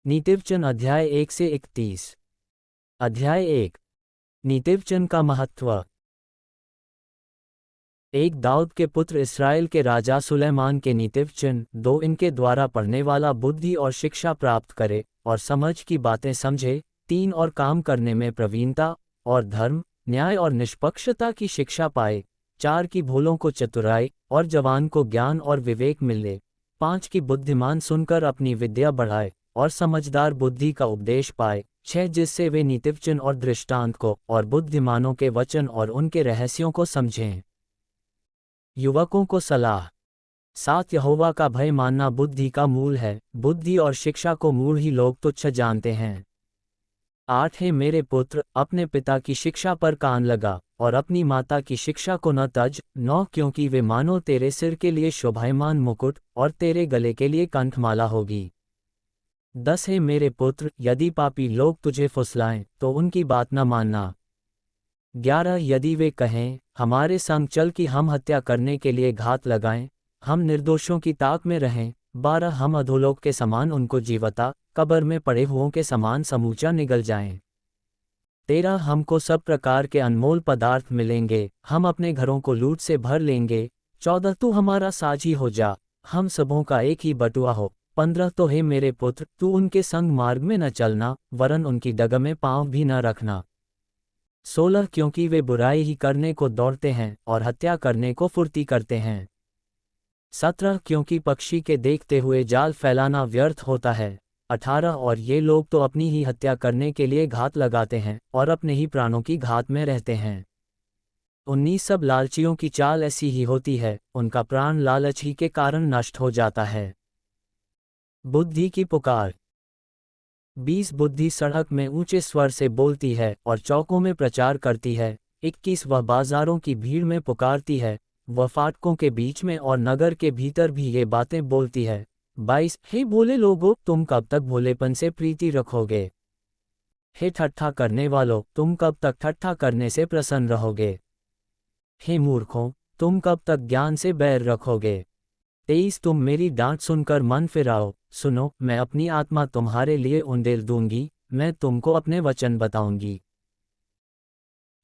नीतिवचन अध्याय 1 से 31। अध्याय 1। नीतिवचन का महत्व। एक दाऊद के पुत्र इस्राएल के राजा सुलैमान के नीतिवचन। 2 इनके द्वारा पढ़ने वाला बुद्धि और शिक्षा प्राप्त करे और समझ की बातें समझे। 3 और काम करने में प्रवीणता और धर्म, न्याय और निष्पक्षता की शिक्षा पाए। 4 की भूलों को चतुराई और जवान को ज्ञान और विवेक मिले। 5 की बुद्धिमान सुनकर अपनी विद्या बढ़ाए और समझदार बुद्धि का उपदेश पाए। 6 जिससे वे नीतिवचन और दृष्टांत को और बुद्धिमानों के वचन और उनके रहस्यों को समझें। युवकों को सलाह। 7 यहोवा का भय मानना बुद्धि का मूल है। बुद्धि और शिक्षा को मूढ़ ही लोग तुच्छ जानते हैं। 8 है मेरे पुत्र, अपने पिता की शिक्षा पर कान लगा और अपनी माता की शिक्षा को न तज। 9 क्योंकि वे मानो तेरे सिर के लिए शोभायमान मुकुट और तेरे गले के लिए कंठमाला होगी। 10 है मेरे पुत्र, यदि पापी लोग तुझे फुसलाएं तो उनकी बात न मानना। 11 यदि वे कहें हमारे संग चल कि हम हत्या करने के लिए घात लगाएं, हम निर्दोषों की ताक में रहें। 12 हम अधोलोक के समान उनको जीवता, कब्र में पड़े हुओं के समान समूचा निगल जाएं। 13 हमको सब प्रकार के अनमोल पदार्थ मिलेंगे, हम अपने घरों को लूट से भर लेंगे। 14 तू हमारा साझी हो जा, हम सबों का एक ही बटुआ हो। 15 तो हे मेरे पुत्र, तू उनके संग मार्ग में न चलना, वरन उनकी डग में पाँव भी न रखना। 16 क्योंकि वे बुराई ही करने को दौड़ते हैं और हत्या करने को फुर्ती करते हैं। 17 क्योंकि पक्षी के देखते हुए जाल फैलाना व्यर्थ होता है। 18 और ये लोग तो अपनी ही हत्या करने के लिए घात लगाते हैं और अपने ही प्राणों की घात में रहते हैं। 19 सब लालचियों की चाल ऐसी ही होती है, उनका प्राण लालच ही के कारण नष्ट हो जाता है। बुद्धि की पुकार। 20 बुद्धि सड़क में ऊंचे स्वर से बोलती है और चौकों में प्रचार करती है। 21 वह बाजारों की भीड़ में पुकारती है, वह फाटकों के बीच में और नगर के भीतर भी ये बातें बोलती है। 22 हे भोले लोगों, तुम कब तक भोलेपन से प्रीति रखोगे? हे ठट्ठा करने वालों, तुम कब तक ठट्ठा करने से प्रसन्न रहोगे? हे मूर्खों, तुम कब तक ज्ञान से बैर रखोगे? 23 तुम मेरी डांट सुनकर मन फिराओ, सुनो, मैं अपनी आत्मा तुम्हारे लिए उंडेल दूंगी, मैं तुमको अपने वचन बताऊंगी।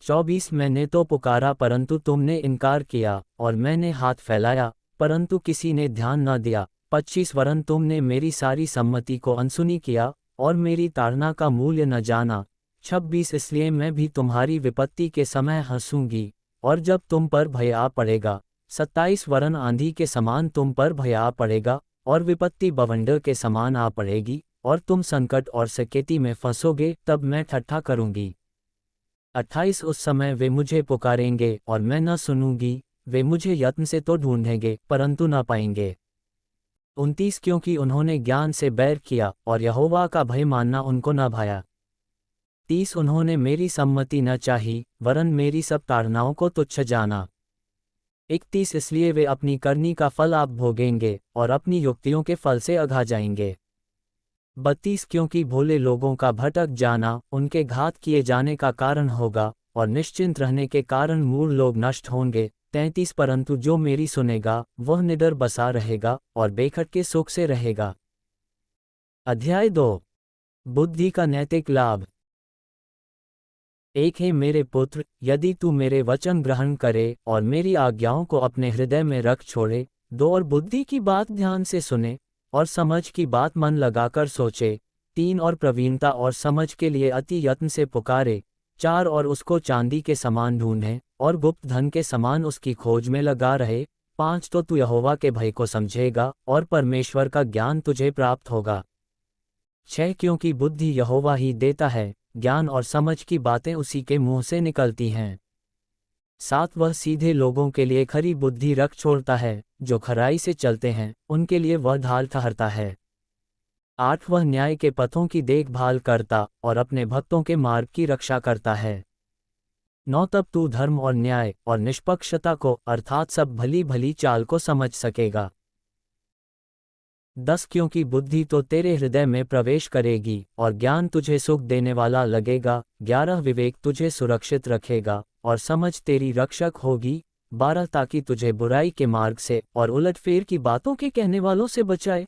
24 मैंने तो पुकारा परंतु तुमने इनकार किया, और मैंने हाथ फैलाया परंतु किसी ने ध्यान न दिया। 25 वरन तुमने मेरी सारी सम्मति को अनसुनी किया और मेरी ताड़ना का मूल्य न जाना। 26 इसलिए मैं भी तुम्हारी विपत्ति के समय हंसूंगी और जब तुम पर भय आ पड़ेगा। 27 वरन आंधी के समान तुम पर भय आ पड़ेगा और विपत्ति बवंडर के समान आ पड़ेगी और तुम संकट और सकेती में फंसोगे, तब मैं ठट्ठा करूंगी। 28 उस समय वे मुझे पुकारेंगे और मैं न सुनूंगी, वे मुझे यत्न से तो ढूंढेंगे परंतु न पाएंगे। 29 क्योंकि उन्होंने ज्ञान से बैर किया और यहोवा का भय मानना उनको न भाया। 30 उन्होंने मेरी सम्मति न चाही, वरन मेरी सब ताड़नाओं को तुच्छ जाना। 31 इसलिए वे अपनी करनी का फल आप भोगेंगे और अपनी युक्तियों के फल से अघा जाएंगे। 32 क्योंकि भोले लोगों का भटक जाना उनके घात किए जाने का कारण होगा और निश्चिंत रहने के कारण मूढ़ लोग नष्ट होंगे। 33 परंतु जो मेरी सुनेगा वह निडर बसा रहेगा और बेखट के सुख से रहेगा। अध्याय 2। बुद्धि का नैतिक लाभ। 1 है मेरे पुत्र, यदि तू मेरे वचन ग्रहण करे और मेरी आज्ञाओं को अपने हृदय में रख छोड़े। 2 और बुद्धि की बात ध्यान से सुने और समझ की बात मन लगाकर सोचे। 3 और प्रवीणता और समझ के लिए अति यत्न से पुकारे। 4 और उसको चांदी के समान ढूंढे और गुप्त धन के समान उसकी खोज में लगा रहे। 5 तो तू यहोवा के भय को समझेगा और परमेश्वर का ज्ञान तुझे प्राप्त होगा। 6 क्योंकि बुद्धि यहोवा ही देता है, ज्ञान और समझ की बातें उसी के मुंह से निकलती हैं। 7 वह सीधे लोगों के लिए खरी बुद्धि रख छोड़ता है, जो खराई से चलते हैं उनके लिए वह ढाल ठहरता है। 8 वह न्याय के पथों की देखभाल करता और अपने भक्तों के मार्ग की रक्षा करता है। 9 तब तू धर्म और न्याय और निष्पक्षता को अर्थात सब भली भली चाल को समझ सकेगा। 10 क्योंकि बुद्धि तो तेरे हृदय में प्रवेश करेगी और ज्ञान तुझे सुख देने वाला लगेगा। 11 विवेक तुझे सुरक्षित रखेगा और समझ तेरी रक्षक होगी। 12 ताकि तुझे बुराई के मार्ग से और उलटफेर की बातों के कहने वालों से बचाए।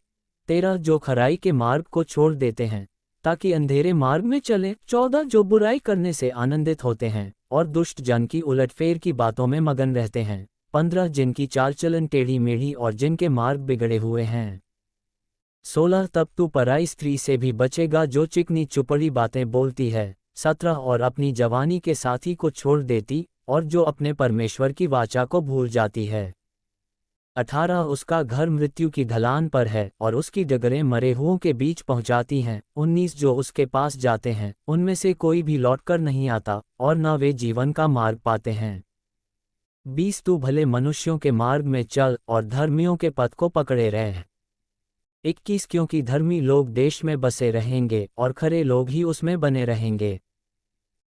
13 जो खराई के मार्ग को छोड़ देते हैं ताकि अंधेरे मार्ग में चलें। 14 जो बुराई करने से आनंदित होते हैं और दुष्ट जन की उलटफेर की बातों में मगन रहते हैं। 15 जिनकी चाल चलन टेढ़ी मेढ़ी और जिनके मार्ग बिगड़े हुए हैं। 16 तब तू पराई स्त्री से भी बचेगा जो चिकनी चुपड़ी बातें बोलती है। 17 और अपनी जवानी के साथी को छोड़ देती और जो अपने परमेश्वर की वाचा को भूल जाती है। 18 उसका घर मृत्यु की ढलान पर है और उसकी डगरें मरे हुओं के बीच पहुंचाती हैं। 19 जो उसके पास जाते हैं उनमें से कोई भी लौटकर नहीं आता और न वे जीवन का मार्ग पाते हैं। 20 तू भले मनुष्यों के मार्ग में चल और धर्मियों के पथ को पकड़े रह। 21 क्योंकि धर्मी लोग देश में बसे रहेंगे और खरे लोग ही उसमें बने रहेंगे।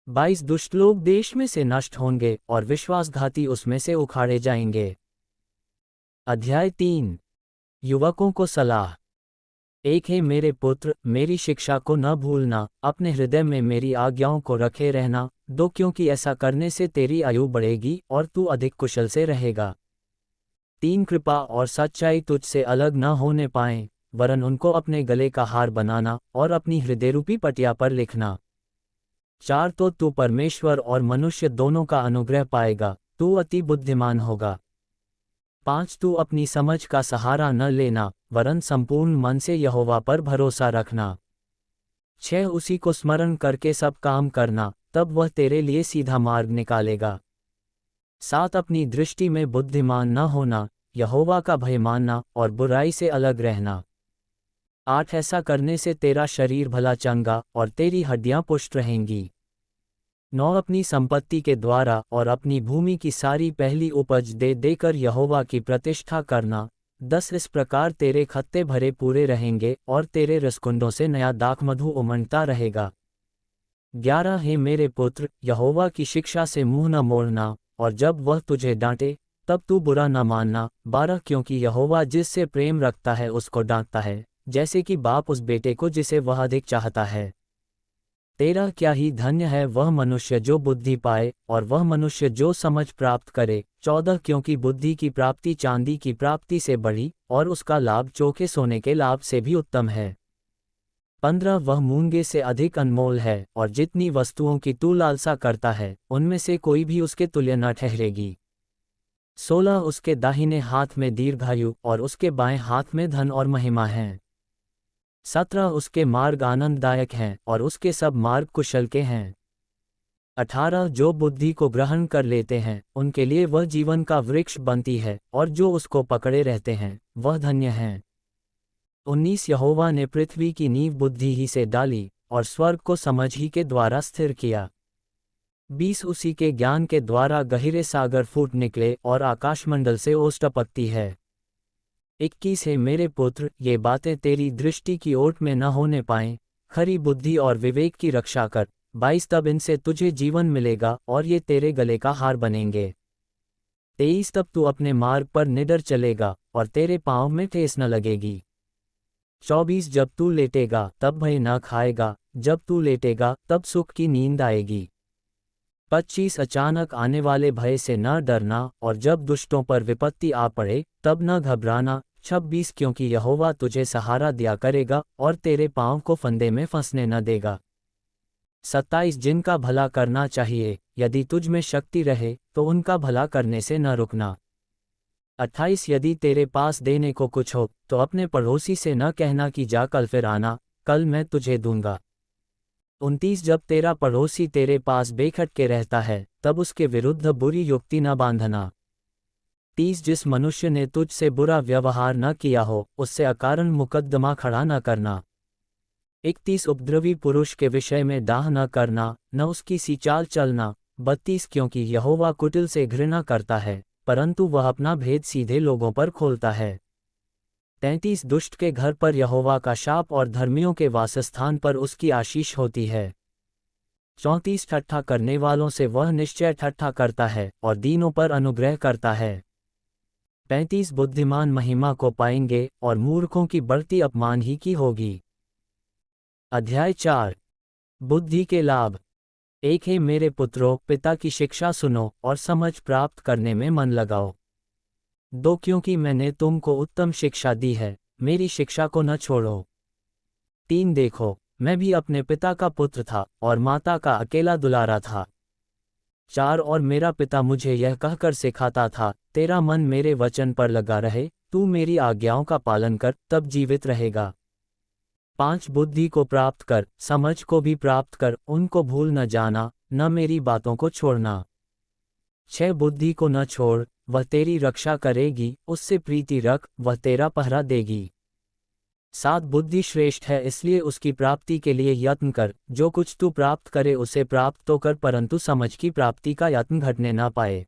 22 दुष्ट लोग देश में से नष्ट होंगे और विश्वासघाती उसमें से उखाड़े जाएंगे। अध्याय 3 युवकों को सलाह। 1 हे मेरे पुत्र, मेरी शिक्षा को न भूलना, अपने हृदय में मेरी आज्ञाओं को रखे रहना। 2 क्योंकि ऐसा करने से तेरी आयु बढ़ेगी और तू अधिक कुशल से रहेगा। 3 कृपा और सच्चाई तुझसे अलग न होने पाएं, वरन उनको अपने गले का हार बनाना और अपनी हृदयरूपी पटिया पर लिखना। 4 तो तू परमेश्वर और मनुष्य दोनों का अनुग्रह पाएगा, तू अति बुद्धिमान होगा। 5 तू अपनी समझ का सहारा न लेना, वरन संपूर्ण मन से यहोवा पर भरोसा रखना। 6 उसी को स्मरण करके सब काम करना, तब वह तेरे लिए सीधा मार्ग निकालेगा। 7 अपनी दृष्टि में बुद्धिमान न होना, यहोवा का भय मानना और बुराई से अलग रहना। 8 ऐसा करने से तेरा शरीर भला चंगा और तेरी हड्डियां पुष्ट रहेंगी। 9 अपनी संपत्ति के द्वारा और अपनी भूमि की सारी पहली उपज दे देकर यहोवा की प्रतिष्ठा करना। 10 इस प्रकार तेरे खत्ते भरे पूरे रहेंगे और तेरे रसकुंडों से नया दाखमधु उमड़ता रहेगा। 11 हे मेरे पुत्र, यहोवा की शिक्षा से मुंह न मोड़ना और जब वह तुझे डांटे तब तू बुरा न मानना। 12 क्योंकि यहोवा जिससे प्रेम रखता है उसको डांटता है, जैसे कि बाप उस बेटे को जिसे वह अधिक चाहता है। 13 क्या ही धन्य है वह मनुष्य जो बुद्धि पाए और वह मनुष्य जो समझ प्राप्त करे। 14 क्योंकि बुद्धि की प्राप्ति चांदी की प्राप्ति से बड़ी और उसका लाभ चोखे सोने के लाभ से भी उत्तम है। 15 वह मूंगे से अधिक अनमोल है और जितनी वस्तुओं की तू लालसा करता है उनमें से कोई भी उसके तुल्य न ठहरेगी। 16 उसके दाहिने हाथ में दीर्घायु और उसके बाएं हाथ में धन और महिमा है। 17 उसके मार्ग आनंददायक हैं और उसके सब मार्ग कुशल के हैं। 18 जो बुद्धि को ग्रहण कर लेते हैं उनके लिए वह जीवन का वृक्ष बनती है और जो उसको पकड़े रहते हैं वह धन्य हैं। 19 यहोवा ने पृथ्वी की नींव बुद्धि ही से डाली और स्वर्ग को समझ ही के द्वारा स्थिर किया। 20 उसी के ज्ञान के द्वारा गहरे सागर फूट निकले और आकाशमंडल से ओस टपकती है। 21 है मेरे पुत्र, ये बातें तेरी दृष्टि की ओट में न होने पाएं, खरी बुद्धि और विवेक की रक्षा कर। 22 तब इनसे तुझे जीवन मिलेगा और ये तेरे गले का हार बनेंगे। 23 तब तू अपने मार्ग पर निडर चलेगा और तेरे पाँव में ठेस न लगेगी। 24 जब तू लेटेगा तब भय न खाएगा, जब तू लेटेगा तब सुख की नींद आएगी। 25 अचानक आने वाले भय से न डरना और जब दुष्टों पर विपत्ति आ पड़े तब न घबराना। 26 क्योंकि यहोवा तुझे सहारा दिया करेगा और तेरे पाँव को फंदे में फंसने न देगा। 27 जिनका भला करना चाहिए, यदि तुझ में शक्ति रहे तो उनका भला करने से न रुकना। 28 यदि तेरे पास देने को कुछ हो तो अपने पड़ोसी से न कहना कि जा कल फिर आना, कल मैं तुझे दूंगा। 29 जब तेरा पड़ोसी तेरे पास बेखटके रहता है तब उसके विरुद्ध बुरी युक्ति न बांधना। 30 जिस मनुष्य ने तुझ से बुरा व्यवहार न किया हो उससे अकारण मुकद्दमा खड़ा न करना। 31 उपद्रवी पुरुष के विषय में डाह न करना, न उसकी सी चाल चलना। 32 क्योंकि यहोवा कुटिल से घृणा करता है परंतु वह अपना भेद सीधे लोगों पर खोलता है। 33 दुष्ट के घर पर यहोवा का शाप और धर्मियों के वासस्थान पर उसकी आशीष होती है। 34 ठट्ठा करने वालों से वह निश्चय ठट्ठा करता है और दीनों पर अनुग्रह करता है। 35 बुद्धिमान महिमा को पाएंगे और मूर्खों की बढ़ती अपमान ही की होगी। अध्याय 4 बुद्धि के लाभ। 1 हे मेरे पुत्रों, पिता की शिक्षा सुनो और समझ प्राप्त करने में मन लगाओ। 2 क्योंकि मैंने तुमको उत्तम शिक्षा दी है, मेरी शिक्षा को न छोड़ो। 3 देखो, मैं भी अपने पिता का पुत्र था और माता का अकेला दुलारा था। 4 और मेरा पिता मुझे यह कहकर सिखाता था, तेरा मन मेरे वचन पर लगा रहे, तू मेरी आज्ञाओं का पालन कर, तब जीवित रहेगा। 5 बुद्धि को प्राप्त कर, समझ को भी प्राप्त कर, उनको भूल न जाना, न मेरी बातों को छोड़ना। 6 बुद्धि को न छोड़, वह तेरी रक्षा करेगी, उससे प्रीति रख, वह तेरा पहरा देगी। 7 बुद्धि श्रेष्ठ है, इसलिए उसकी प्राप्ति के लिए यत्न कर, जो कुछ तू प्राप्त करे उसे प्राप्त तो कर, परंतु समझ की प्राप्ति का यत्न घटने ना पाए।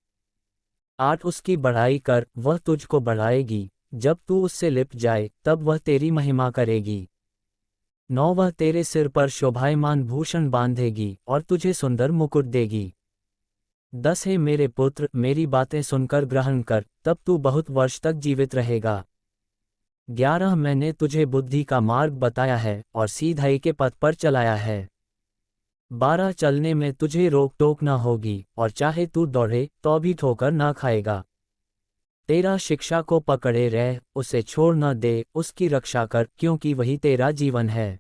8 उसकी बढ़ाई कर, वह तुझको बढ़ाएगी, जब तू उससे लिप जाए तब वह तेरी महिमा करेगी। 9 वह तेरे सिर पर शोभायमान भूषण बांधेगी और तुझे सुंदर मुकुट देगी। 10 है मेरे पुत्र, मेरी बातें सुनकर ग्रहण कर, तब तू बहुत वर्ष तक जीवित रहेगा। 11 मैंने तुझे बुद्धि का मार्ग बताया है और सीधाई के पथ पर चलाया है। 12 चलने में तुझे रोक टोक न होगी और चाहे तू दौड़े तो भी ठोकर ना खाएगा। 13 शिक्षा को पकड़े रह, उसे छोड़ न दे, उसकी रक्षा कर, क्योंकि वही तेरा जीवन है।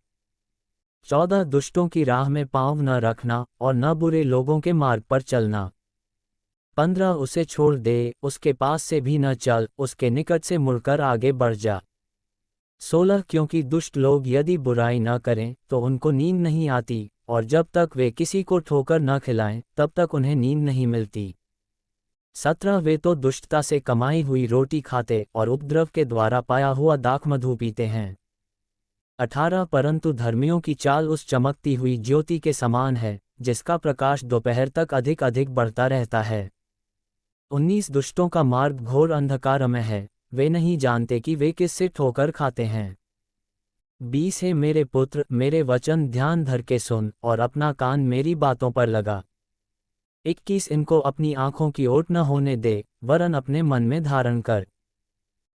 14 दुष्टों की राह में पाँव न रखना और न बुरे लोगों के मार्ग पर चलना। 15 उसे छोड़ दे, उसके पास से भी न चल, उसके निकट से मुड़कर आगे बढ़ जा। 16 क्योंकि दुष्ट लोग यदि बुराई न करें तो उनको नींद नहीं आती, और जब तक वे किसी को ठोकर न खिलाएं तब तक उन्हें नींद नहीं मिलती। 17 वे तो दुष्टता से कमाई हुई रोटी खाते और उपद्रव के द्वारा पाया हुआ दाख मधु पीते हैं। 18 परंतु धर्मियों की चाल उस चमकती हुई ज्योति के समान है, जिसका प्रकाश दोपहर तक अधिक अधिक बढ़ता रहता है। 19 दुष्टों का मार्ग घोर अंधकारमय है, वे नहीं जानते कि वे किससे ठोकर खाते हैं। 20 है मेरे पुत्र, मेरे वचन ध्यान धर के सुन और अपना कान मेरी बातों पर लगा। 21 इनको अपनी आंखों की ओट न होने दे, वरन अपने मन में धारण कर।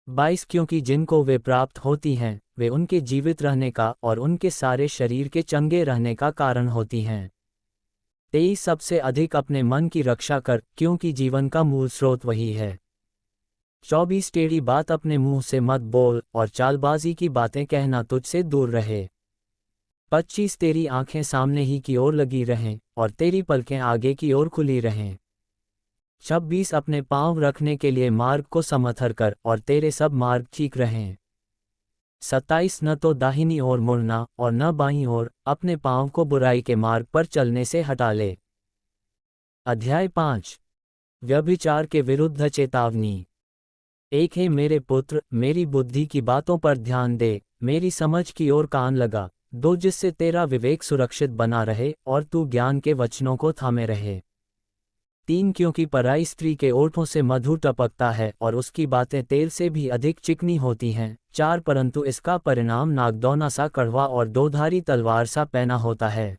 22 क्योंकि जिनको वे प्राप्त होती हैं, वे उनके जीवित रहने का और उनके सारे शरीर के चंगे रहने का कारण होती हैं। 23 सबसे अधिक अपने मन की रक्षा कर, क्योंकि जीवन का मूल स्रोत वही है। 24 टेढ़ी बात अपने मुंह से मत बोल और चालबाजी की बातें कहना तुझसे दूर रहे। 25 तेरी आंखें सामने ही की ओर लगी रहें और तेरी पलकें आगे की ओर खुली रहें। 26 अपने पांव रखने के लिए मार्ग को समथर कर और तेरे सब मार्ग ठीक रहें। 27 न तो दाहिनी ओर मुड़ना और न बाईं ओर, अपने पांव को बुराई के मार्ग पर चलने से हटा ले। अध्याय 5 व्यभिचार के विरुद्ध चेतावनी। 1 है मेरे पुत्र, मेरी बुद्धि की बातों पर ध्यान दे, मेरी समझ की ओर कान लगा। 2 जिससे तेरा विवेक सुरक्षित बना रहे और तू ज्ञान के वचनों को थामे रहे। 3 क्योंकि पराई स्त्री के ओठों से मधु टपकता है और उसकी बातें तेल से भी अधिक चिकनी होती हैं। 4 परंतु इसका परिणाम नागदौना सा कड़वा और 2धारी तलवार सा पैना होता है।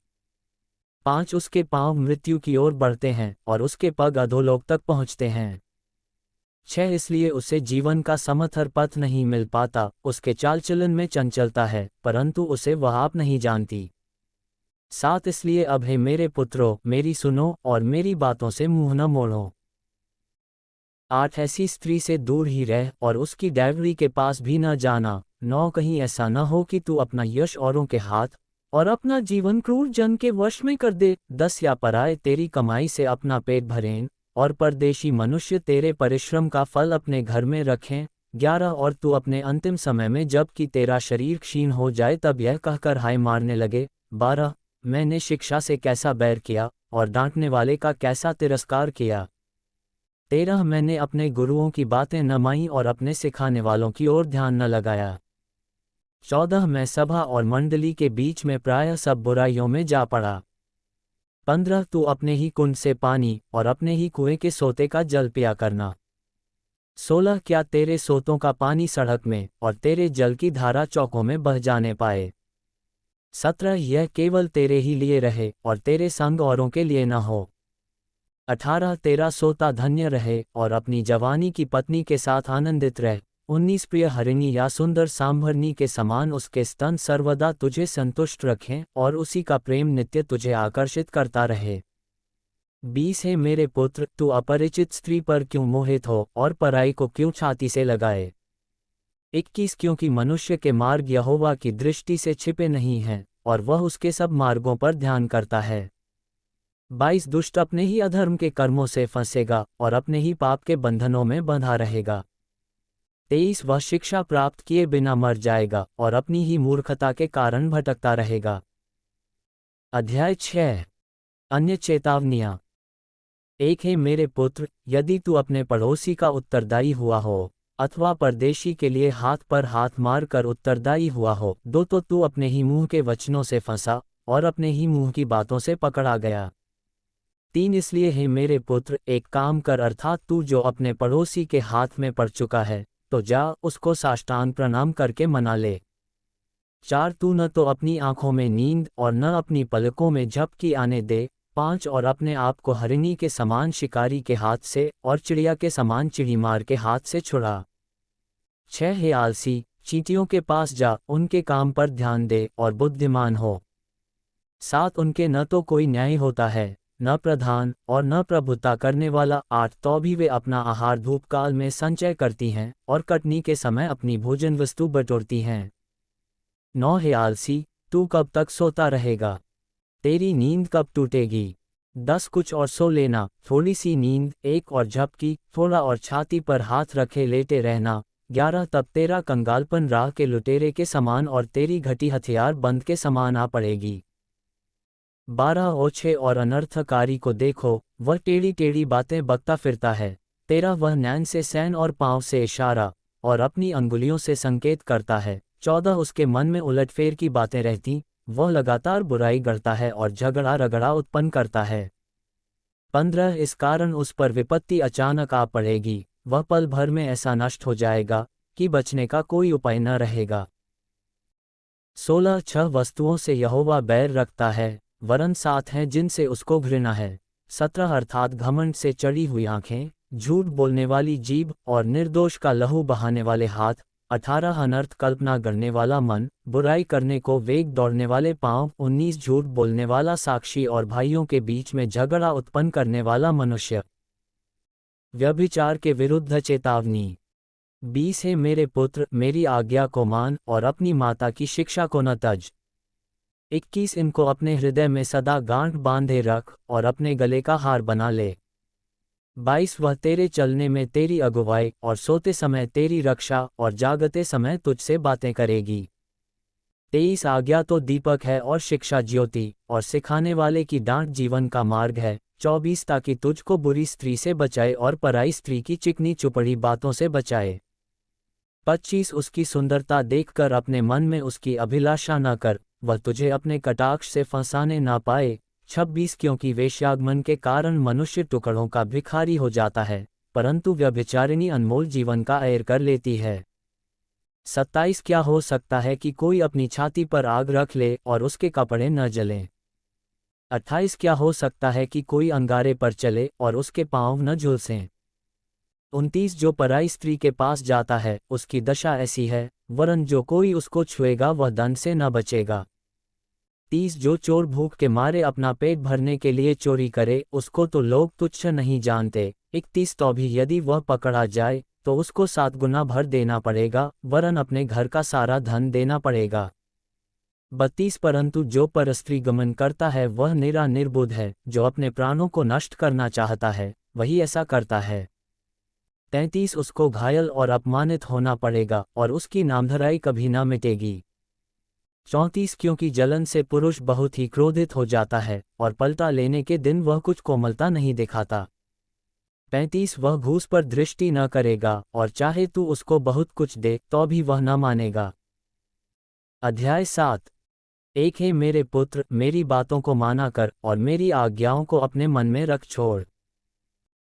5 उसके पांव मृत्यु की ओर बढ़ते हैं और उसके पग अधोलोक तक पहुँचते हैं। 6 इसलिए उसे जीवन का समथर पथ नहीं मिल पाता, उसके चाल चलन में चंचलता है, परंतु उसे वह आप नहीं जानती। 7 इसलिए अब हे मेरे पुत्रों, मेरी सुनो और मेरी बातों से मुंह न मोड़ो। 8 ऐसी स्त्री से दूर ही रह और उसकी डायवरी के पास भी न जाना। 9 कहीं ऐसा न हो कि तू अपना यश औरों के हाथ और अपना जीवन क्रूर जन के वश में कर दे। 10 या पराए तेरी कमाई से अपना पेट भरें और परदेशी मनुष्य तेरे परिश्रम का फल अपने घर में रखें। 11 और तू अपने अंतिम समय में जब कि तेरा शरीर क्षीण हो जाए तब यह कहकर हाय मारने लगे। 12 मैंने शिक्षा से कैसा बैर किया और डांटने वाले का कैसा तिरस्कार किया। 13 मैंने अपने गुरुओं की बातें न मानी और अपने सिखाने वालों की ओर ध्यान न लगाया। 14 मैं सभा और मंडली के बीच में प्रायः सब बुराइयों में जा पड़ा। 15 तू अपने ही कुंड से पानी और अपने ही कुएं के सोते का जल पिया करना। 16 क्या तेरे सोतों का पानी सड़क में और तेरे जल की धारा चौकों में बह जाने पाए। 17 यह केवल तेरे ही लिए रहे और तेरे संग औरों के लिए न हो। 18 तेरा सोता धन्य रहे और अपनी जवानी की पत्नी के साथ आनंदित रह। 19 प्रिय हरिणी या सुंदर सांभरनी के समान उसके स्तन सर्वदा तुझे संतुष्ट रखें और उसी का प्रेम नित्य तुझे आकर्षित करता रहे। 20 है मेरे पुत्र, तू अपरिचित स्त्री पर क्यों मोहित हो और पराई को क्यों छाती से लगाए। 21 क्योंकि मनुष्य के मार्ग यहोवा की दृष्टि से छिपे नहीं हैं, और वह उसके सब मार्गों पर ध्यान करता है। 22 दुष्ट अपने ही अधर्म के कर्मों से फंसेगा और अपने ही पाप के बंधनों में बंधा रहेगा। 23 वह शिक्षा प्राप्त किए बिना मर जाएगा और अपनी ही मूर्खता के कारण भटकता रहेगा। अध्याय 6 अन्य चेतावनियां। 1 हे मेरे पुत्र, यदि तू अपने पड़ोसी का उत्तरदायी हुआ हो अथवा परदेशी के लिए हाथ पर हाथ मार कर उत्तरदायी हुआ हो, 2 तो तू अपने ही मुंह के वचनों से फंसा और अपने ही मुंह की बातों से पकड़ा गया। 3 इसलिए हे मेरे पुत्र, एक काम कर, अर्थात तू जो अपने पड़ोसी के हाथ में पड़ चुका है तो जा उसको साष्टांग प्रणाम करके मना ले। 4 तू न तो अपनी आंखों में नींद और न अपनी पलकों में झपकी आने दे। 5 और अपने आप को हरिणी के समान शिकारी के हाथ से और चिड़िया के समान चिड़ीमार के हाथ से छुड़ा। 6 हे आलसी, चींटियों के पास जा, उनके काम पर ध्यान दे और बुद्धिमान हो। 7 उनके न तो कोई न्याय होता है, न प्रधान और न प्रभुता करने वाला। 8 तो भी वे अपना आहार धूपकाल में संचय करती हैं और कटनी के समय अपनी भोजन वस्तु बटोरती हैं। 9 हे आलसी, तू कब तक सोता रहेगा? तेरी नींद कब टूटेगी? 10 कुछ और सो लेना, थोड़ी सी नींद, एक और झपकी, थोड़ा और छाती पर हाथ रखे लेटे रहना। 11 तब तेरा कंगालपन राह के लुटेरे के समान और तेरी घटी हथियार बंद के समान आ पड़ेगी। 12 ओछे और अनर्थकारी को देखो, वह टेढ़ी टेढ़ी बातें बकता फिरता है। 13 वह नैन से सैन और पाँव से इशारा और अपनी अंगुलियों से संकेत करता है। 14 उसके मन में उलटफेर की बातें रहती, वह लगातार बुराई गढ़ता है और झगड़ा रगड़ा उत्पन्न करता है। 15 इस कारण उस पर विपत्ति अचानक आ पड़ेगी, वह पल भर में ऐसा नष्ट हो जाएगा कि बचने का कोई उपाय न रहेगा। 16 छह वस्तुओं से यहोवा बैर रखता है, वरन 7 हैं जिनसे उसको घृणा है। 17 अर्थात घमंड से चढ़ी हुई आंखें, झूठ बोलने वाली जीभ और निर्दोष का लहू बहाने वाले हाथ। 18 अनर्थ कल्पना करने वाला मन, बुराई करने को वेग दौड़ने वाले पांव। 19 झूठ बोलने वाला साक्षी और भाइयों के बीच में झगड़ा उत्पन्न करने वाला मनुष्य। व्यभिचार के विरुद्ध चेतावनी। 20 हे मेरे पुत्र, मेरी आज्ञा को मान और अपनी माता की शिक्षा को न तज। 21 इनको अपने हृदय में सदा गांठ बांधे रख और अपने गले का हार बना ले। 22 वह तेरे चलने में तेरी अगुवाई और सोते समय तेरी रक्षा और जागते समय तुझसे बातें करेगी। 23 आज्ञा तो दीपक है और शिक्षा ज्योति और सिखाने वाले की डांट जीवन का मार्ग है। 24 ताकि तुझको बुरी स्त्री से बचाए और पराई स्त्री की चिकनी चुपड़ी बातों से बचाए। 25 उसकी सुंदरता देखकर अपने मन में उसकी अभिलाषा न कर, वह तुझे अपने कटाक्ष से फंसाने ना पाए। 26 क्योंकि वेश्यागमन के कारण मनुष्य टुकड़ों का भिखारी हो जाता है, परंतु व्यभिचारिणी अनमोल जीवन का ऐर कर लेती है। 27 क्या हो सकता है कि कोई अपनी छाती पर आग रख ले और उसके कपड़े न जलें? 28 क्या हो सकता है कि कोई अंगारे पर चले और उसके पांव न झुलसें? 29 जो पराई स्त्री के पास जाता है उसकी दशा ऐसी है, वरन जो कोई उसको छुएगा वह दंड से न बचेगा। 30 जो चोर भूख के मारे अपना पेट भरने के लिए चोरी करे उसको तो लोग तुच्छ नहीं जानते। 31 तो भी यदि वह पकड़ा जाए तो उसको 7 गुना भर देना पड़ेगा, वरन अपने घर का सारा धन देना पड़ेगा। 32 परंतु जो परस्त्री गमन करता है वह निरा निर्बुद्ध है, जो अपने प्राणों को नष्ट करना चाहता है वही ऐसा करता है। 33 उसको घायल और अपमानित होना पड़ेगा और उसकी नामधराई कभी न मिटेगी। 34 क्योंकि जलन से पुरुष बहुत ही क्रोधित हो जाता है और पलटा लेने के दिन वह कुछ कोमलता नहीं दिखाता। 35 वह घूस पर दृष्टि न करेगा और चाहे तू उसको बहुत कुछ दे तो भी वह न मानेगा। अध्याय 7 1 हे मेरे पुत्र, मेरी बातों को माना कर और मेरी आज्ञाओं को अपने मन में रख छोड़।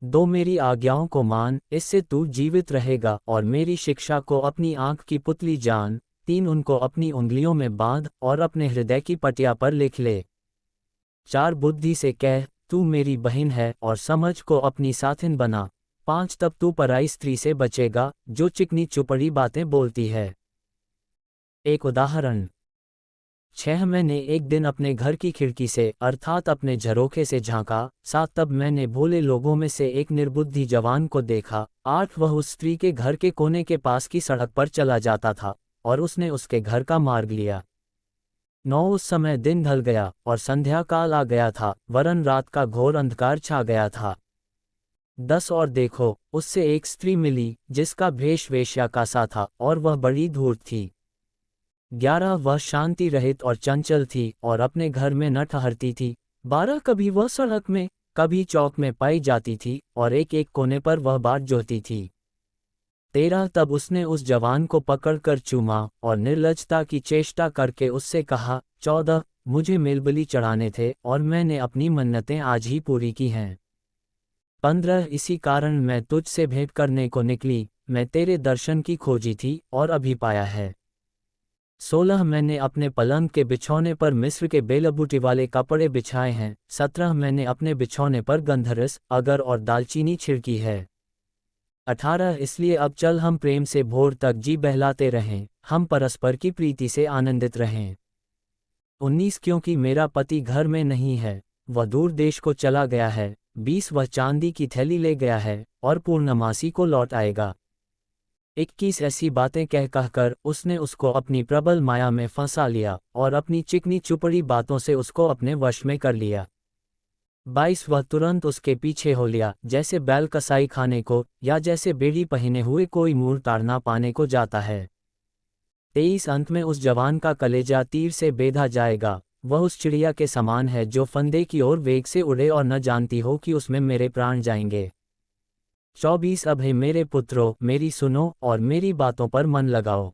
2 मेरी आज्ञाओं को मान, इससे तू जीवित रहेगा और मेरी शिक्षा को अपनी आंख की पुतली जान। 3 उनको अपनी उंगलियों में बांध और अपने हृदय की पटिया पर लिख ले। 4 बुद्धि से कह, तू मेरी बहन है और समझ को अपनी साथिन बना। 5 तब तू पराई स्त्री से बचेगा जो चिकनी चुपड़ी बातें बोलती है। एक उदाहरण। 6 मैंने एक दिन अपने घर की खिड़की से अर्थात अपने झरोखे से झांका। 7 तब मैंने भोले लोगों में से एक निर्बुद्धि जवान को देखा। 8 वह उस स्त्री के घर के कोने के पास की सड़क पर चला जाता था और उसने उसके घर का मार्ग लिया। 9 उस समय दिन ढल गया और संध्या काल आ गया था, वरन रात का घोर अंधकार छा गया था। 10 और देखो, उससे एक स्त्री मिली जिसका भेष वेश्या का सा था और वह बड़ी धूर्त थी। 11 वह शांति रहित और चंचल थी और अपने घर में न ठहरती थी। 12 कभी वह सड़क में कभी चौक में पाई जाती थी और एक एक कोने पर वह बाट जोहती थी। 13 तब उसने उस जवान को पकड़कर चूमा और निर्लजता की चेष्टा करके उससे कहा। 14 मुझे मेलबलि चढ़ाने थे और मैंने अपनी मन्नतें आज ही पूरी की हैं। 15 इसी कारण मैं तुझसे भेंट करने को निकली, मैं तेरे दर्शन की खोजी थी और अभी पाया है। 16 मैंने अपने पलंग के बिछौने पर मिस्र के बेलबूटी वाले कपड़े बिछाए हैं। 17 मैंने अपने बिछौने पर गंधरस, अगर और दालचीनी छिड़की है। 18 इसलिए अब चल हम प्रेम से भोर तक जी बहलाते रहें, हम परस्पर की प्रीति से आनंदित रहें। 19 क्योंकि मेरा पति घर में नहीं है, वह दूर देश को चला गया है। 20 वह चांदी की थैली ले गया है और पूर्णमासी को लौट आएगा। 21 ऐसी बातें कहकर उसने उसको अपनी प्रबल माया में फंसा लिया और अपनी चिकनी चुपड़ी बातों से उसको अपने वश में कर लिया। 22 वह तुरंत उसके पीछे हो लिया, जैसे बैल कसाई खाने को या जैसे बेड़ी पहने हुए कोई मूर ताड़ना पाने को जाता है। 23 अंत में उस जवान का कलेजा तीर से बेधा जाएगा, वह उस चिड़िया के समान है जो फंदे की ओर वेग से उड़े और न जानती हो कि उसमें मेरे प्राण जाएंगे। 24 अब हे मेरे पुत्रों, मेरी सुनो और मेरी बातों पर मन लगाओ।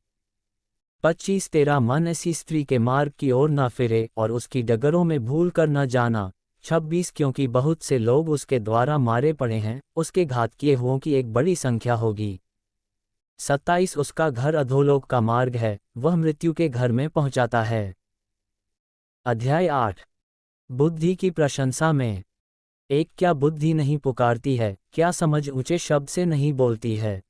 25 तेरा मन ऐसी स्त्री के मार्ग की ओर न फिरे और उसकी डगरों में भूल कर न जाना। 26 क्योंकि बहुत से लोग उसके द्वारा मारे पड़े हैं, उसके घात किए हुओं की एक बड़ी संख्या होगी। 27 उसका घर अधोलोक का मार्ग है, वह मृत्यु के घर में पहुंचाता है। अध्याय 8 बुद्धि की प्रशंसा में। एक क्या बुद्धि नहीं पुकारती है, क्या समझ ऊंचे शब्द से नहीं बोलती है।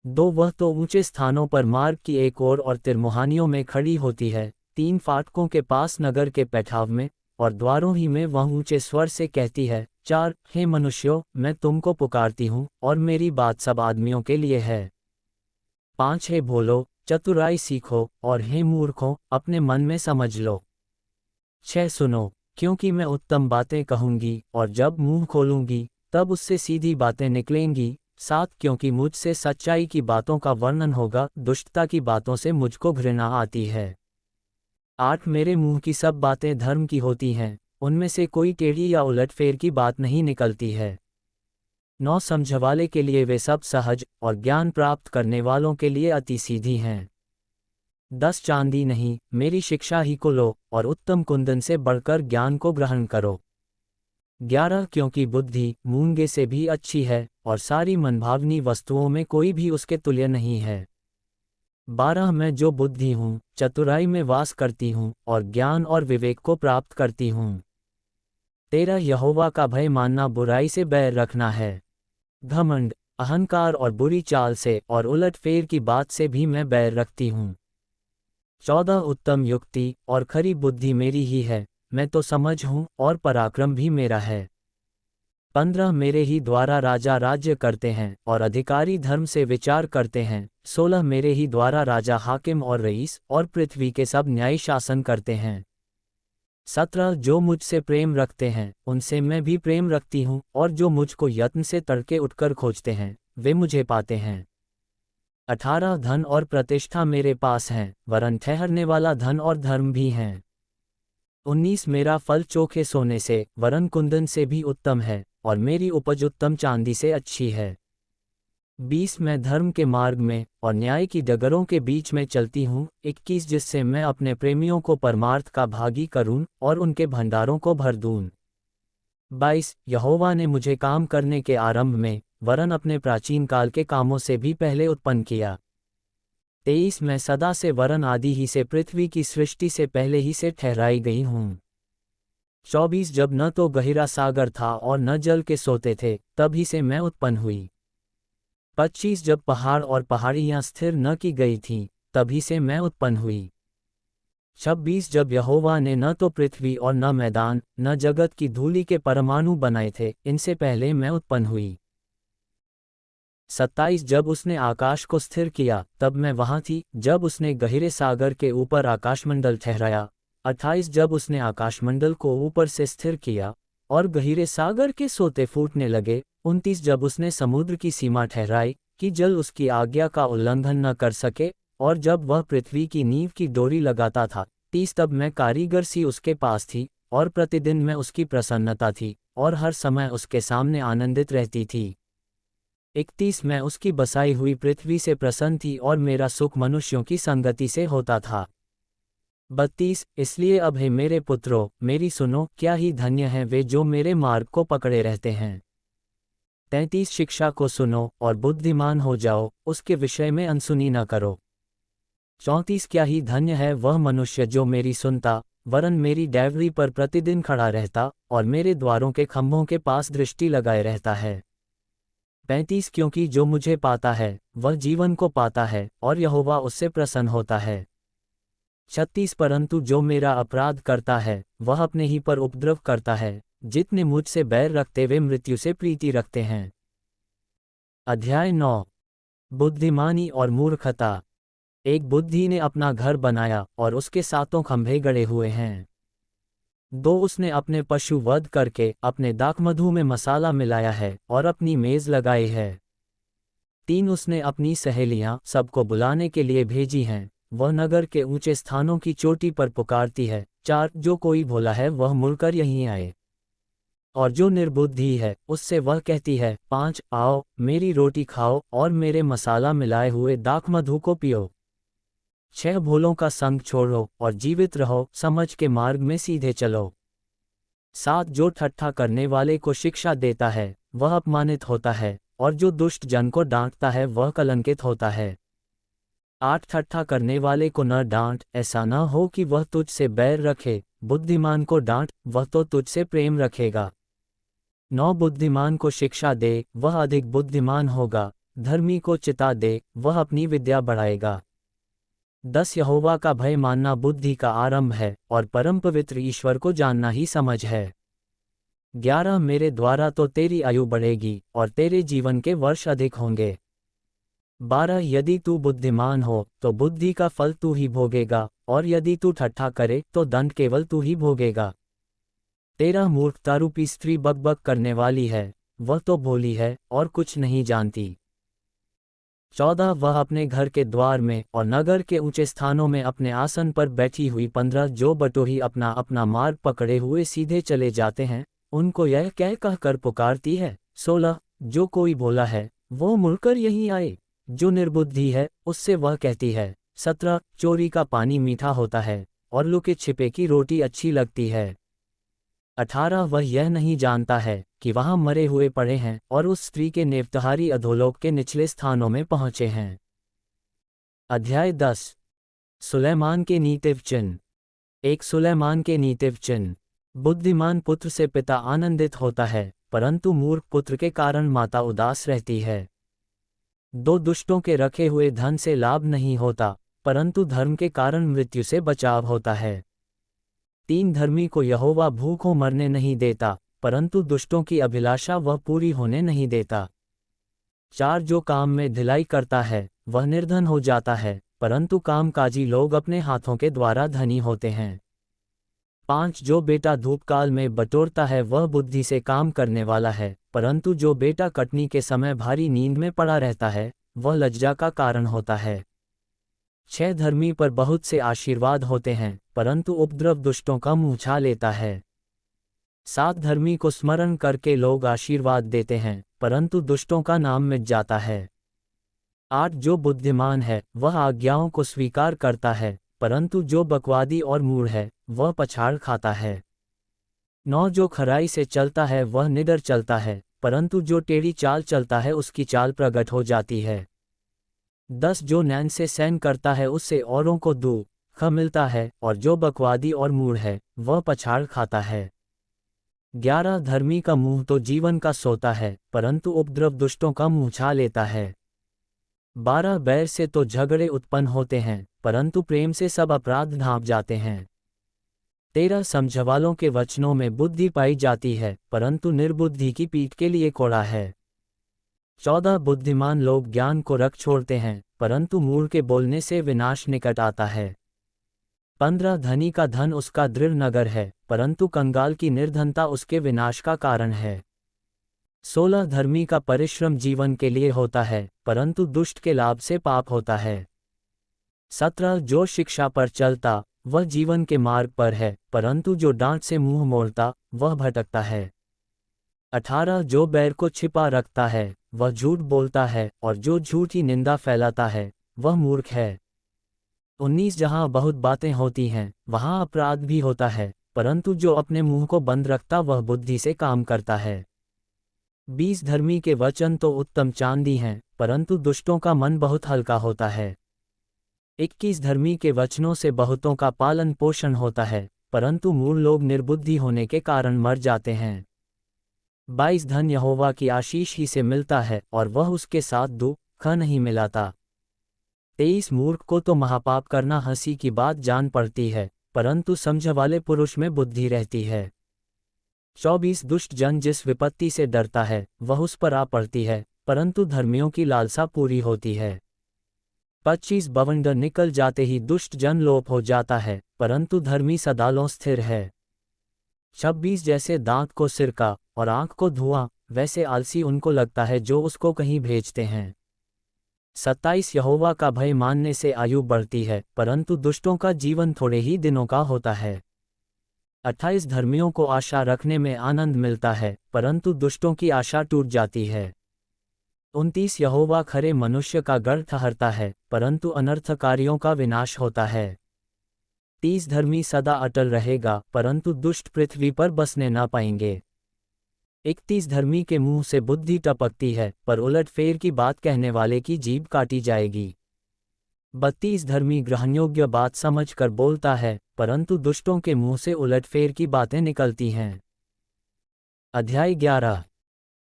2 वह तो ऊंचे स्थानों पर मार्ग की एक ओर और तिरमुहानियों में खड़ी होती है। 3 फाटकों के पास नगर के पैठाव में और द्वारों ही में वह ऊंचे स्वर से कहती है। 4 हे मनुष्यों, मैं तुमको पुकारती हूँ और मेरी बात सब आदमियों के लिए है। 5 हे भोलो, चतुराई सीखो और हे मूर्खों, अपने मन में समझ लो। 6 सुनो, क्योंकि मैं उत्तम बातें कहूंगी और जब मुंह खोलूंगी तब उससे सीधी बातें निकलेंगी। 7 क्योंकि मुझसे सच्चाई की बातों का वर्णन होगा, दुष्टता की बातों से मुझको घृणा आती है। 8 मेरे मुंह की सब बातें धर्म की होती हैं, उनमें से कोई टेढ़ी या उलटफेर की बात नहीं निकलती है। 9 समझवाले के लिए वे सब सहज और ज्ञान प्राप्त करने वालों के लिए अति सीधी हैं। 10 चांदी नहीं, मेरी शिक्षा ही को लो और उत्तम कुंदन से बढ़कर ज्ञान को ग्रहण करो। 11 क्योंकि बुद्धि मूंगे से भी अच्छी है और सारी मनभावनी वस्तुओं में कोई भी उसके तुल्य नहीं है। 12 मैं जो बुद्धि हूँ, चतुराई में वास करती हूँ और ज्ञान और विवेक को प्राप्त करती हूँ। 13 यहोवा का भय मानना बुराई से बैर रखना है। घमंड, अहंकार और बुरी चाल से और उलटफेर की बात से भी मैं बैर रखती हूँ। 14 उत्तम युक्ति और खरी बुद्धि मेरी ही है, मैं तो समझ हूँ और पराक्रम भी मेरा है। 15 मेरे ही द्वारा राजा राज्य करते हैं और अधिकारी धर्म से विचार करते हैं। 16 मेरे ही द्वारा राजा हाकिम और रईस और पृथ्वी के सब न्यायी शासन करते हैं। 17 जो मुझसे प्रेम रखते हैं उनसे मैं भी प्रेम रखती हूँ और जो मुझको यत्न से तड़के उठकर खोजते हैं वे मुझे पाते हैं। 18 धन और प्रतिष्ठा मेरे पास हैं, वरन ठहरने वाला धन और धर्म भी हैं। 19 मेरा फल चोखे सोने से वरन कुंदन से भी उत्तम है और मेरी उपज उत्तम चांदी से अच्छी है। 20 मैं धर्म के मार्ग में और न्याय की डगरों के बीच में चलती हूँ। 21 जिससे मैं अपने प्रेमियों को परमार्थ का भागी करूँ और उनके भंडारों को भर दूँ। 22 यहोवा ने मुझे काम करने के आरंभ में वरन अपने प्राचीन काल के कामों से भी पहले उत्पन्न किया। 23 मैं सदा से वरन आदि ही से पृथ्वी की सृष्टि से पहले ही से ठहराई गई हूँ। 24 जब न तो गहिरा सागर था और न जल के सोते थे तब ही से मैं उत्पन्न हुई। 25 जब पहाड़ और पहाड़ियाँ स्थिर न की गई थीं तभी से मैं उत्पन्न हुई। 26 जब यहोवा ने न तो पृथ्वी और न मैदान न जगत की धूलि के परमाणु बनाए थे, इनसे पहले मैं उत्पन्न हुई। 27 जब उसने आकाश को स्थिर किया, तब मैं वहाँ थी, जब उसने गहरे सागर के ऊपर आकाशमंडल ठहराया। 28 जब उसने आकाशमंडल को ऊपर से स्थिर किया और गहरे सागर के सोते फूटने लगे। 29 जब उसने समुद्र की सीमा ठहराई कि जल उसकी आज्ञा का उल्लंघन न कर सके, और जब वह पृथ्वी की नींव की डोरी लगाता था। 30 तब मैं कारीगर सी उसके पास थी, और प्रतिदिन मैं उसकी प्रसन्नता थी, और हर समय उसके सामने आनंदित रहती थी। 31 मैं उसकी बसाई हुई पृथ्वी से प्रसन्न थी, और मेरा सुख मनुष्यों की संगति से होता था। 32 इसलिए अब हे मेरे पुत्रों, मेरी सुनो, क्या ही धन्य हैं वे जो मेरे मार्ग को पकड़े रहते हैं। 33 शिक्षा को सुनो और बुद्धिमान हो जाओ, उसके विषय में अनसुनी न करो। 34 क्या ही धन्य है वह मनुष्य जो मेरी सुनता, वरन मेरी डेवरी पर प्रतिदिन खड़ा रहता, और मेरे द्वारों के खंभों के पास दृष्टि लगाए रहता है। 35 क्योंकि जो मुझे पाता है वह जीवन को पाता है, और यहोवा उससे प्रसन्न होता है। 36 परंतु जो मेरा अपराध करता है वह अपने ही पर उपद्रव करता है, जितने मुझसे बैर रखते वे मृत्यु से प्रीति रखते हैं। अध्याय 9 बुद्धिमानी और मूर्खता। एक बुद्धि ने अपना घर बनाया और उसके सातों खंभे गड़े हुए हैं। 2 उसने अपने पशु वध करके अपने दाखमधु में मसाला मिलाया है और अपनी मेज लगाई है। 3 उसने अपनी सहेलियां सबको बुलाने के लिए भेजी हैं, वह नगर के ऊंचे स्थानों की चोटी पर पुकारती है। 4 जो कोई भोला है वह मुड़कर यहीं आए, और जो निर्बुद्धि है उससे वह कहती है। 5 आओ, मेरी रोटी खाओ और मेरे मसाला मिलाए हुए दाखमधु को पियो। 6 भोलों का संग छोड़ो और जीवित रहो, समझ के मार्ग में सीधे चलो। 7 जो ठट्ठा करने वाले को शिक्षा देता है वह अपमानित होता है, और जो दुष्ट जन को डांटता है वह कलंकित होता है। 8 ठट्ठा करने वाले को न डांट, ऐसा न हो कि वह तुझसे बैर रखे, बुद्धिमान को डांट, वह तो तुझसे प्रेम रखेगा। 9 बुद्धिमान को शिक्षा दे, वह अधिक बुद्धिमान होगा, धर्मी को चिता दे, वह अपनी विद्या बढ़ाएगा। 10 यहोवा का भय मानना बुद्धि का आरंभ है, और परम पवित्र ईश्वर को जानना ही समझ है। 11 मेरे द्वारा तो तेरी आयु बढ़ेगी, और तेरे जीवन के वर्ष अधिक होंगे। 12 यदि तू बुद्धिमान हो तो बुद्धि का फल तू ही भोगेगा, और यदि तू ठट्ठा करे तो दंड केवल तू ही भोगेगा। 13 मूर्खतारूपी स्त्री बकबक करने वाली है, वह तो भोली है और कुछ नहीं जानती। 14 वह अपने घर के द्वार में और नगर के ऊंचे स्थानों में अपने आसन पर बैठी हुई। 15 जो बटोही अपना अपना मार्ग पकड़े हुए सीधे चले जाते हैं, उनको यह कहकर पुकारती है। 16 जो कोई भोला है वो मुड़कर यहीं आए, जो निर्बुद्धि है उससे वह कहती है। 17 चोरी का पानी मीठा होता है, और लुके छिपे की रोटी अच्छी लगती है। 18 वह यह नहीं जानता है कि वहां मरे हुए पड़े हैं, और उस स्त्री के नेवतहारी अधोलोक के निचले स्थानों में पहुंचे हैं। अध्याय 10 सुलैमान के नीतिव चिन्ह। एक सुलैमान के नीतिव चिन्ह। बुद्धिमान पुत्र से पिता आनंदित होता है, परंतु मूर्ख पुत्र के कारण माता उदास रहती है। 2 दुष्टों के रखे हुए धन से लाभ नहीं होता, परंतु धर्म के कारण मृत्यु से बचाव होता है। 3 धर्मी को यहोवा भूखों मरने नहीं देता, परंतु दुष्टों की अभिलाषा वह पूरी होने नहीं देता। 4 जो काम में ढिलाई करता है वह निर्धन हो जाता है, परंतु कामकाजी लोग अपने हाथों के द्वारा धनी होते हैं। 5 जो बेटा धूपकाल में बटोरता है वह बुद्धि से काम करने वाला है, परंतु जो बेटा कटनी के समय भारी नींद में पड़ा रहता है वह लज्जा का कारण होता है। 6 धर्मी पर बहुत से आशीर्वाद होते हैं, परंतु उपद्रव दुष्टों का मुँह छा लेता है। 7 धर्मी को स्मरण करके लोग आशीर्वाद देते हैं, परंतु दुष्टों का नाम मिट जाता है। 8 जो बुद्धिमान है वह आज्ञाओं को स्वीकार करता है, परंतु जो बकवादी और मूढ़ है वह पछाड़ खाता है। 9 जो खराई से चलता है वह निडर चलता है, परंतु जो टेढ़ी चाल चलता है उसकी चाल प्रगट हो जाती है। 10 जो नैन से सहन करता है उससे औरों को दुख मिलता है, और जो बकवादी और मूढ़ है वह पछाड़ खाता है। 11 धर्मी का मुंह तो जीवन का सोता है, परंतु उपद्रव दुष्टों का मुँह छा लेता है। 12 बैर से तो झगड़े उत्पन्न होते हैं, परंतु प्रेम से सब अपराध ढांप जाते हैं। 13 समझवालों के वचनों में बुद्धि पाई जाती है, परंतु निर्बुद्धि की पीठ के लिए कोड़ा है। 14 बुद्धिमान लोग ज्ञान को रख छोड़ते हैं, परंतु मूर्ख के बोलने से विनाश निकट आता है। 15 धनी का धन उसका दृढ़ नगर है, परंतु कंगाल की निर्धनता उसके विनाश का कारण है। 16 धर्मी का परिश्रम जीवन के लिए होता है, परंतु दुष्ट के लाभ से पाप होता है। 17 जो शिक्षा पर चलता वह जीवन के मार्ग पर है, परंतु जो डांट से मुंह मोड़ता वह भटकता है। 18 जो बैर को छिपा रखता है वह झूठ बोलता है, और जो झूठी निंदा फैलाता है वह मूर्ख है। 19 जहाँ बहुत बातें होती हैं वहाँ अपराध भी होता है, परंतु जो अपने मुंह को बंद रखता वह बुद्धि से काम करता है। 20 धर्मी के वचन तो उत्तम चांदी हैं, परंतु दुष्टों का मन बहुत हल्का होता है। 21 धर्मी के वचनों से बहुतों का पालन पोषण होता है, परंतु मूल लोग निर्बुद्धि होने के कारण मर जाते हैं। 22 धन यहोवा की आशीष ही से मिलता है, और वह उसके साथ दुख नहीं मिलाता। 23 मूर्ख को तो महापाप करना हंसी की बात जान पड़ती है, परंतु समझ वाले पुरुष में बुद्धि रहती है। 24 दुष्ट जन जिस विपत्ति से डरता है वह उस पर आ पड़ती है, परंतु धर्मियों की लालसा पूरी होती है। 25 बवंडर निकल जाते ही दुष्ट जन लोप हो जाता है, परंतु धर्मी सदालों स्थिर है। 26 जैसे दांत को सिरका और आंख को धुआं, वैसे आलसी उनको लगता है जो उसको कहीं भेजते हैं। 27 यहोवा का भय मानने से आयु बढ़ती है, परंतु दुष्टों का जीवन थोड़े ही दिनों का होता है। 28 धर्मियों को आशा रखने में आनंद मिलता है, परंतु दुष्टों की आशा टूट जाती है। 29 यहोवा खरे मनुष्य का गढ़ ठहरता है, परंतु अनर्थकारियों का विनाश होता है। 30 धर्मी सदा अटल रहेगा, परंतु दुष्ट पृथ्वी पर बसने ना पाएंगे। 31 धर्मी के मुंह से बुद्धि टपकती है, पर उलटफेर की बात कहने वाले की जीभ काटी जाएगी। 32 धर्मी ग्रहणयोग्य बात समझ कर बोलता है, परंतु दुष्टों के मुंह से उलटफेर की बातें निकलती हैं। अध्याय 11।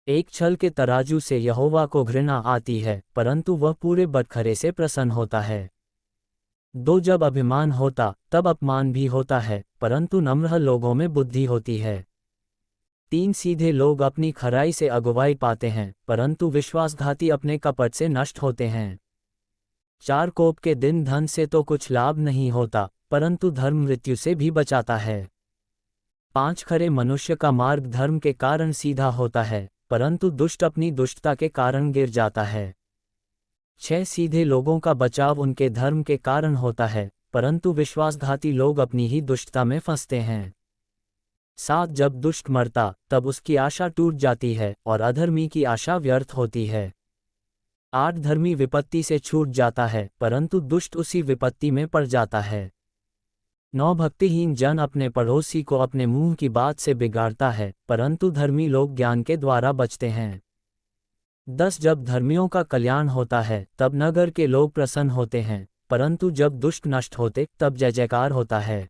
एक छल के तराजू से यहोवा को घृणा आती है, परंतु वह पूरे बटखरे से प्रसन्न होता है। 2 जब अभिमान होता तब अपमान भी होता है, परंतु नम्र लोगों में बुद्धि होती है। 3 सीधे लोग अपनी खराई से अगुवाई पाते हैं, परंतु विश्वासघाती अपने कपट से नष्ट होते हैं। 4 कोप के दिन धन से तो कुछ लाभ नहीं होता, परंतु धर्म मृत्यु से भी बचाता है। 5 खरे मनुष्य का मार्ग धर्म के कारण सीधा होता है, परंतु दुष्ट अपनी दुष्टता के कारण गिर जाता है। 6 सीधे लोगों का बचाव उनके धर्म के कारण होता है, परंतु विश्वासघाती लोग अपनी ही दुष्टता में फंसते हैं। 7 जब दुष्ट मरता तब उसकी आशा टूट जाती है, और अधर्मी की आशा व्यर्थ होती है। 8 धर्मी विपत्ति से छूट जाता है, परंतु दुष्ट उसी विपत्ति में पड़ जाता है। 9 भक्तिहीन जन अपने पड़ोसी को अपने मुंह की बात से बिगाड़ता है, परंतु धर्मी लोग ज्ञान के द्वारा बचते हैं। 10 जब धर्मियों का कल्याण होता है तब नगर के लोग प्रसन्न होते हैं, परंतु जब दुष्ट नष्ट होते तब जय जयकार होता है।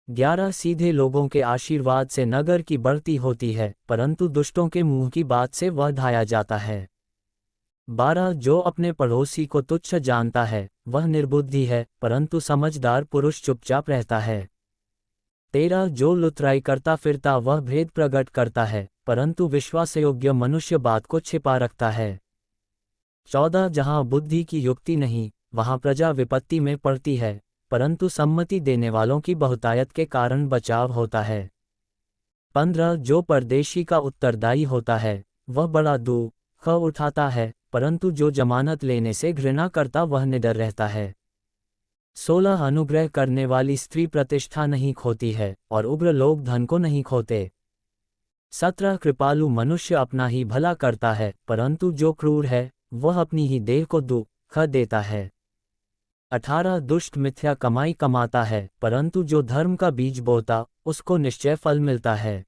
11 सीधे लोगों के आशीर्वाद से नगर की बढ़ती होती है, परंतु दुष्टों के मुंह की बात से वह ढाया जाता है। 12 जो अपने पड़ोसी को तुच्छ जानता है वह निर्बुद्धि है, परंतु समझदार पुरुष चुपचाप रहता है। 13 जो लुतराई करता फिरता वह भेद प्रकट करता है, परंतु विश्वासयोग्य मनुष्य बात को छिपा रखता है। 14 जहाँ बुद्धि की युक्ति नहीं वहाँ प्रजा विपत्ति में पड़ती है, परंतु सम्मति देने वालों की बहुतायत के कारण बचाव होता है। 15 जो परदेशी का उत्तरदायी होता है वह बड़ा दुख उठाता है, परंतु जो जमानत लेने से घृणा करता वह निडर रहता है। 16 अनुग्रह करने वाली स्त्री प्रतिष्ठा नहीं खोती है, और उग्र लोग धन को नहीं खोते। 17 कृपालु मनुष्य अपना ही भला करता है, परंतु जो क्रूर है वह अपनी ही देह को दुख देता है। 18 दुष्ट मिथ्या कमाई कमाता है, परंतु जो धर्म का बीज बोता उसको निश्चय फल मिलता है।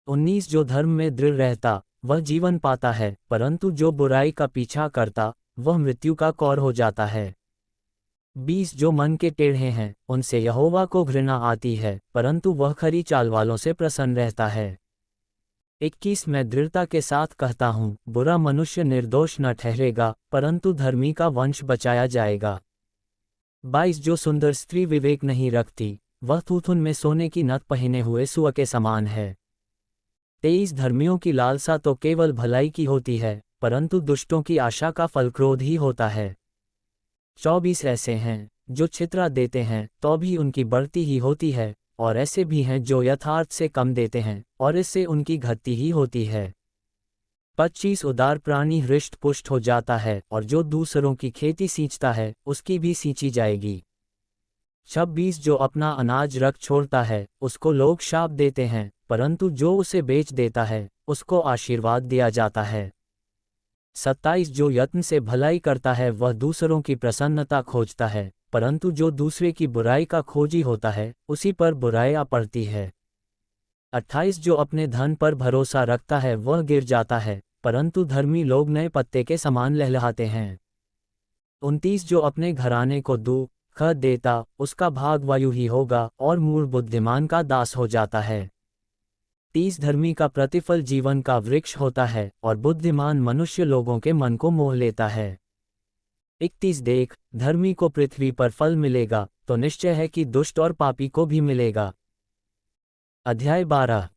19 जो धर्म में दृढ़ रहता वह जीवन पाता है, परंतु जो बुराई का पीछा करता वह मृत्यु का कौर हो जाता है। 20 जो मन के टेढ़े हैं उनसे यहोवा को घृणा आती है, परंतु वह खरी चाल वालों से प्रसन्न रहता है। 21 मैं दृढ़ता के साथ कहता हूँ, बुरा मनुष्य निर्दोष न ठहरेगा, परंतु धर्मी का वंश बचाया जाएगा। 22 जो सुंदर स्त्री विवेक नहीं रखती, वह थूथुन में सोने की नथ पहने हुए सूअर के समान है। 23 धर्मियों की लालसा तो केवल भलाई की होती है, परंतु दुष्टों की आशा का फल क्रोध ही होता है। 24 ऐसे हैं जो छितरा देते हैं तो भी उनकी बढ़ती ही होती है, और ऐसे भी हैं जो यथार्थ से कम देते हैं और इससे उनकी घटती ही होती है। 25 उदार प्राणी हृष्ट पुष्ट हो जाता है, और जो दूसरों की खेती सींचता है उसकी भी सींची जाएगी। 26 जो अपना अनाज रख छोड़ता है उसको लोग शाप देते हैं, परंतु जो उसे बेच देता है उसको आशीर्वाद दिया जाता है। 27 जो यत्न से भलाई करता है वह दूसरों की प्रसन्नता खोजता है, परंतु जो दूसरे की बुराई का खोजी होता है उसी पर बुराई आ पड़ती है। 28 जो अपने धन पर भरोसा रखता है वह गिर जाता है, परंतु धर्मी लोग नए पत्ते के समान लहलहाते हैं। 29 जो अपने घराने को दुख देता उसका भाग वायु ही होगा और मूढ़ बुद्धिमान का दास हो जाता है। 30 धर्मी का प्रतिफल जीवन का वृक्ष होता है और बुद्धिमान मनुष्य लोगों के मन को मोह लेता है। 31 देख, धर्मी को पृथ्वी पर फल मिलेगा तो निश्चय है कि दुष्ट और पापी को भी मिलेगा। अध्याय 12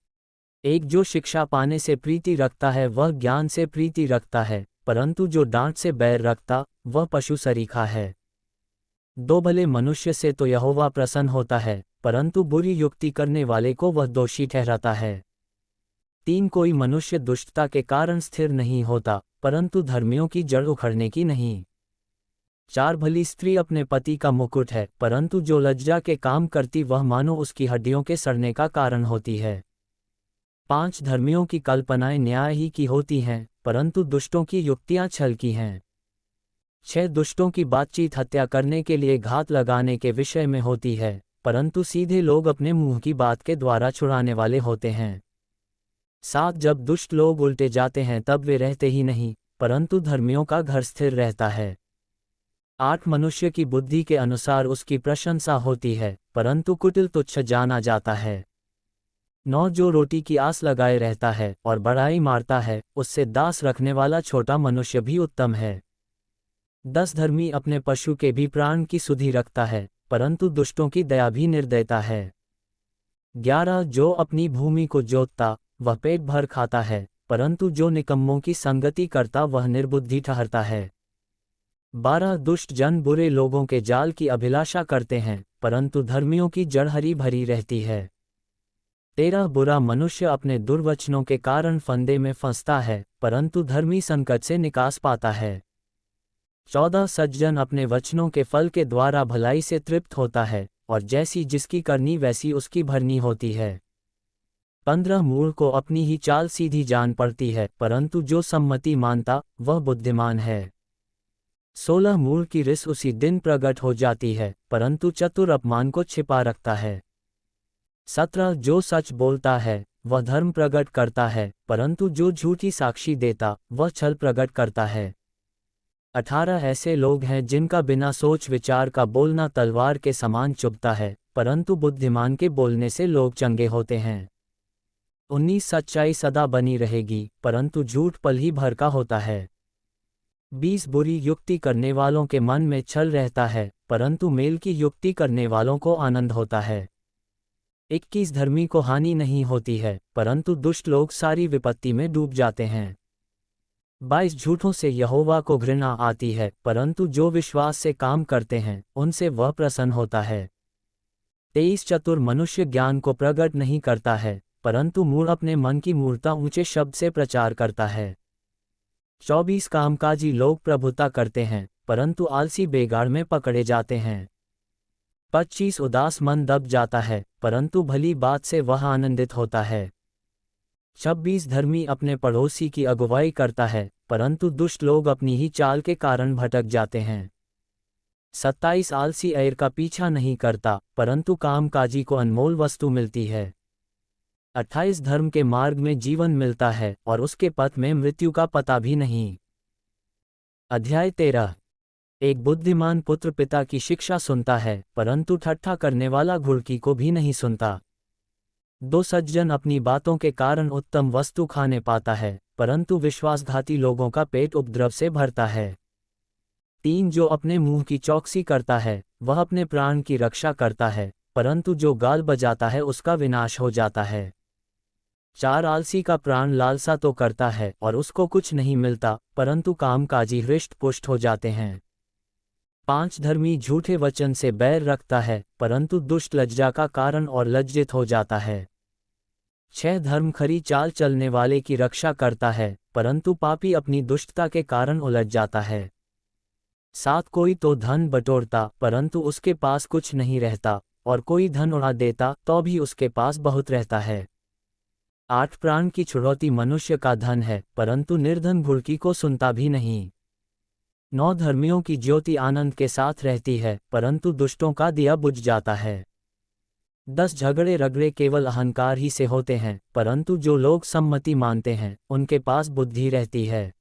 एक जो शिक्षा पाने से प्रीति रखता है वह ज्ञान से प्रीति रखता है, परंतु जो डांट से बैर रखता वह पशु सरीखा है। 2 भले मनुष्य से तो यहोवा प्रसन्न होता है, परंतु बुरी युक्ति करने वाले को वह दोषी ठहराता है। 3 कोई मनुष्य दुष्टता के कारण स्थिर नहीं होता, परंतु धर्मियों की जड़ उखड़ने की नहीं। 4 भली स्त्री अपने पति का मुकुट है, परंतु जो लज्जा के काम करती वह मानो उसकी हड्डियों के सड़ने का कारण होती है। 5 धर्मियों की कल्पनाएं न्याय ही की होती हैं, परंतु दुष्टों की युक्तियां छल की हैं। 6 दुष्टों की बातचीत हत्या करने के लिए घात लगाने के विषय में होती है, परंतु सीधे लोग अपने मुंह की बात के द्वारा छुड़ाने वाले होते हैं। 7 जब दुष्ट लोग उल्टे जाते हैं तब वे रहते ही नहीं, परंतु धर्मियों का घर स्थिर रहता है। 8 मनुष्य की बुद्धि के अनुसार उसकी प्रशंसा होती है, परंतु कुटिल तुच्छ जाना जाता है। 9 जो रोटी की आस लगाए रहता है और बड़ाई मारता है, उससे दास रखने वाला छोटा मनुष्य भी उत्तम है। 10 धर्मी अपने पशु के भी प्राण की सुधि रखता है, परंतु दुष्टों की दया भी निर्दयता है। 11 जो अपनी भूमि को जोतता वह पेट भर खाता है, परंतु जो निकम्मों की संगति करता वह निर्बुद्धि ठहरता है। 12 दुष्ट जन बुरे लोगों के जाल की अभिलाषा करते हैं, परंतु धर्मियों की जड़ हरी भरी रहती है। 13 बुरा मनुष्य अपने दुर्वचनों के कारण फंदे में फंसता है, परंतु धर्मी संकट से निकास पाता है। 14 सज्जन अपने वचनों के फल के द्वारा भलाई से तृप्त होता है, और जैसी जिसकी करनी वैसी उसकी भरनी होती है। 15 मूढ़ को अपनी ही चाल सीधी जान पड़ती है, परंतु जो सम्मति मानता वह बुद्धिमान है। 16 मूढ़ की रिस उसी दिन प्रकट हो जाती है, परंतु चतुर अपमान को छिपा रखता है। 17 जो सच बोलता है वह धर्म प्रकट करता है, परंतु जो झूठी साक्षी देता वह छल प्रकट करता है। 18 ऐसे लोग हैं जिनका बिना सोच विचार का बोलना तलवार के समान चुभता है, परंतु बुद्धिमान के बोलने से लोग चंगे होते हैं। 19 सच्चाई सदा बनी रहेगी, परंतु झूठ पल ही भर का होता है। 20 बुरी युक्ति करने वालों के मन में छल रहता है, परंतु मेल की युक्ति करने वालों को आनंद होता है। 21 धर्मी को हानि नहीं होती है, परंतु दुष्ट लोग सारी विपत्ति में डूब जाते हैं। 22 झूठों से यहोवा को घृणा आती है, परंतु जो विश्वास से काम करते हैं उनसे वह प्रसन्न होता है। 23 चतुर मनुष्य ज्ञान को प्रकट नहीं करता है, परंतु मूढ़ अपने मन की मूर्खता ऊंचे शब्द से प्रचार करता है। 24 कामकाजी लोग प्रभुता करते हैं, परंतु आलसी बेगाड़ में पकड़े जाते हैं। 25 उदास मन दब जाता है, परंतु भली बात से वह आनंदित होता है। 26 धर्मी अपने पड़ोसी की अगुवाई करता है, परंतु दुष्ट लोग अपनी ही चाल के कारण भटक जाते हैं। 27 आलसी ऐर का पीछा नहीं करता, परंतु कामकाजी को अनमोल वस्तु मिलती है। 28 धर्म के मार्ग में जीवन मिलता है और उसके पथ में मृत्यु का पता भी नहीं। अध्याय 13 एक बुद्धिमान पुत्र पिता की शिक्षा सुनता है, परंतु ठट्ठा करने वाला घुड़की को भी नहीं सुनता। दो सज्जन अपनी बातों के कारण उत्तम वस्तु खाने पाता है, परंतु विश्वासघाती लोगों का पेट उपद्रव से भरता है। 3 जो अपने मुंह की चौकसी करता है, वह अपने प्राण की रक्षा करता है, परंतु जो गाल बजाता है उसका विनाश हो जाता है। 4 आलसी का प्राण लालसा तो करता है और उसको कुछ नहीं मिलता, परंतु कामकाजी हृष्ट पुष्ट हो जाते हैं। 5 धर्मी झूठे वचन से बैर रखता है, परंतु दुष्ट लज्जा का कारण और लज्जित हो जाता है। 6 धर्म खरी चाल चलने वाले की रक्षा करता है, परंतु पापी अपनी दुष्टता के कारण उलझ जाता है। 7 कोई तो धन बटोरता, परंतु उसके पास कुछ नहीं रहता, और कोई धन उड़ा देता तो भी उसके पास बहुत रहता है। 8 प्राण की छुड़ौती मनुष्य का धन है, परंतु निर्धन भुड़की को सुनता भी नहीं। 9 धर्मियों की ज्योति आनंद के साथ रहती है, परंतु दुष्टों का दिया बुझ जाता है। 10 झगड़े रगड़े केवल अहंकार ही से होते हैं, परंतु जो लोग सम्मति मानते हैं उनके पास बुद्धि रहती है।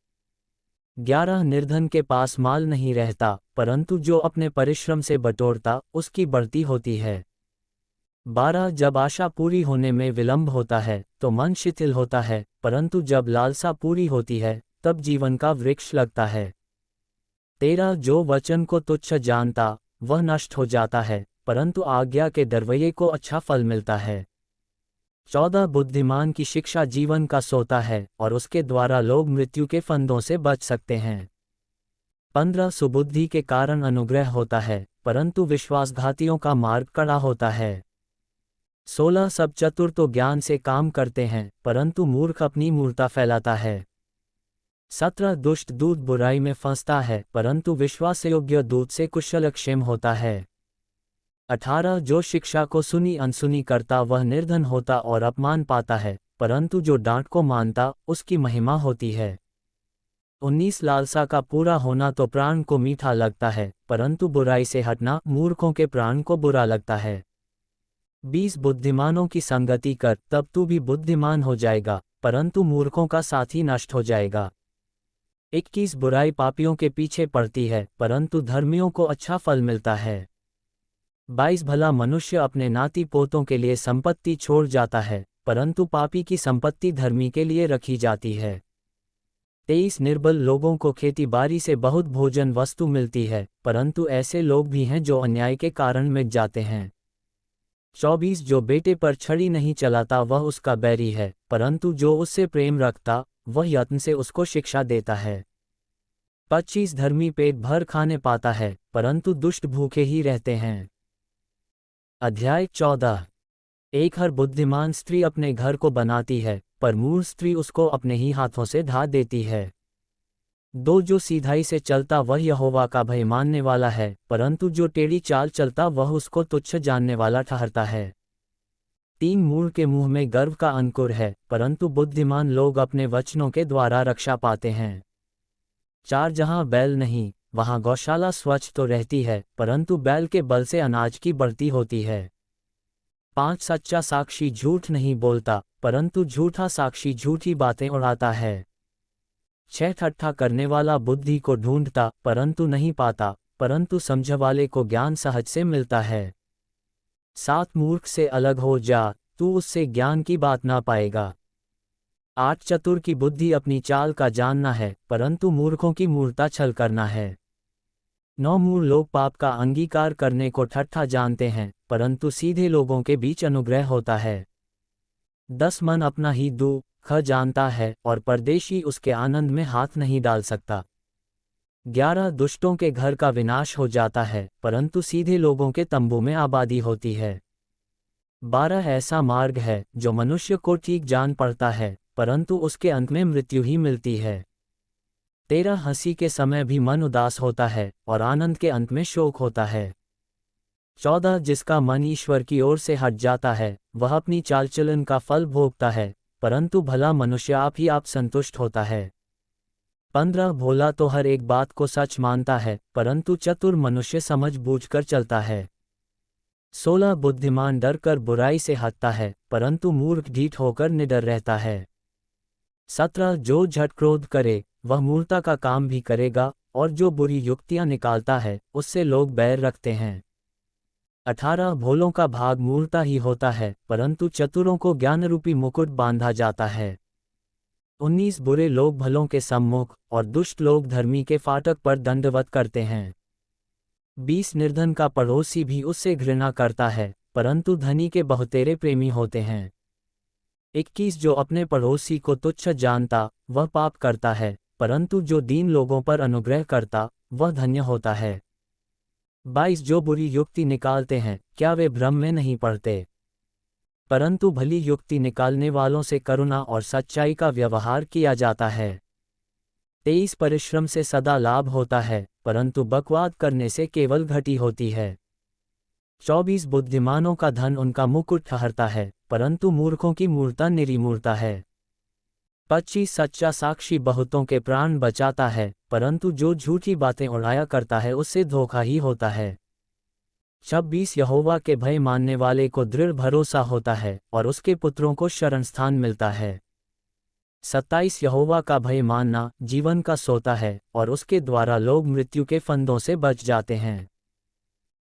11 निर्धन के पास माल नहीं रहता, परंतु जो अपने परिश्रम से बटोरता उसकी बढ़ती होती है। 12 जब आशा पूरी होने में विलंब होता है तो मन शिथिल होता है, परंतु जब लालसा पूरी होती है तब जीवन का वृक्ष लगता है। 13 जो वचन को तुच्छ जानता वह नष्ट हो जाता है, परंतु आज्ञा के दरवैये को अच्छा फल मिलता है। 14 बुद्धिमान की शिक्षा जीवन का सोता है और उसके द्वारा लोग मृत्यु के फंदों से बच सकते हैं। 15 सुबुद्धि के कारण अनुग्रह होता है, परंतु विश्वासघातियों का मार्ग कड़ा होता है। 16 सब चतुर तो ज्ञान से काम करते हैं, परंतु मूर्ख अपनी मूर्खता फैलाता है। 17 दुष्ट दूत बुराई में फंसता है, परंतु विश्वासयोग्य दूत से कुशलक्षेम होता है। 18 जो शिक्षा को सुनी अनसुनी करता वह निर्धन होता और अपमान पाता है, परंतु जो डांट को मानता उसकी महिमा होती है। 19 लालसा का पूरा होना तो प्राण को मीठा लगता है, परंतु बुराई से हटना मूर्खों के प्राण को बुरा लगता है। 20 बुद्धिमानों की संगति कर, तब तू भी बुद्धिमान हो जाएगा, परंतु मूर्खों का साथी नष्ट हो जाएगा। 21 बुराई पापियों के पीछे पड़ती है, परंतु धर्मियों को अच्छा फल मिलता है। 22 भला मनुष्य अपने नाती पोतों के लिए संपत्ति छोड़ जाता है, परंतु पापी की संपत्ति धर्मी के लिए रखी जाती है। 23 निर्बल लोगों को खेती बाड़ी से बहुत भोजन वस्तु मिलती है, परंतु ऐसे लोग भी हैं जो अन्याय के कारण मिट जाते हैं। 24 जो बेटे पर छड़ी नहीं चलाता वह उसका बैरी है, परंतु जो उससे प्रेम रखता वह यत्न से उसको शिक्षा देता है। 25 धर्मी पेट भर खाने पाता है, परंतु दुष्ट भूखे ही रहते हैं। अध्याय 14 एक हर बुद्धिमान स्त्री अपने घर को बनाती है, पर मूर्ख स्त्री उसको अपने ही हाथों से ढा देती है। 2 जो सीधाई से चलता वह यहोवा का भय मानने वाला है, परंतु जो टेढ़ी चाल चलता वह उसको तुच्छ जानने वाला ठहरता है। 3 मूढ़ के मुंह में गर्व का अंकुर है, परंतु बुद्धिमान लोग अपने वचनों के द्वारा रक्षा पाते हैं। 4 जहाँ बैल नहीं वहाँ गौशाला स्वच्छ तो रहती है, परंतु बैल के बल से अनाज की बढ़ती होती है। 5 सच्चा साक्षी झूठ नहीं बोलता, परंतु झूठा साक्षी झूठी बातें उड़ाता है। 6 ठट्ठा करने वाला बुद्धि को ढूंढता परंतु नहीं पाता, परंतु समझ वाले को ज्ञान सहज से मिलता है। 7 मूर्ख से अलग हो जा, तू उससे ज्ञान की बात ना पाएगा। 8 चतुर की बुद्धि अपनी चाल का जानना है, परंतु मूर्खों की मूर्खता छल करना है। 9 मूढ़ लोग पाप का अंगीकार करने को ठट्ठा जानते हैं, परंतु सीधे लोगों के बीच अनुग्रह होता है। 10 मन अपना ही दुख जानता है और परदेशी उसके आनंद में हाथ नहीं डाल सकता। 11 दुष्टों के घर का विनाश हो जाता है, परंतु सीधे लोगों के तंबू में आबादी होती है। 12 ऐसा मार्ग है जो मनुष्य को ठीक जान पड़ता है, परंतु उसके अंत में मृत्यु ही मिलती है। 13 हंसी के समय भी मन उदास होता है और आनंद के अंत में शोक होता है। 14 जिसका मन ईश्वर की ओर से हट जाता है वह अपनी चालचलन का फल भोगता है, परंतु भला मनुष्य आप ही आप संतुष्ट होता है। 15 भोला तो हर एक बात को सच मानता है, परंतु चतुर मनुष्य समझ बूझकर चलता है। 16 बुद्धिमान डर कर बुराई से हटता है, परंतु मूर्ख ढीठ होकर निडर रहता है। 17 जो झट क्रोध करे वह मूर्खता का काम भी करेगा, और जो बुरी युक्तियां निकालता है उससे लोग बैर रखते हैं। 18 भोलों का भाग मूर्ता ही होता है, परंतु चतुरों को ज्ञानरूपी मुकुट बांधा जाता है। 19 बुरे लोग भलों के सम्मुख और दुष्ट लोग धर्मी के फाटक पर दंडवत करते हैं। 20 निर्धन का पड़ोसी भी उससे घृणा करता है, परंतु धनी के बहुतेरे प्रेमी होते हैं। 21 जो अपने पड़ोसी को तुच्छ जानता वह पाप करता है, परंतु जो दीन लोगों पर अनुग्रह करता वह धन्य होता है। 22 जो बुरी युक्ति निकालते हैं क्या वे भ्रम में नहीं पड़ते, परंतु भली युक्ति निकालने वालों से करुणा और सच्चाई का व्यवहार किया जाता है। 23 परिश्रम से सदा लाभ होता है, परंतु बकवाद करने से केवल घटी होती है। 24 बुद्धिमानों का धन उनका मुकुट ठहरता है, परंतु मूर्खों की मूर्ता निरीमूर्ता है। 25 सच्चा साक्षी बहुतों के प्राण बचाता है, परंतु जो झूठी बातें उड़ाया करता है उससे धोखा ही होता है। 26 यहोवा के भय मानने वाले को दृढ़ भरोसा होता है और उसके पुत्रों को शरणस्थान मिलता है। 27 यहोवा का भय मानना जीवन का सोता है और उसके द्वारा लोग मृत्यु के फंदों से बच जाते हैं।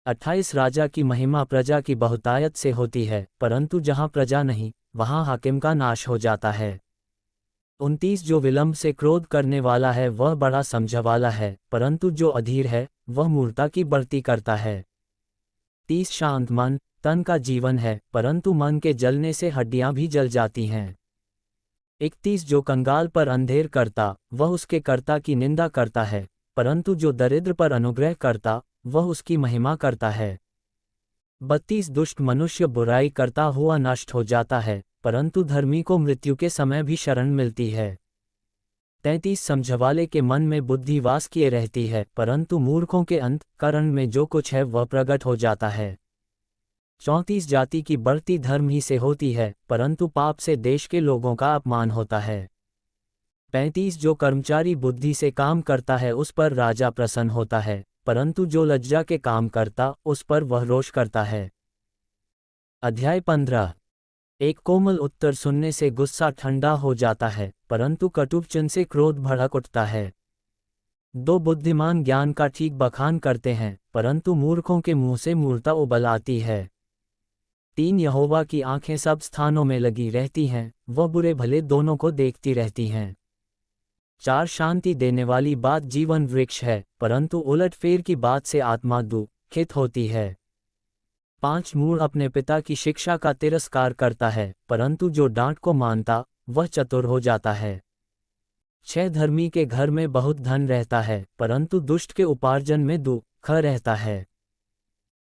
28 राजा की महिमा प्रजा की बहुतायत से होती है, परंतु जहाँ प्रजा नहीं वहाँ हाकिम का नाश हो जाता है। 29 जो विलंब से क्रोध करने वाला है वह बड़ा समझवाला है, परंतु जो अधीर है वह मूर्ता की बढ़ती करता है। 30 शांत मन तन का जीवन है, परंतु मन के जलने से हड्डियां भी जल जाती हैं। 31 जो कंगाल पर अंधेर करता वह उसके कर्ता की निंदा करता है, परंतु जो दरिद्र पर अनुग्रह करता वह उसकी महिमा करता है। 32 दुष्ट मनुष्य बुराई करता हुआ नष्ट हो जाता है, परंतु धर्मी को मृत्यु के समय भी शरण मिलती है। 33 समझवाले के मन में बुद्धि वास किए रहती है, परंतु मूर्खों के अंतःकरण में जो कुछ है वह प्रकट हो जाता है। 34 जाति की बढ़ती धर्म ही से होती है, परंतु पाप से देश के लोगों का अपमान होता है। 35 जो कर्मचारी बुद्धि से काम करता है उस पर राजा प्रसन्न होता है, परंतु जो लज्जा के काम करता उस पर वह रोष करता है। अध्याय 15 एक कोमल उत्तर सुनने से गुस्सा ठंडा हो जाता है, परंतु कटुवचन से क्रोध भड़क उठता है। 2 बुद्धिमान ज्ञान का ठीक बखान करते हैं, परंतु मूर्खों के मुंह से मूर्ता उबल आती है। 3 यहोवा की आंखें सब स्थानों में लगी रहती हैं, वह बुरे भले दोनों को देखती रहती हैं। 4 शांति देने वाली बात जीवन वृक्ष है, परंतु उलटफेर की बात से आत्मा दुखित होती है। 5 मूढ़ अपने पिता की शिक्षा का तिरस्कार करता है, परंतु जो डांट को मानता वह चतुर हो जाता है। 6 धर्मी के घर में बहुत धन रहता है, परंतु दुष्ट के उपार्जन में दुख रहता है।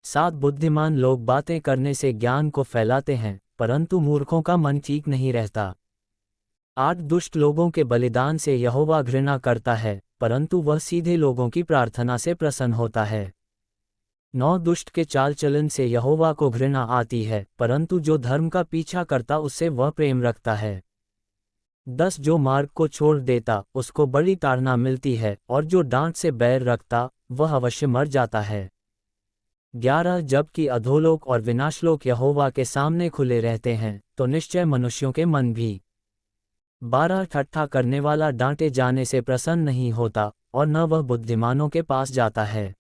7 बुद्धिमान लोग बातें करने से ज्ञान को फैलाते हैं, परंतु मूर्खों का मन ठीक नहीं रहता। 8 दुष्ट लोगों के बलिदान से यहोवा घृणा करता है, परंतु वह सीधे लोगों की प्रार्थना से प्रसन्न होता है। 9 दुष्ट के चाल चलन से यहोवा को घृणा आती है, परंतु जो धर्म का पीछा करता उससे वह प्रेम रखता है। 10 जो मार्ग को छोड़ देता उसको बड़ी ताड़ना मिलती है, और जो डांट से बैर रखता वह अवश्य मर जाता है। 11 जबकि अधोलोक और विनाशलोक यहोवा के सामने खुले रहते हैं, तो निश्चय मनुष्यों के मन भी। 12 ठट्ठा करने वाला डांटे जाने से प्रसन्न नहीं होता, और न वह बुद्धिमानों के पास जाता है।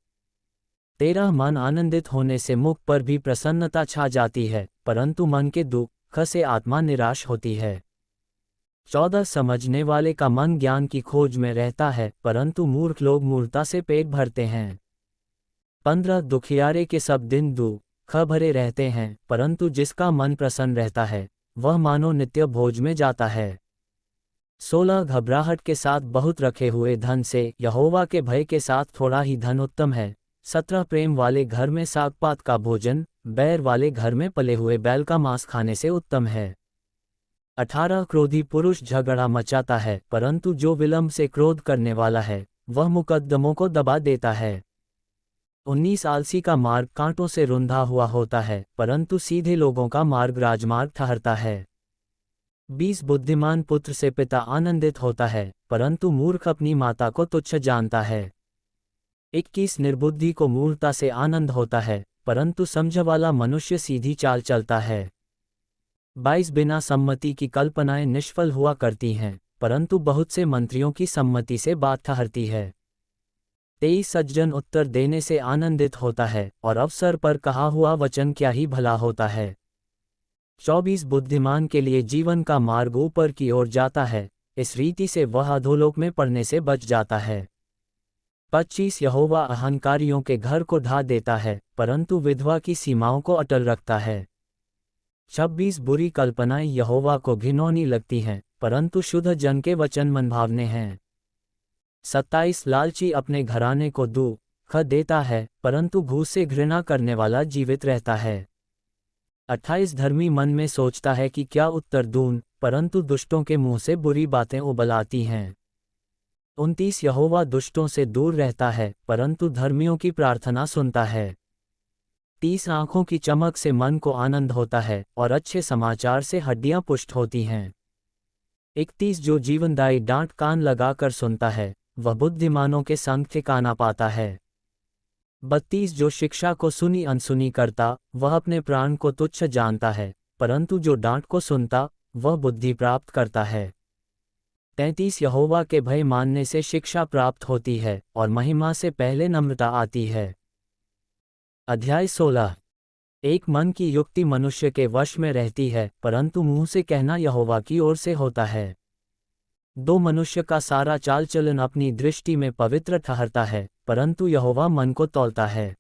13 मन आनंदित होने से मुख पर भी प्रसन्नता छा जाती है, परंतु मन के दुख से आत्मा निराश होती है। 14 समझने वाले का मन ज्ञान की खोज में रहता है, परंतु मूर्ख लोग मूर्खता से पेट भरते हैं। 15 दुखियारे के सब दिन दुख भरे रहते हैं, परंतु जिसका मन प्रसन्न रहता है वह मानो नित्य भोज में जाता है। 16 घबराहट के साथ बहुत रखे हुए धन से यहोवा के भय के साथ थोड़ा ही धन उत्तम है। 17 प्रेम वाले घर में सागपात का भोजन बैर वाले घर में पले हुए बैल का मांस खाने से उत्तम है। 18 क्रोधी पुरुष झगड़ा मचाता है, परंतु जो विलंब से क्रोध करने वाला है वह मुकद्दमों को दबा देता है। 19 आलसी का मार्ग कांटों से रुंधा हुआ होता है, परंतु सीधे लोगों का मार्ग राजमार्ग ठहरता है। 20 बुद्धिमान पुत्र से पिता आनंदित होता है, परंतु मूर्ख अपनी माता को तुच्छ जानता है। 21 निर्बुद्धि को मूर्खता से आनंद होता है, परंतु समझवाला मनुष्य सीधी चाल चलता है। 22 बिना सम्मति की कल्पनाएं निष्फल हुआ करती हैं, परंतु बहुत से मंत्रियों की सम्मति से बात ठहरती है। 23 सज्जन उत्तर देने से आनंदित होता है और अवसर पर कहा हुआ वचन क्या ही भला होता है। 24 बुद्धिमान के लिए जीवन का मार्ग ऊपर की ओर जाता है, इस रीति से वह अधोलोक में पड़ने से बच जाता है। 25 यहोवा अहंकारियों के घर को ढा देता है, परंतु विधवा की सीमाओं को अटल रखता है। 26 बुरी कल्पनाएं यहोवा को घिनौनी लगती हैं, परंतु शुद्ध जन के वचन मनभावने हैं। 27 लालची अपने घराने को दुख देता है, परंतु घूस से घृणा करने वाला जीवित रहता है। 28 धर्मी मन में सोचता है कि क्या उत्तर दूं, परंतु दुष्टों के मुंह से बुरी बातें उबल आती हैं। 29 यहोवा दुष्टों से दूर रहता है, परंतु धर्मियों की प्रार्थना सुनता है। 30 आंखों की चमक से मन को आनंद होता है और अच्छे समाचार से हड्डियां पुष्ट होती हैं। 31 जो जीवनदायी डांट कान लगाकर सुनता है, वह बुद्धिमानों के संग ठिकाना पाता है। 32 जो शिक्षा को सुनी अनसुनी करता, वह अपने प्राण को तुच्छ जानता है, परंतु जो डांट को सुनता, वह बुद्धि प्राप्त करता है। 33 यहोवा के भय मानने से शिक्षा प्राप्त होती है और महिमा से पहले नम्रता आती है। अध्याय 16। एक मन की युक्ति मनुष्य के वश में रहती है, परंतु मुंह से कहना यहोवा की ओर से होता है। 2 मनुष्य का सारा चाल चलन अपनी दृष्टि में पवित्र ठहरता है, परंतु यहोवा मन को तौलता है।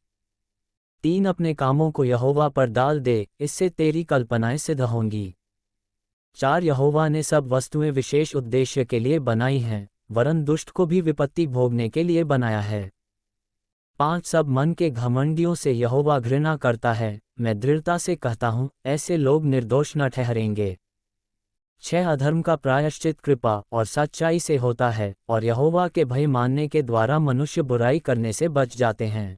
3 अपने कामों को यहोवा पर डाल दे, इससे तेरी कल्पनाएं सिद्ध होंगी। 4 यहोवा ने सब वस्तुएं विशेष उद्देश्य के लिए बनाई हैं, वरन दुष्ट को भी विपत्ति भोगने के लिए बनाया है। 5 सब मन के घमंडियों से यहोवा घृणा करता है, मैं दृढ़ता से कहता हूँ, ऐसे लोग निर्दोष न ठहरेंगे। 6 अधर्म का प्रायश्चित कृपा और सच्चाई से होता है, और यहोवा के भय मानने के द्वारा मनुष्य बुराई करने से बच जाते हैं।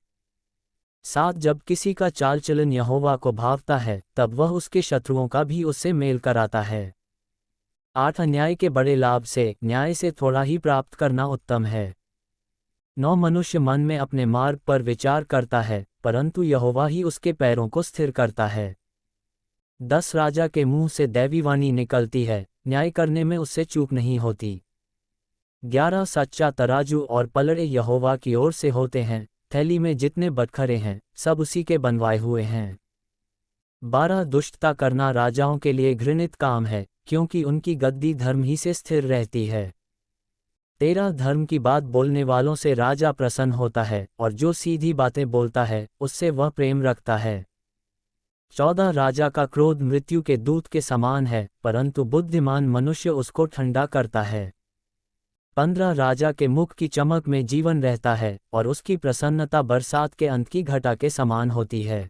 7 जब किसी का चाल चलन यहोवा को भावता है, तब वह उसके शत्रुओं का भी उससे मेल कराता है। 8 अन्याय के बड़े लाभ से न्याय से थोड़ा ही प्राप्त करना उत्तम है। 9 मनुष्य मन में अपने मार्ग पर विचार करता है, परंतु यहोवा ही उसके पैरों को स्थिर करता है। 10 राजा के मुंह से दैवीवाणी निकलती है, न्याय करने में उससे चूक नहीं होती। 11 सच्चा तराजू और पलड़े यहोवा की ओर से होते हैं, थैली में जितने बटखरे हैं, सब उसी के बनवाए हुए हैं। 12 दुष्टता करना राजाओं के लिए घृणित काम है, क्योंकि उनकी गद्दी धर्म ही से स्थिर रहती है। 13 धर्म की बात बोलने वालों से राजा प्रसन्न होता है, और जो सीधी बातें बोलता है, उससे वह प्रेम रखता है। 14 राजा का क्रोध मृत्यु के दूत के समान है, परंतु बुद्धिमान मनुष्य उसको ठंडा करता है। 15 राजा के मुख की चमक में जीवन रहता है, और उसकी प्रसन्नता बरसात के अंत की घटा के समान होती है।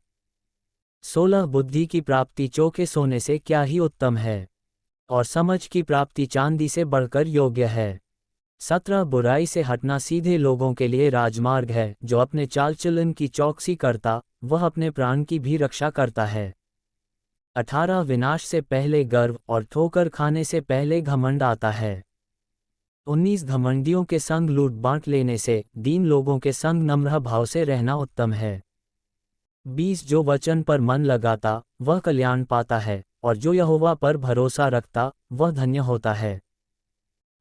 16 बुद्धि की प्राप्ति चोखे सोने से क्या ही उत्तम है, और समझ की प्राप्ति चांदी से बढ़कर योग्य है। 17 बुराई से हटना सीधे लोगों के लिए राजमार्ग है, जो अपने चाल चलन की चौकसी करता, वह अपने प्राण की भी रक्षा करता है। 18 विनाश से पहले गर्व और ठोकर खाने से पहले घमंड आता है। 19 घमंडियों के संग लूट बांट लेने से दीन लोगों के संग नम्र भाव से रहना उत्तम है। 20 जो वचन पर मन लगाता, वह कल्याण पाता है, और जो यहोवा पर भरोसा रखता, वह धन्य होता है।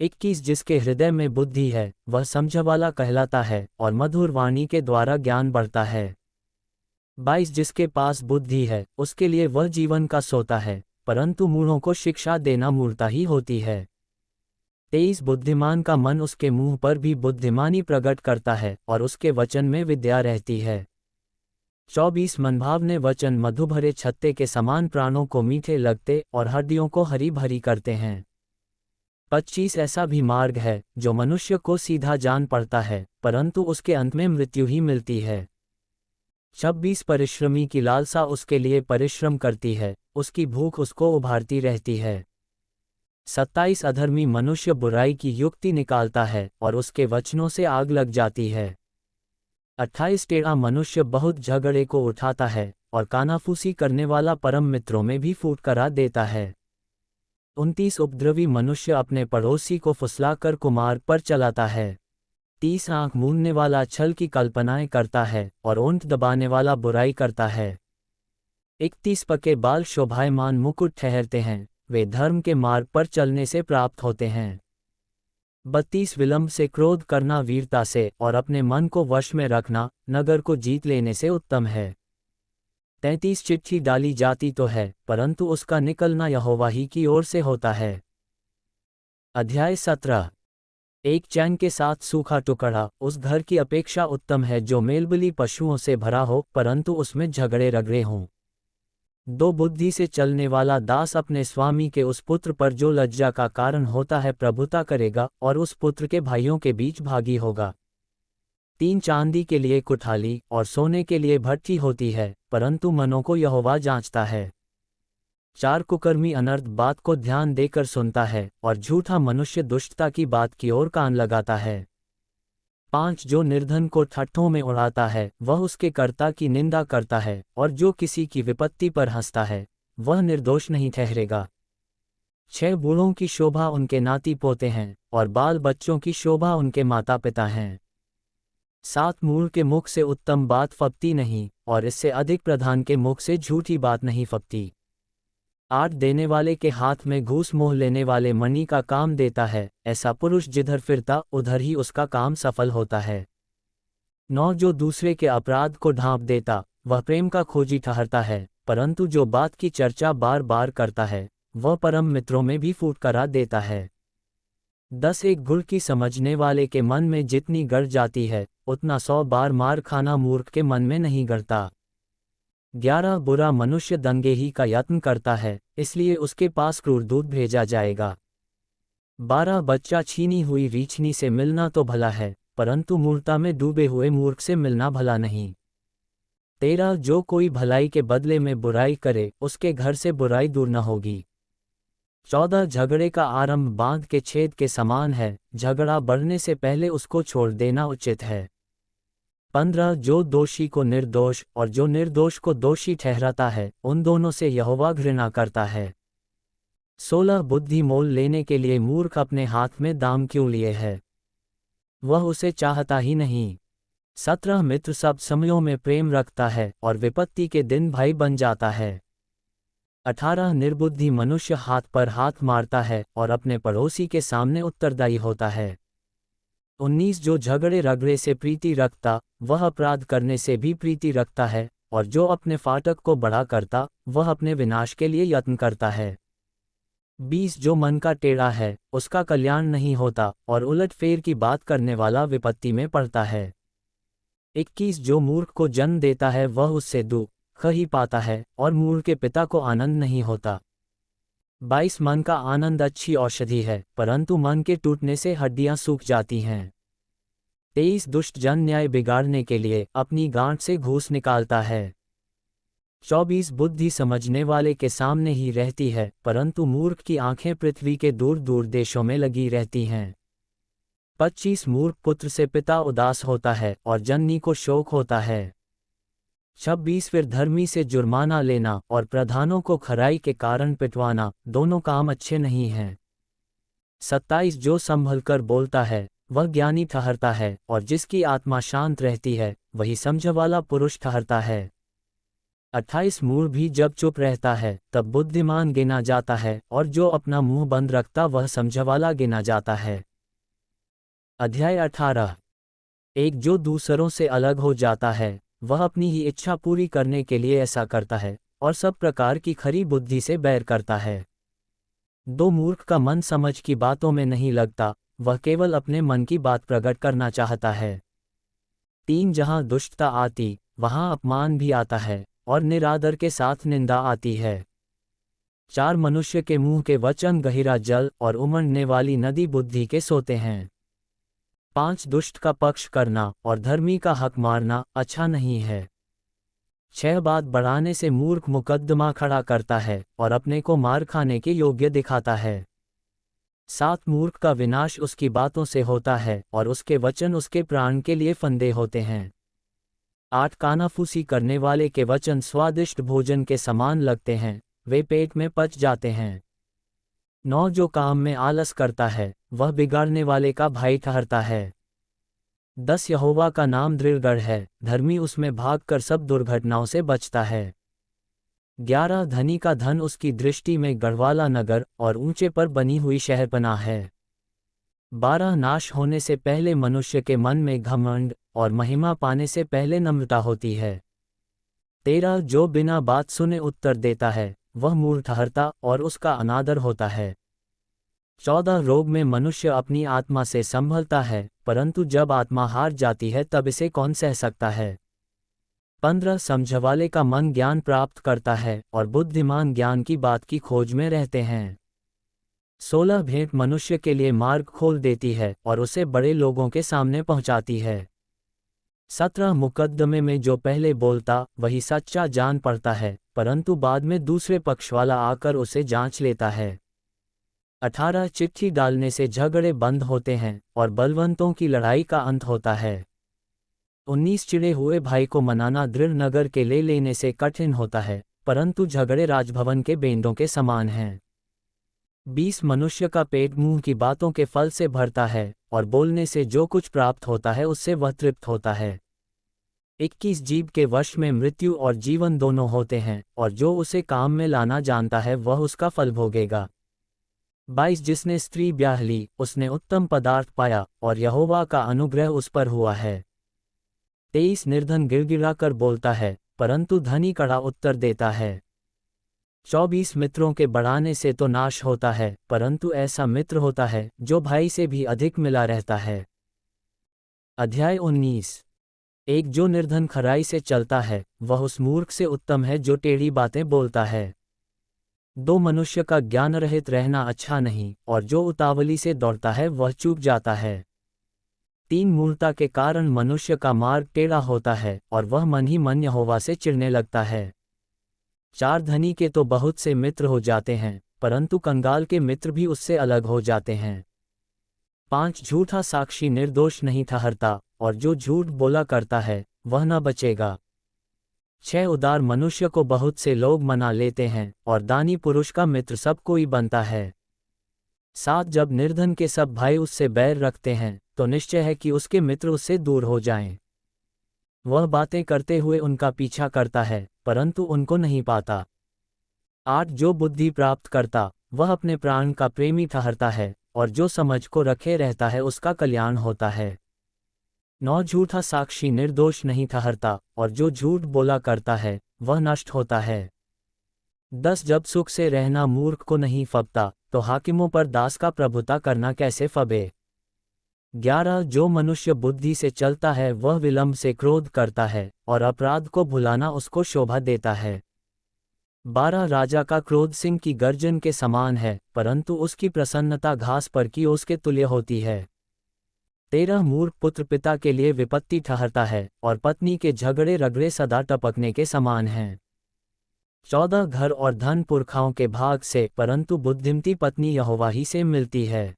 21 जिसके हृदय में बुद्धि है, वह समझवाला कहलाता है, और मधुर वाणी के द्वारा ज्ञान बढ़ता है। 22 जिसके पास बुद्धि है, उसके लिए वह जीवन का सोता है, परंतु मूढ़ों को शिक्षा देना मूर्खता ही होती है। 23 बुद्धिमान का मन उसके मुंह पर भी बुद्धिमानी प्रकट करता है, और उसके वचन में विद्या रहती है। 24 मनभावने वचन मधु भरे छत्ते के समान प्राणों को मीठे लगते और हड्डियों को हरी भरी करते हैं। 25 ऐसा भी मार्ग है, जो मनुष्य को सीधा जान पड़ता है, परंतु उसके अंत में मृत्यु ही मिलती है। 26 परिश्रमी की लालसा उसके लिए परिश्रम करती है, उसकी भूख उसको उभारती रहती है। 27 अधर्मी मनुष्य बुराई की युक्ति निकालता है, और उसके वचनों से आग लग जाती है। 28 टेढ़ा मनुष्य बहुत झगड़े को उठाता है, और कानाफूसी करने वाला परम मित्रों में भी फूट करा देता है। 29 उपद्रवी मनुष्य अपने पड़ोसी को फुसलाकर कुमार्ग पर चलाता है। 30 आंख मूंदने वाला छल की कल्पनाएं करता है, और ओंठ दबाने वाला बुराई करता है। 31 पके बाल शोभायमान मुकुट ठहरते हैं, वे धर्म के मार्ग पर चलने से प्राप्त होते हैं। 32 विलंब से क्रोध करना वीरता से और अपने मन को वश में रखना नगर को जीत लेने से उत्तम है। 33 चिट्ठी डाली जाती तो है, परंतु उसका निकलना यहोवा ही की ओर से होता है। अध्याय 17। एक चैन के साथ सूखा टुकड़ा उस घर की अपेक्षा उत्तम है जो मेलबली पशुओं से भरा हो, परंतु उसमें झगड़े रगड़े हों। दो बुद्धि से चलने वाला दास अपने स्वामी के उस पुत्र पर जो लज्जा का कारण होता है प्रभुता करेगा और उस पुत्र के भाइयों के बीच भागी होगा। 3 चांदी के लिए कुठाली और सोने के लिए भट्ठी होती है, परंतु मनों को यहोवा जांचता है। 4 कुकर्मी अनर्थ बात को ध्यान देकर सुनता है और झूठा मनुष्य दुष्टता की बात की ओर कान लगाता है। 5 जो निर्धन को ठट्ठों में उड़ाता है वह उसके कर्ता की निंदा करता है, और जो किसी की विपत्ति पर हंसता है वह निर्दोष नहीं ठहरेगा। 6 बूढ़ों की शोभा उनके नाती पोते हैं और बाल बच्चों की शोभा उनके माता पिता हैं। 7 मूढ़ के मुख से उत्तम बात फबती नहीं, और इससे अधिक प्रधान के मुख से झूठी बात नहीं फबती। 8 देने वाले के हाथ में घूस मोह लेने वाले मणि का काम देता है, ऐसा पुरुष जिधर फिरता उधर ही उसका काम सफल होता है। 9 जो दूसरे के अपराध को ढांप देता वह प्रेम का खोजी ठहरता है, परंतु जो बात की चर्चा बार बार करता है वह परम मित्रों में भी फूट करा देता है। 10 एक गुड़ की समझने वाले के मन में जितनी गड़ जाती है उतना 100 बार मार खाना मूर्ख के मन में नहीं गड़ता। 11 बुरा मनुष्य दंगेही का यत्न करता है, इसलिए उसके पास क्रूर दूत भेजा जाएगा। 12 बच्चा छीनी हुई रीछनी से मिलना तो भला है, परंतु मूर्खता में डूबे हुए मूर्ख से मिलना भला नहीं। 13 जो कोई भलाई के बदले में बुराई करे उसके घर से बुराई दूर न होगी। 14 झगड़े का आरंभ बांध के छेद के समान है, झगड़ा बढ़ने से पहले उसको छोड़ देना उचित है। 15 जो दोषी को निर्दोष और जो निर्दोष को दोषी ठहराता है उन दोनों से यहोवा घृणा करता है। 16 बुद्धि मोल लेने के लिए मूर्ख अपने हाथ में दाम क्यों लिए है, वह उसे चाहता ही नहीं। 17 मित्र सब समयों में प्रेम रखता है और विपत्ति के दिन भाई बन जाता है। 18 निर्बुद्धि मनुष्य हाथ पर हाथ मारता है और अपने पड़ोसी के सामने उत्तरदायी होता है। 19 जो झगड़े रगड़े से प्रीति रखता वह अपराध करने से भी प्रीति रखता है, और जो अपने फाटक को बड़ा करता वह अपने विनाश के लिए यत्न करता है। 20 जो मन का टेढ़ा है उसका कल्याण नहीं होता, और उलट फेर की बात करने वाला विपत्ति में पड़ता है। 21 जो मूर्ख को जन्म देता है वह उससे दुख ही पाता है, और मूर्ख के पिता को आनंद नहीं होता। 22 मन का आनंद अच्छी औषधि है, परंतु मन के टूटने से हड्डियां सूख जाती हैं। 23 दुष्ट जन न्याय बिगाड़ने के लिए अपनी गांठ से घूस निकालता है। 24 बुद्धि समझने वाले के सामने ही रहती है, परंतु मूर्ख की आंखें पृथ्वी के दूर दूर देशों में लगी रहती हैं। 25 मूर्ख पुत्र से पिता उदास होता है और जननी को शोक होता है। 26 फिर धर्मी से जुर्माना लेना और प्रधानों को खराई के कारण पिटवाना, दोनों काम अच्छे नहीं हैं। 27 जो संभल कर बोलता है वह ज्ञानी ठहरता है, और जिसकी आत्मा शांत रहती है वही समझ वाला पुरुष ठहरता है। 28 मूढ़ भी जब चुप रहता है तब बुद्धिमान गिना जाता है, और जो अपना मुंह बंद रखता वह समझ वाला गिना जाता है। अध्याय 18। एक जो दूसरों से अलग हो जाता है वह अपनी ही इच्छा पूरी करने के लिए ऐसा करता है, और सब प्रकार की खरी बुद्धि से बैर करता है। 2 मूर्ख का मन समझ की बातों में नहीं लगता, वह केवल अपने मन की बात प्रकट करना चाहता है। 3 जहाँ दुष्टता आती वहाँ अपमान भी आता है, और निरादर के साथ निंदा आती है। 4 मनुष्य के मुंह के वचन गहिरा जल और उमड़ने वाली नदी बुद्धि के सोते हैं। 5 दुष्ट का पक्ष करना और धर्मी का हक मारना अच्छा नहीं है। 6 बात बढ़ाने से मूर्ख मुकद्दमा खड़ा करता है और अपने को मार खाने के योग्य दिखाता है। 7 मूर्ख का विनाश उसकी बातों से होता है और उसके वचन उसके प्राण के लिए फंदे होते हैं। 8 कानाफूसी करने वाले के वचन स्वादिष्ट भोजन के समान लगते हैं, वे पेट में पच जाते हैं। 9 जो काम में आलस करता है वह बिगाड़ने वाले का भाई ठहरता है। 10 यहोवा का नाम दृढ़गढ़ है, धर्मी उसमें भागकर सब दुर्घटनाओं से बचता है। 11 धनी का धन उसकी दृष्टि में गढ़वाला नगर और ऊंचे पर बनी हुई शहरपनाह है। 12 नाश होने से पहले मनुष्य के मन में घमंड और महिमा पाने से पहले नम्रता होती है। 13 जो बिना बात सुने उत्तर देता है वह मूर्ख ठहरता और उसका अनादर होता है। 14 रोग में मनुष्य अपनी आत्मा से संभलता है, परंतु जब आत्मा हार जाती है तब इसे कौन सह सकता है। 15 समझवाले का मन ज्ञान प्राप्त करता है और बुद्धिमान ज्ञान की बात की खोज में रहते हैं। 16 भेंट मनुष्य के लिए मार्ग खोल देती है और उसे बड़े लोगों के सामने पहुंचाती है। 17 मुकदमे में जो पहले बोलता वही सच्चा जान पड़ता है, परंतु बाद में दूसरे पक्ष वाला आकर उसे जांच लेता है। 18 चिट्ठी डालने से झगड़े बंद होते हैं और बलवंतों की लड़ाई का अंत होता है। 19 चिढ़े हुए भाई को मनाना दृढ़ नगर के ले लेने से कठिन होता है, परंतु झगड़े राजभवन के बेंदों के समान हैं। 20 मनुष्य का पेट मुंह की बातों के फल से भरता है और बोलने से जो कुछ प्राप्त होता है उससे वह तृप्त होता है। 21 जीव के वश में मृत्यु और जीवन दोनों होते हैं और जो उसे काम में लाना जानता है वह उसका फल भोगेगा। 22 जिसने स्त्री ब्याह ली उसने उत्तम पदार्थ पाया और यहोवा का अनुग्रह उस पर हुआ है। 23 निर्धन गिड़गिड़ा कर बोलता है, परंतु धनी कड़ा उत्तर देता है। 24 मित्रों के बढ़ाने से तो नाश होता है, परंतु ऐसा मित्र होता है जो भाई से भी अधिक मिला रहता है। अध्याय 19। एक जो निर्धन खराई से चलता है वह उस मूर्ख से उत्तम है जो टेढ़ी बातें बोलता है। 2 मनुष्य का ज्ञान रहित रहना अच्छा नहीं, और जो उतावली से दौड़ता है वह चूक जाता है। 3 मूर्खता के कारण मनुष्य का मार्ग टेढ़ा होता है और वह मन ही मन यहोवा से चिढ़ने लगता है। 4 धनी के तो बहुत से मित्र हो जाते हैं, परंतु कंगाल के मित्र भी उससे अलग हो जाते हैं। 5 झूठा साक्षी निर्दोष नहीं ठहरता, और जो झूठ बोला करता है वह न बचेगा। 6 उदार मनुष्य को बहुत से लोग मना लेते हैं और दानी पुरुष का मित्र सब कोई बनता है। 7 जब निर्धन के सब भाई उससे बैर रखते हैं तो निश्चय है कि उसके मित्र उससे दूर हो जाएं। वह बातें करते हुए उनका पीछा करता है, परंतु उनको नहीं पाता। 8 जो बुद्धि प्राप्त करता वह अपने प्राण का प्रेमी ठहरता है, और जो समझ को रखे रहता है उसका कल्याण होता है। 9 झूठा साक्षी निर्दोष नहीं ठहरता, और जो झूठ बोला करता है वह नष्ट होता है। 10 जब सुख से रहना मूर्ख को नहीं फबता, तो हाकिमों पर दास का प्रभुता करना कैसे फबे। 11 जो मनुष्य बुद्धि से चलता है वह विलंब से क्रोध करता है, और अपराध को भुलाना उसको शोभा देता है। 12 राजा का क्रोध सिंह की गर्जन के समान है, परंतु उसकी प्रसन्नता घास पर की ओस के तुल्य होती है। 13 मूर्ख पुत्र पिता के लिए विपत्ति ठहरता है, और पत्नी के झगड़े रगड़े सदा टपकने के समान हैं। 14 घर और धन पुरखाओं के भाग से, परंतु बुद्धिमती पत्नी यहोवा ही से मिलती है।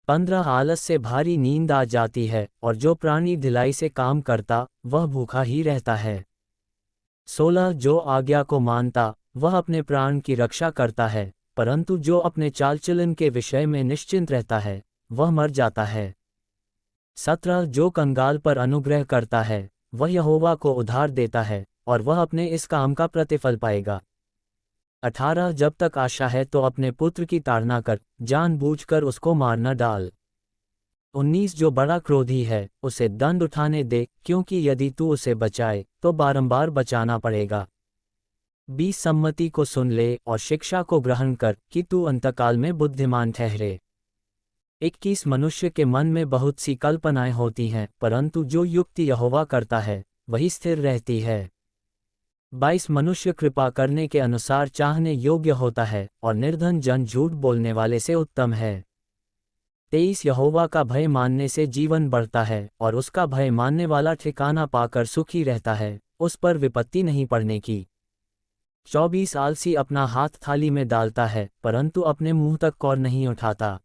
15 आलस से भारी नींद आ जाती है, और जो प्राणी ढिलाई से काम करता वह भूखा ही रहता है। 16 जो आज्ञा को मानता वह अपने प्राण की रक्षा करता है, परंतु जो अपने चाल चलन के विषय में निश्चिंत रहता है वह मर जाता है। 17 जो कंगाल पर अनुग्रह करता है वह यहोवा को उधार देता है, और वह अपने इस काम का प्रतिफल पाएगा। 18 जब तक आशा है तो अपने पुत्र की ताड़ना कर, जानबूझकर उसको मार न डाल। 19 जो बड़ा क्रोधी है उसे दंड उठाने दे, क्योंकि यदि तू उसे बचाए तो बारंबार बचाना पड़ेगा। 20 सम्मति को सुन ले और शिक्षा को ग्रहण कर, कि तू अंतकाल में बुद्धिमान ठहरे। 21 मनुष्य के मन में बहुत सी कल्पनाएं होती हैं, परंतु जो युक्ति यहोवा करता है वही स्थिर रहती है। 22 मनुष्य कृपा करने के अनुसार चाहने योग्य होता है, और निर्धन जन झूठ बोलने वाले से उत्तम है। 23 यहोवा का भय मानने से जीवन बढ़ता है, और उसका भय मानने वाला ठिकाना पाकर सुखी रहता है, उस पर विपत्ति नहीं पड़ने की। 24 आलसी अपना हाथ थाली में डालता है, परंतु अपने मुंह तक कौर नहीं उठाता।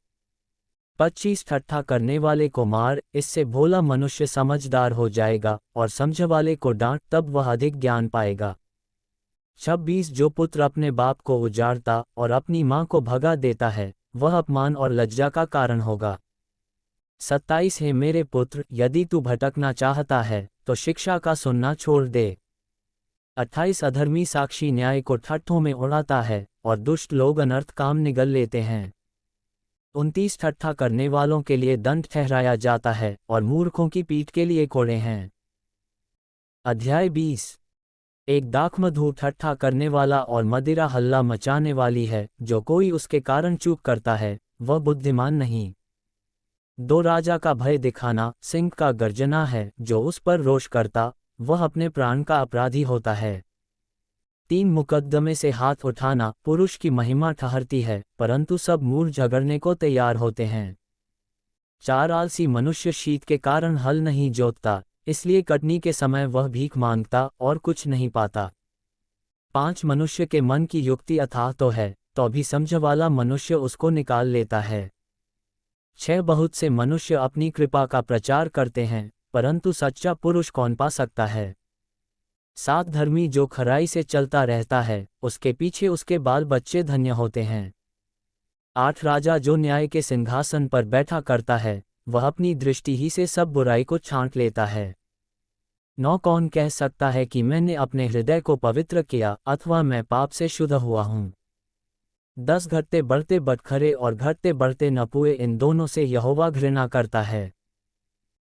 25 ठट्ठा करने वाले को मार, इससे भोला मनुष्य समझदार हो जाएगा, और समझवाले को डांट, तब वह अधिक ज्ञान पाएगा। 26 जो पुत्र अपने बाप को उजाड़ता और अपनी माँ को भगा देता है वह अपमान और लज्जा का कारण होगा। 27 है मेरे पुत्र, यदि तू भटकना चाहता है तो शिक्षा का सुनना छोड़ दे। 28 अधर्मी साक्षी न्याय को ठट्ठों में उड़ाता है, और दुष्ट लोग अनर्थ काम निगल लेते हैं। 29 ठट्ठा करने वालों के लिए दंड ठहराया जाता है और मूर्खों की पीठ के लिए कोड़े हैं। अध्याय 20। एक दाखमधु ठट्ठा करने वाला और मदिरा हल्ला मचाने वाली है, जो कोई उसके कारण चूक करता है वह बुद्धिमान नहीं। दो राजा का भय दिखाना सिंह का गर्जना है, जो उस पर रोष करता वह अपने प्राण का अपराधी होता है। 3 मुकद्दमे से हाथ उठाना पुरुष की महिमा ठहरती है, परंतु सब मूर्ख झगड़ने को तैयार होते हैं। 4 आलसी मनुष्य शीत के कारण हल नहीं जोतता, इसलिए कटनी के समय वह भीख मांगता और कुछ नहीं पाता। 5 मनुष्य के मन की युक्ति अथाह तो है, तो भी समझ वाला मनुष्य उसको निकाल लेता है। 6 बहुत से मनुष्य अपनी कृपा का प्रचार करते हैं, परंतु सच्चा पुरुष कौन पा सकता है। 7 धर्मी जो खराई से चलता रहता है, उसके पीछे उसके बाल बच्चे धन्य होते हैं। 8 राजा जो न्याय के सिंहासन पर बैठा करता है, वह अपनी दृष्टि ही से सब बुराई को छांट लेता है। 9 कौन कह सकता है कि मैंने अपने हृदय को पवित्र किया अथवा मैं पाप से शुद्ध हुआ हूँ। 10 घटते बढ़ते बटखरे और घटते बढ़ते नपुए, इन दोनों से यहोवा घृणा करता है।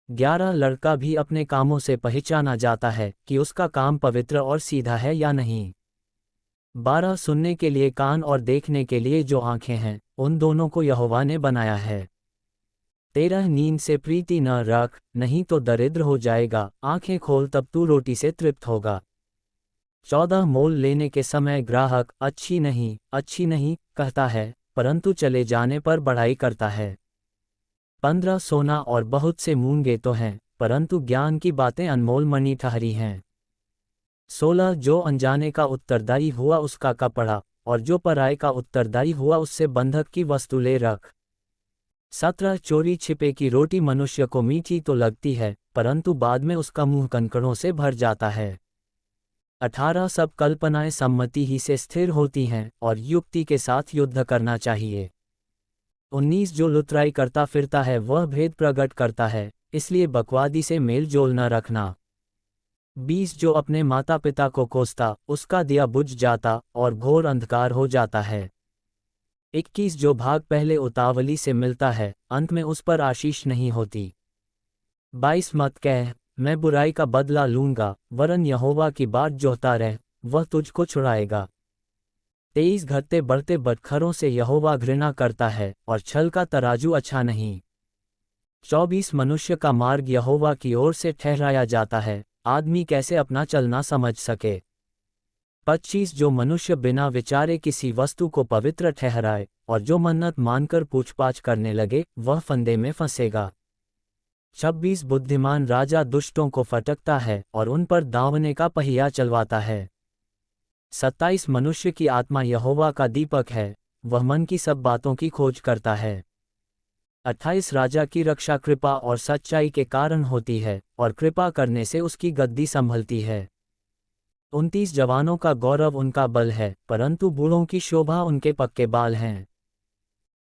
11 लड़का भी अपने कामों से पहचाना जाता है कि उसका काम पवित्र और सीधा है या नहीं। 12 सुनने के लिए कान और देखने के लिए जो आंखें हैं, उन दोनों को यहोवा ने बनाया है। 13 नींद से प्रीति न रख, नहीं तो दरिद्र हो जाएगा, आंखें खोल तब तू रोटी से तृप्त होगा। 14 मोल लेने के समय ग्राहक अच्छी नहीं कहता है, परंतु चले जाने पर बढ़ाई करता है। 15 सोना और बहुत से मूंगे तो हैं, परंतु ज्ञान की बातें अनमोल मणि ठहरी हैं। 16 जो अनजाने का उत्तरदायी हुआ उसका कपड़ा, और जो पराये का उत्तरदायी हुआ उससे बंधक की वस्तु ले रख। 17 चोरी छिपे की रोटी मनुष्य को मीठी तो लगती है, परंतु बाद में उसका मुंह कंकड़ों से भर जाता है। 18 सब कल्पनाएं सम्मति ही से स्थिर होती हैं, और युक्ति के साथ युद्ध करना चाहिए। 19 जो लुतराई करता फिरता है वह भेद प्रकट करता है, इसलिए बकवादी से मेल जोल न रखना। 20 जो अपने माता पिता को कोसता उसका दिया बुझ जाता और घोर अंधकार हो जाता है। 21 जो भाग पहले उतावली से मिलता है, अंत में उस पर आशीष नहीं होती। 22 मत कह मैं बुराई का बदला लूंगा, वरन यहोवा की बाट जोहता रह, वह तुझको छुड़ाएगा। 23 घटते बढ़ते बटखरों से यहोवा घृणा करता है, और छल का तराजू अच्छा नहीं। 24 मनुष्य का मार्ग यहोवा की ओर से ठहराया जाता है, आदमी कैसे अपना चलना समझ सके। 25 जो मनुष्य बिना विचारे किसी वस्तु को पवित्र ठहराए, और जो मन्नत मानकर पूछपाछ करने लगे, वह फंदे में फंसेगा। 26 बुद्धिमान राजा दुष्टों को फटकता है और उन पर दावने का पहिया चलवाता है। 27 मनुष्य की आत्मा यहोवा का दीपक है, वह मन की सब बातों की खोज करता है। 28 राजा की रक्षा कृपा और सच्चाई के कारण होती है, और कृपा करने से उसकी गद्दी संभलती है। 29 जवानों का गौरव उनका बल है, परंतु बूढ़ों की शोभा उनके पक्के बाल हैं।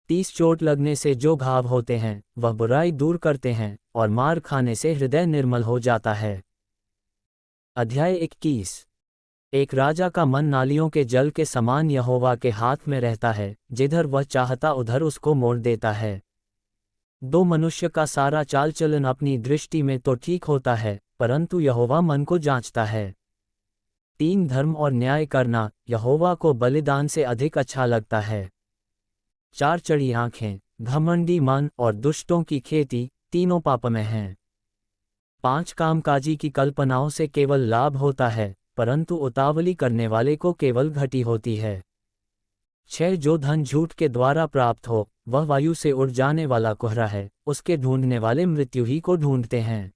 30 चोट लगने से जो घाव होते हैं वह बुराई दूर करते हैं, और मार खाने से हृदय निर्मल हो जाता है। अध्याय 21। एक राजा का मन नालियों के जल के समान यहोवा के हाथ में रहता है, जिधर वह चाहता उधर उसको मोड़ देता है। 2 मनुष्य का सारा चाल चलन अपनी दृष्टि में तो ठीक होता है, परंतु यहोवा मन को जांचता है। 3 धर्म और न्याय करना यहोवा को बलिदान से अधिक अच्छा लगता है। 4 चढ़ी आंखें, घमंडी मन और दुष्टों की खेती, तीनों पाप में हैं। 5 कामकाजी की कल्पनाओं से केवल लाभ होता है, परंतु उतावली करने वाले को केवल घटी होती है। 6 जो धन झूठ के द्वारा प्राप्त हो, वह वायु से उड़ जाने वाला कोहरा है, उसके ढूंढने वाले मृत्यु ही को ढूंढते हैं।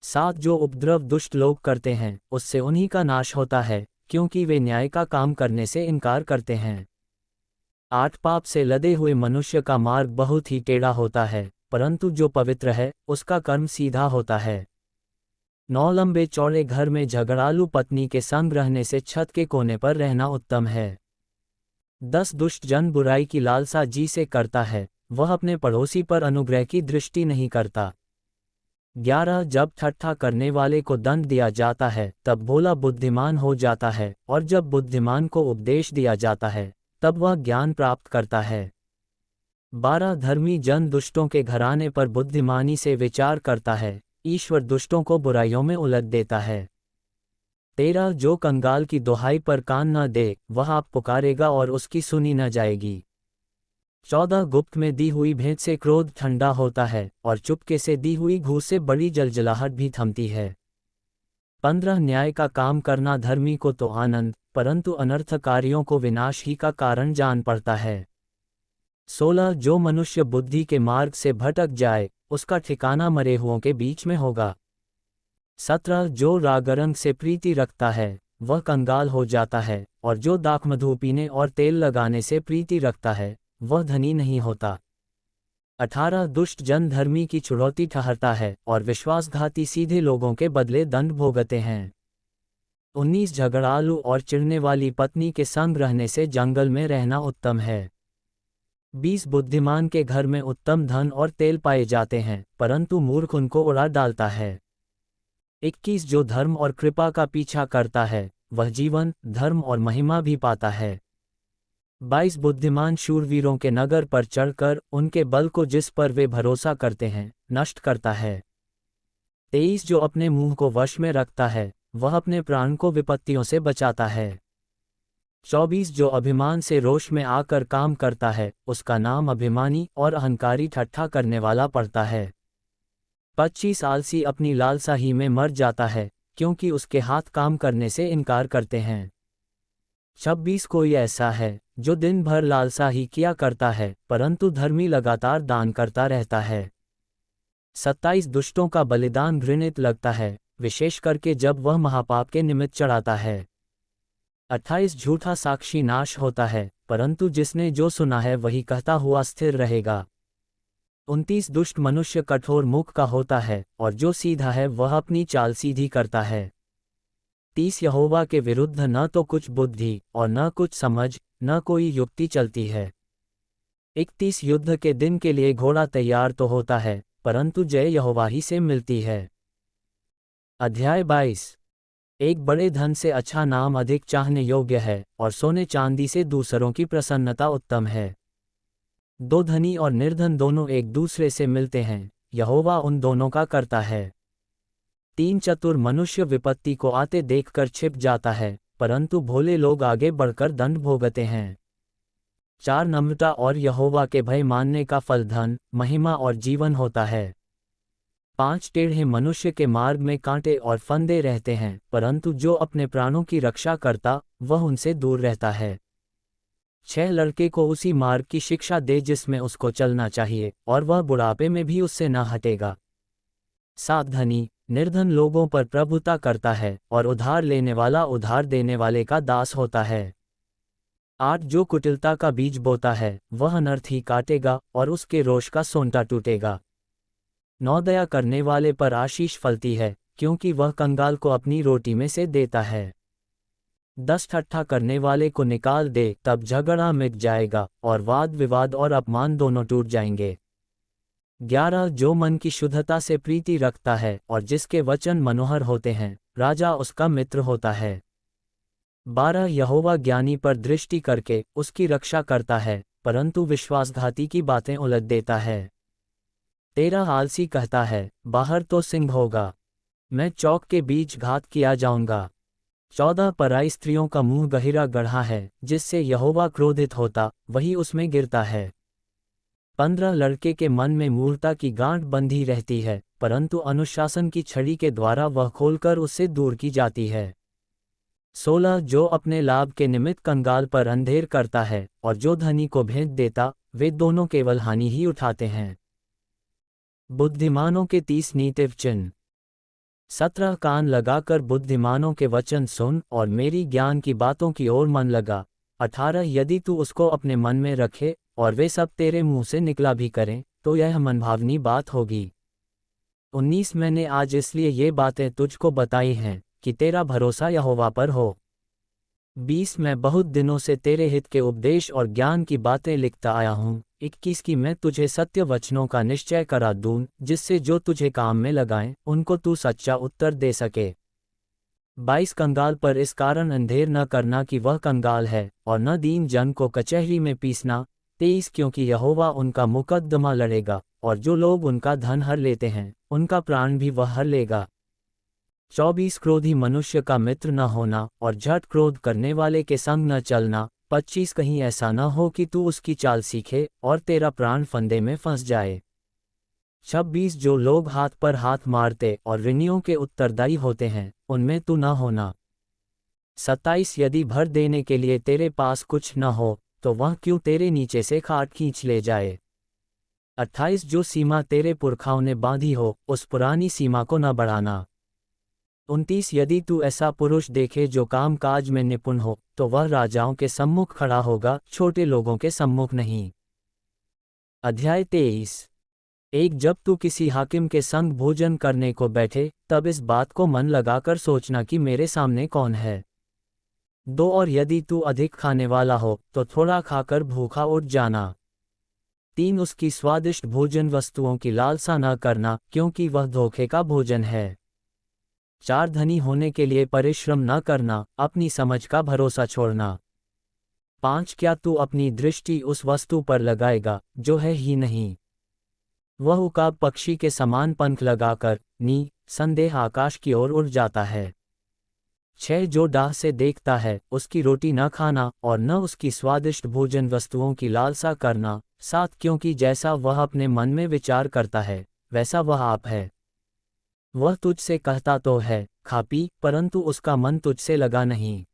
7 जो उपद्रव दुष्ट लोग करते हैं, उससे उन्हीं का नाश होता है, क्योंकि वे न्याय का काम करने से इनकार करते हैं। 8 पाप से लदे हुए मनुष्य का मार्ग बहुत ही टेढ़ा होता है, परंतु जो पवित्र है उसका कर्म सीधा होता है। 9 लंबे चौड़े घर में झगड़ालू पत्नी के संग रहने से छत के कोने पर रहना उत्तम है। 10 दुष्ट जन बुराई की लालसा जी से करता है, वह अपने पड़ोसी पर अनुग्रह की दृष्टि नहीं करता। 11 जब ठट्ठा करने वाले को दंड दिया जाता है तब भोला बुद्धिमान हो जाता है, और जब बुद्धिमान को उपदेश दिया जाता है तब वह ज्ञान प्राप्त करता है। 12 धर्मी जन दुष्टों के घराने पर बुद्धिमानी से विचार करता है, ईश्वर दुष्टों को बुराइयों में उलट देता है। 13 जो कंगाल की दुहाई पर कान न दे, वह आप पुकारेगा और उसकी सुनी न जाएगी। 14 गुप्त में दी हुई भेंट से क्रोध ठंडा होता है, और चुपके से दी हुई घूस से बड़ी जलजलाहट भी थमती है। 15 न्याय का काम करना धर्मी को तो आनंद, परंतु अनर्थकारियों को विनाश ही का कारण जान पड़ता है। 16 जो मनुष्य बुद्धि के मार्ग से भटक जाए, उसका ठिकाना मरे हुओं के बीच में होगा। 17 जो रागरंग से प्रीति रखता है, वह कंगाल हो जाता है, और जो दाखमधु पीने और तेल लगाने से प्रीति रखता है, वह धनी नहीं होता। 18 दुष्ट जन धर्मी की चुड़ौती ठहरता है, और विश्वासघाती सीधे लोगों के बदले दंड भोगते हैं। 19 झगड़ालू और चिढ़ने वाली पत्नी के संग रहने से जंगल में रहना उत्तम है। 20 बुद्धिमान के घर में उत्तम धन और तेल पाए जाते हैं, परंतु मूर्ख उनको उड़ा डालता है। 21 जो धर्म और कृपा का पीछा करता है, वह जीवन, धर्म और महिमा भी पाता है। 22 बुद्धिमान शूरवीरों के नगर पर चढ़कर उनके बल को जिस पर वे भरोसा करते हैं, नष्ट करता है। 23 जो अपने मुंह को वश में रखता है, वह अपने प्राण को विपत्तियों से बचाता है। 24 जो अभिमान से रोष में आकर काम करता है, उसका नाम अभिमानी और अहंकारी ठट्ठा करने वाला पड़ता है। 25 आलसी अपनी लालसा ही में मर जाता है, क्योंकि उसके हाथ काम करने से इनकार करते हैं। 26 कोई ऐसा है जो दिन भर लालसा ही किया करता है, परंतु धर्मी लगातार दान करता रहता है। 27 दुष्टों का बलिदान घृणित लगता है, विशेष करके जब वह महापाप के निमित्त चढ़ाता है। 28 झूठा साक्षी नाश होता है, परंतु जिसने जो सुना है वही कहता हुआ स्थिर रहेगा। 29 दुष्ट मनुष्य कठोर मुख का होता है, और जो सीधा है वह अपनी चाल सीधी करता है। 30 यहोवा के विरुद्ध न तो कुछ बुद्धि और न कुछ समझ, न कोई युक्ति चलती है। 31 युद्ध के दिन के लिए घोड़ा तैयार तो होता है, परंतु जय यहोवा ही से मिलती है। अध्याय 22 एक बड़े धन से अच्छा नाम अधिक चाहने योग्य है, और सोने चांदी से दूसरों की प्रसन्नता उत्तम है। 2 धनी और निर्धन दोनों एक दूसरे से मिलते हैं, यहोवा उन दोनों का करता है। 3 चतुर मनुष्य विपत्ति को आते देखकर छिप जाता है, परंतु भोले लोग आगे बढ़कर दंड भोगते हैं। 4 नम्रता और यहोवा के भय मानने का फल धन, महिमा और जीवन होता है। 5 टेढ़े मनुष्य के मार्ग में कांटे और फंदे रहते हैं, परंतु जो अपने प्राणों की रक्षा करता, वह उनसे दूर रहता है। 6 लड़के को उसी मार्ग की शिक्षा दे जिसमें उसको चलना चाहिए, और वह बुढ़ापे में भी उससे न हटेगा। 7 धनी निर्धन लोगों पर प्रभुता करता है, और उधार लेने वाला उधार देने वाले का दास होता है। 8 जो कुटिलता का बीज बोता है, वह अनर्थ ही काटेगा, और उसके रोष का सोंटा टूटेगा। 9 दया करने वाले पर आशीष फलती है, क्योंकि वह कंगाल को अपनी रोटी में से देता है। 10 ठट्ठा करने वाले को निकाल दे, तब झगड़ा मिट जाएगा, और वाद विवाद और अपमान दोनों टूट जाएंगे। 11 जो मन की शुद्धता से प्रीति रखता है, और जिसके वचन मनोहर होते हैं, राजा उसका मित्र होता है। 12 यहोवा ज्ञानी पर दृष्टि करके उसकी रक्षा करता है, परंतु विश्वासघाती की बातें उलट देता है। 13 आलसी कहता है, बाहर तो सिंह होगा, मैं चौक के बीच घात किया जाऊंगा। 14 पराई स्त्रियों का मुंह गहिरा गढ़ा है, जिससे यहोवा क्रोधित होता, वही उसमें गिरता है। 15 लड़के के मन में मूर्खता की गांठ बंधी रहती है, परंतु अनुशासन की छड़ी के द्वारा वह खोलकर उससे दूर की जाती है। 16 जो अपने लाभ के निमित्त कंगाल पर अंधेर करता है, और जो धनी को भेंट देता, वे दोनों केवल हानि ही उठाते हैं। बुद्धिमानों के 30 नीतिव चिन्ह। 17 कान लगाकर बुद्धिमानों के वचन सुन, और मेरी ज्ञान की बातों की ओर मन लगा। 18 यदि तू उसको अपने मन में रखे, और वे सब तेरे मुंह से निकला भी करें, तो यह मनभावनी बात होगी। 19 मैंने आज इसलिए ये बातें तुझको बताई हैं, कि तेरा भरोसा यहोवा पर हो। 20 मैं बहुत दिनों से तेरे हित के उपदेश और ज्ञान की बातें लिखता आया हूँ। 21 की मैं तुझे सत्य वचनों का निश्चय करा दूं, जिससे जो तुझे काम में लगाएं, उनको तू सच्चा उत्तर दे सके। 22 कंगाल पर इस कारण अंधेर न करना कि वह कंगाल है, और न दीन जन को कचहरी में पीसना, 23 क्योंकि यहोवा उनका मुकद्दमा लड़ेगा, और जो लोग उनका धन हर लेते हैं, उनका प्राण भी वह हर लेगा। 24 क्रोधी मनुष्य का मित्र न होना, और झट क्रोध करने वाले के संग न चलना। 25 कहीं ऐसा न हो कि तू उसकी चाल सीखे, और तेरा प्राण फंदे में फंस जाए। 26 जो लोग हाथ पर हाथ मारते और ऋणियों के उत्तरदायी होते हैं, उनमें तू न होना। 27 यदि भर देने के लिए तेरे पास कुछ न हो, तो वह क्यों तेरे नीचे से खाट खींच ले जाए। 28 जो सीमा तेरे पुरखाओं ने बांधी हो, उस पुरानी सीमा को न बढ़ाना। 29 यदि तू ऐसा पुरुष देखे जो काम काज में निपुण हो, तो वह राजाओं के सम्मुख खड़ा होगा, छोटे लोगों के सम्मुख नहीं। अध्याय 23। एक जब तू किसी हाकिम के संग भोजन करने को बैठे, तब इस बात को मन लगाकर सोचना कि मेरे सामने कौन है। 2 और यदि तू अधिक खाने वाला हो, तो थोड़ा खाकर भूखा उठ जाना। 3 उसकी स्वादिष्ट भोजन वस्तुओं की लालसा न करना, क्योंकि वह धोखे का भोजन है। 4 धनी होने के लिए परिश्रम न करना, अपनी समझ का भरोसा छोड़ना। 5 क्या तू अपनी दृष्टि उस वस्तु पर लगाएगा, जो है ही नहीं। वह उकाब पक्षी के समान पंख लगाकर संदेह आकाश की ओर उड़ जाता है। 6 जो डाह से देखता है, उसकी रोटी न खाना, और न उसकी स्वादिष्ट भोजन वस्तुओं की लालसा करना। 7 क्योंकि जैसा वह अपने मन में विचार करता है, वैसा वह आप है। वह तुझसे कहता तो है, खा पी, परंतु उसका मन तुझसे लगा नहीं।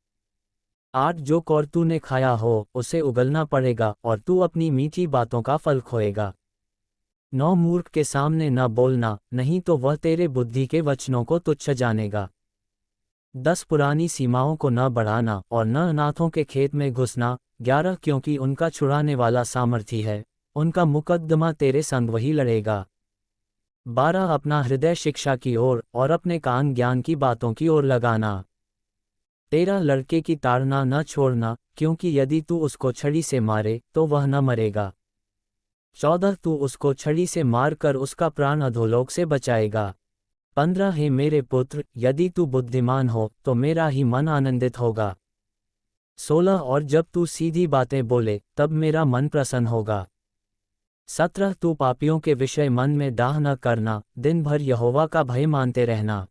8 जो कौर तूने खाया हो, उसे उगलना पड़ेगा, और तू अपनी मीठी बातों का फल खोएगा। 9 मूर्ख के सामने न बोलना, नहीं तो वह तेरे बुद्धि के वचनों को तुच्छ जानेगा। 10 पुरानी सीमाओं को न बढ़ाना, और न अनाथों के खेत में घुसना। 11 क्योंकि उनका छुड़ाने वाला सामर्थी है, उनका मुकद्दमा तेरे संग वही लड़ेगा। 12 अपना हृदय शिक्षा की ओर, और अपने कान ज्ञान की बातों की ओर लगाना। 13 लड़के की ताड़ना न छोड़ना, क्योंकि यदि तू उसको छड़ी से मारे, तो वह न मरेगा। 14 तू उसको छड़ी से मारकर उसका प्राण अधोलोक से बचाएगा। 15 हे मेरे पुत्र, यदि तू बुद्धिमान हो, तो मेरा ही मन आनंदित होगा। 16 और जब तू सीधी बातें बोले, तब मेरा मन प्रसन्न होगा। 17 तू पापियों के विषय मन में डाह न करना, दिन भर यहोवा का भय मानते रहना।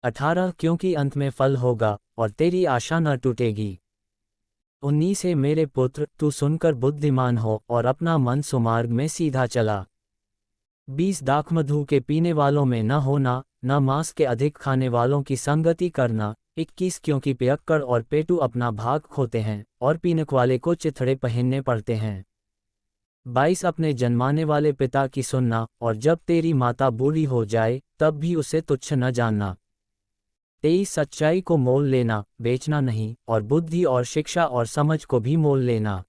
18 क्योंकि अंत में फल होगा, और तेरी आशा न टूटेगी। 19 हे मेरे पुत्र, तू सुनकर बुद्धिमान हो, और अपना मन सुमार्ग में सीधा चला। 20 दाखमधु के पीने वालों में न होना, न मांस के अधिक खाने वालों की संगति करना। 21 क्योंकि पियक्कड़ और पेटू अपना भाग खोते हैं, और पीनक वाले को चिथड़े पहनने पड़ते हैं। 22 अपने जन्माने वाले पिता की सुनना, और जब तेरी माता बूढ़ी हो जाए, तब भी उसे तुच्छ न जानना। 23 सच्चाई को मोल लेना, बेचना नहीं, और बुद्धि और शिक्षा और समझ को भी मोल लेना।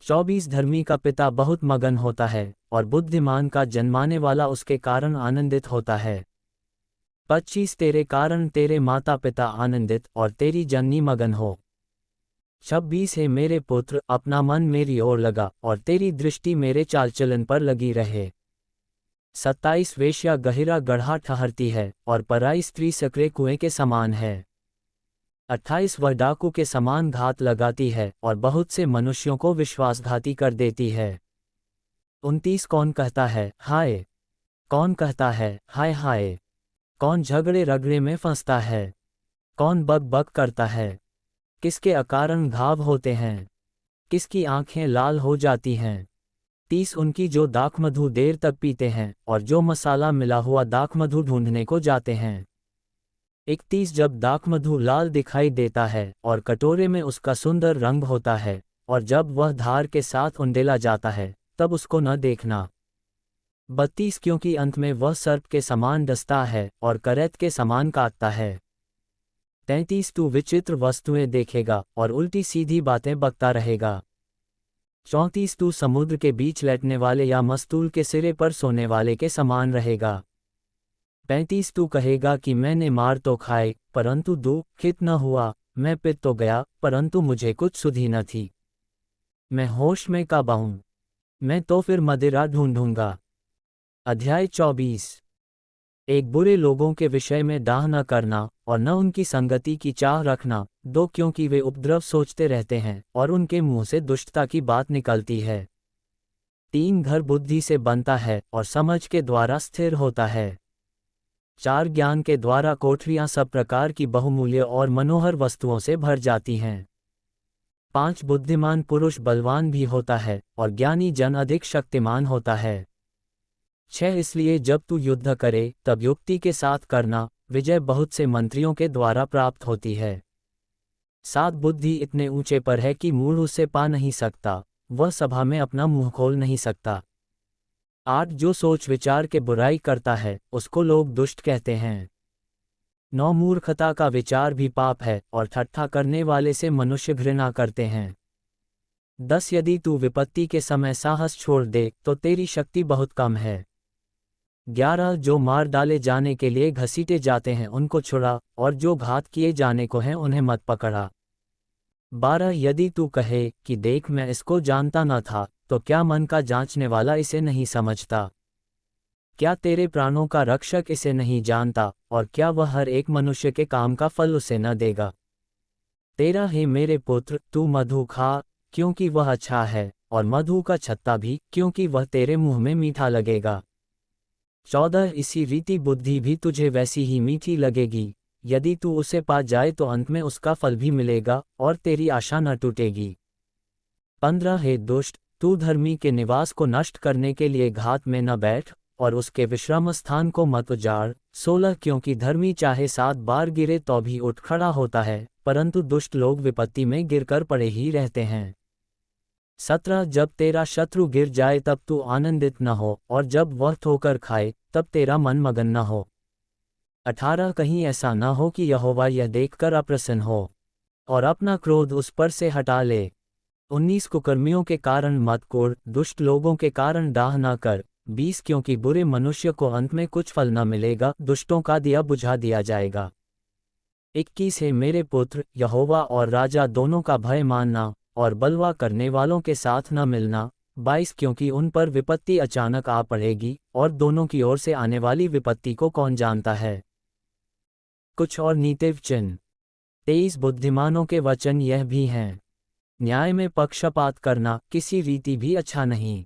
24 धर्मी का पिता बहुत मगन होता है, और बुद्धिमान का जन्माने वाला उसके कारण आनंदित होता है। 25 तेरे कारण तेरे माता पिता आनंदित, और तेरी जननी मगन हो। 26 हे मेरे पुत्र, अपना मन मेरी ओर लगा, और तेरी दृष्टि मेरे चाल चलन पर लगी रहे। 27 वेश्या गहरा गड्ढा ठहरती है, और पराई स्त्री सकरे कुएं के समान है। 28 वह डाकू के समान घात लगाती है, और बहुत से मनुष्यों को विश्वासघाती कर देती है। 29 कौन कहता है हाय, कौन कहता है हाय हाय, कौन झगड़े रगड़े में फंसता है, कौन बक बक करता है, किसके अकारण घाव होते हैं, किसकी आंखें लाल हो जाती हैं। 30 उनकी जो दाखमधु देर तक पीते हैं, और जो मसाला मिला हुआ दाखमधु ढूंढने को जाते हैं। 31 जब दाखमधु लाल दिखाई देता है, और कटोरे में उसका सुंदर रंग होता है, और जब वह धार के साथ उंडेला जाता है, तब उसको न देखना। 32 क्योंकि अंत में वह सर्प के समान डसता है, और करैत के समान काटता है। 33 तू विचित्र वस्तुएं देखेगा, और उल्टी सीधी बातें बकता रहेगा। 34 तू समुद्र के बीच लेटने वाले या मस्तूल के सिरे पर सोने वाले के समान रहेगा। 35 तू कहेगा कि मैंने मार तो खाए, परंतु दुखित न हुआ, मैं पिट तो गया, परंतु मुझे कुछ सुधि न थी। मैं होश में कब आऊं, मैं तो फिर मदिरा ढूंढूंगा। अध्याय 24। एक, बुरे लोगों के विषय में डाह न करना और न उनकी संगति की चाह रखना। 2, क्योंकि वे उपद्रव सोचते रहते हैं और उनके मुंह से दुष्टता की बात निकलती है। 3, घर बुद्धि से बनता है और समझ के द्वारा स्थिर होता है। 4, ज्ञान के द्वारा कोठरियां सब प्रकार की बहुमूल्य और मनोहर वस्तुओं से भर जाती हैं। 5, बुद्धिमान पुरुष बलवान भी होता है और ज्ञानी जन अधिक शक्तिमान होता है। 6, इसलिए जब तू युद्ध करे तब युक्ति के साथ करना, विजय बहुत से मंत्रियों के द्वारा प्राप्त होती है। 7, बुद्धि इतने ऊंचे पर है कि मूढ़ उसे पा नहीं सकता, वह सभा में अपना मुंह खोल नहीं सकता। 8, जो सोच विचार के बुराई करता है उसको लोग दुष्ट कहते हैं। 9, मूर्खता का विचार भी पाप है और ठट्ठा करने वाले से मनुष्य घृणा करते हैं। 10, यदि तू विपत्ति के समय साहस छोड़ दे तो तेरी शक्ति बहुत कम है। 11, जो मार डाले जाने के लिए घसीटे जाते हैं उनको छुड़ा, और जो घात किए जाने को हैं उन्हें मत पकड़ा। 12, यदि तू कहे कि देख मैं इसको जानता न था, तो क्या मन का जांचने वाला इसे नहीं समझता? क्या तेरे प्राणों का रक्षक इसे नहीं जानता, और क्या वह हर एक मनुष्य के काम का फल उसे न देगा? 13, हे मेरे पुत्र, तू मधु खा, क्योंकि वह अच्छा है, और मधु का छत्ता भी, क्योंकि वह तेरे मुंह में मीठा लगेगा। 14, इसी रीति बुद्धि भी तुझे वैसी ही मीठी लगेगी। यदि तू उसे पा जाए तो अंत में उसका फल भी मिलेगा और तेरी आशा न टूटेगी। 15, हे दुष्ट, तू धर्मी के निवास को नष्ट करने के लिए घात में न बैठ और उसके विश्राम स्थान को मत उजाड़। 16, क्योंकि धर्मी चाहे 7 बार गिरे तो भी उठ खड़ा होता है, परंतु दुष्ट लोग विपत्ति में गिरकर पड़े ही रहते हैं। 17, जब तेरा शत्रु गिर जाए तब तू आनंदित न हो, और जब वह ठोकर खाए तब तेरा मन मगन न हो। 18, कहीं ऐसा न हो कि यहोवा यह देखकर अप्रसन्न हो और अपना क्रोध उस पर से हटा ले। 19, कुकर्मियों के कारण मत कोड़, दुष्ट लोगों के कारण डाह न कर। 20, क्योंकि बुरे मनुष्य को अंत में कुछ फल न मिलेगा, दुष्टों का दिया बुझा दिया जाएगा। 21, हे मेरे पुत्र, यहोवा और राजा दोनों का भय मानना और बलवा करने वालों के साथ न मिलना। 22, क्योंकि उन पर विपत्ति अचानक आ पड़ेगी और दोनों की ओर से आने वाली विपत्ति को कौन जानता है। कुछ और नीतिव चिन्ह। 23, बुद्धिमानों के वचन यह भी हैं, न्याय में पक्षपात करना किसी रीति भी अच्छा नहीं।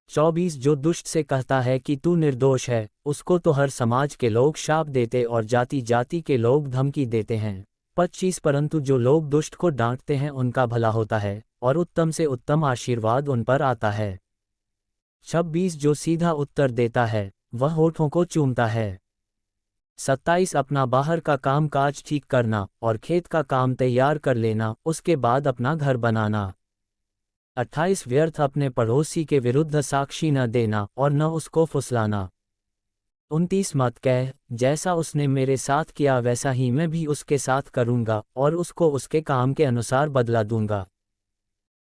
24, जो दुष्ट से कहता है कि तू निर्दोष है, उसको तो हर समाज के लोग शाप देते और जाति जाति के लोग धमकी देते हैं। 25, परंतु जो लोग दुष्ट को डांटते हैं उनका भला होता है और उत्तम से उत्तम आशीर्वाद उन पर आता है। 26, जो सीधा उत्तर देता है वह होठों को चूमता है। 27, अपना बाहर का काम काज ठीक करना और खेत का काम तैयार कर लेना, उसके बाद अपना घर बनाना। 28, व्यर्थ अपने पड़ोसी के विरुद्ध साक्षी न देना और न उसको फुसलाना। 29, मत कह, जैसा उसने मेरे साथ किया वैसा ही मैं भी उसके साथ करूंगा और उसको उसके काम के अनुसार बदला दूंगा।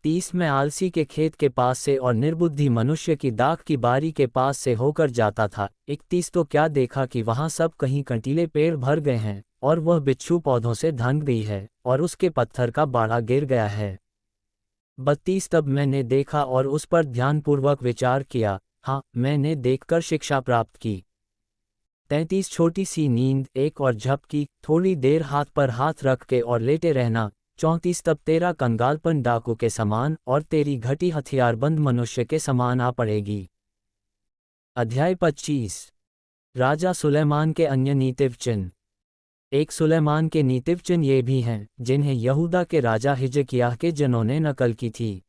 30, मैं आलसी के खेत के पास से और निर्बुद्धि मनुष्य की दाख की बारी के पास से होकर जाता था। 31, तो क्या देखा कि वहां सब कहीं कंटीले पेड़ भर गए हैं और वह बिच्छू पौधों से ढंक गई है और उसके पत्थर का बाड़ा गिर गया है। 32, तब मैंने देखा और उस पर ध्यानपूर्वक विचार किया, हाँ, मैंने देखकर शिक्षा प्राप्त की। 33, छोटी सी नींद, एक और झपकी, थोड़ी देर हाथ पर हाथ रख के और लेटे रहना। 34, तब तेरा कंगालपन डाकू के समान और तेरी घटी हथियारबंद मनुष्य के समान आ पड़ेगी। अध्याय 25, राजा सुलेमान के अन्य नीतिव चिन्ह। 1, सुलेमान के नीतिव चिन्ह ये भी हैं, जिन्हें यहूदा के राजा हिजकिय्याह के जनों ने नकल की थी।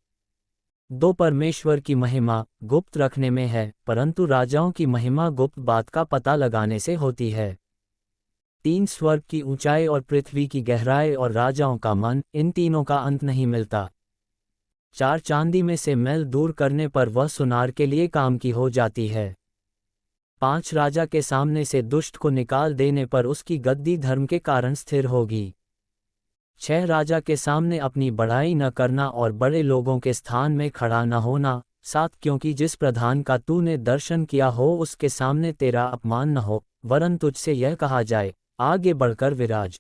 2, परमेश्वर की महिमा गुप्त रखने में है, परंतु राजाओं की महिमा गुप्त बात का पता लगाने से होती है। 3, स्वर्ग की ऊंचाई और पृथ्वी की गहराई और राजाओं का मन, इन तीनों का अंत नहीं मिलता। 4, चांदी में से मैल दूर करने पर वह सुनार के लिए काम की हो जाती है। 5, राजा के सामने से दुष्ट को निकाल देने पर उसकी गद्दी धर्म के कारण स्थिर होगी। 6, राजा के सामने अपनी बड़ाई न करना और बड़े लोगों के स्थान में खड़ा न होना। 7, क्योंकि जिस प्रधान का तूने दर्शन किया हो उसके सामने तेरा अपमान न हो, वरन तुझसे यह कहा जाए, आगे बढ़कर विराज।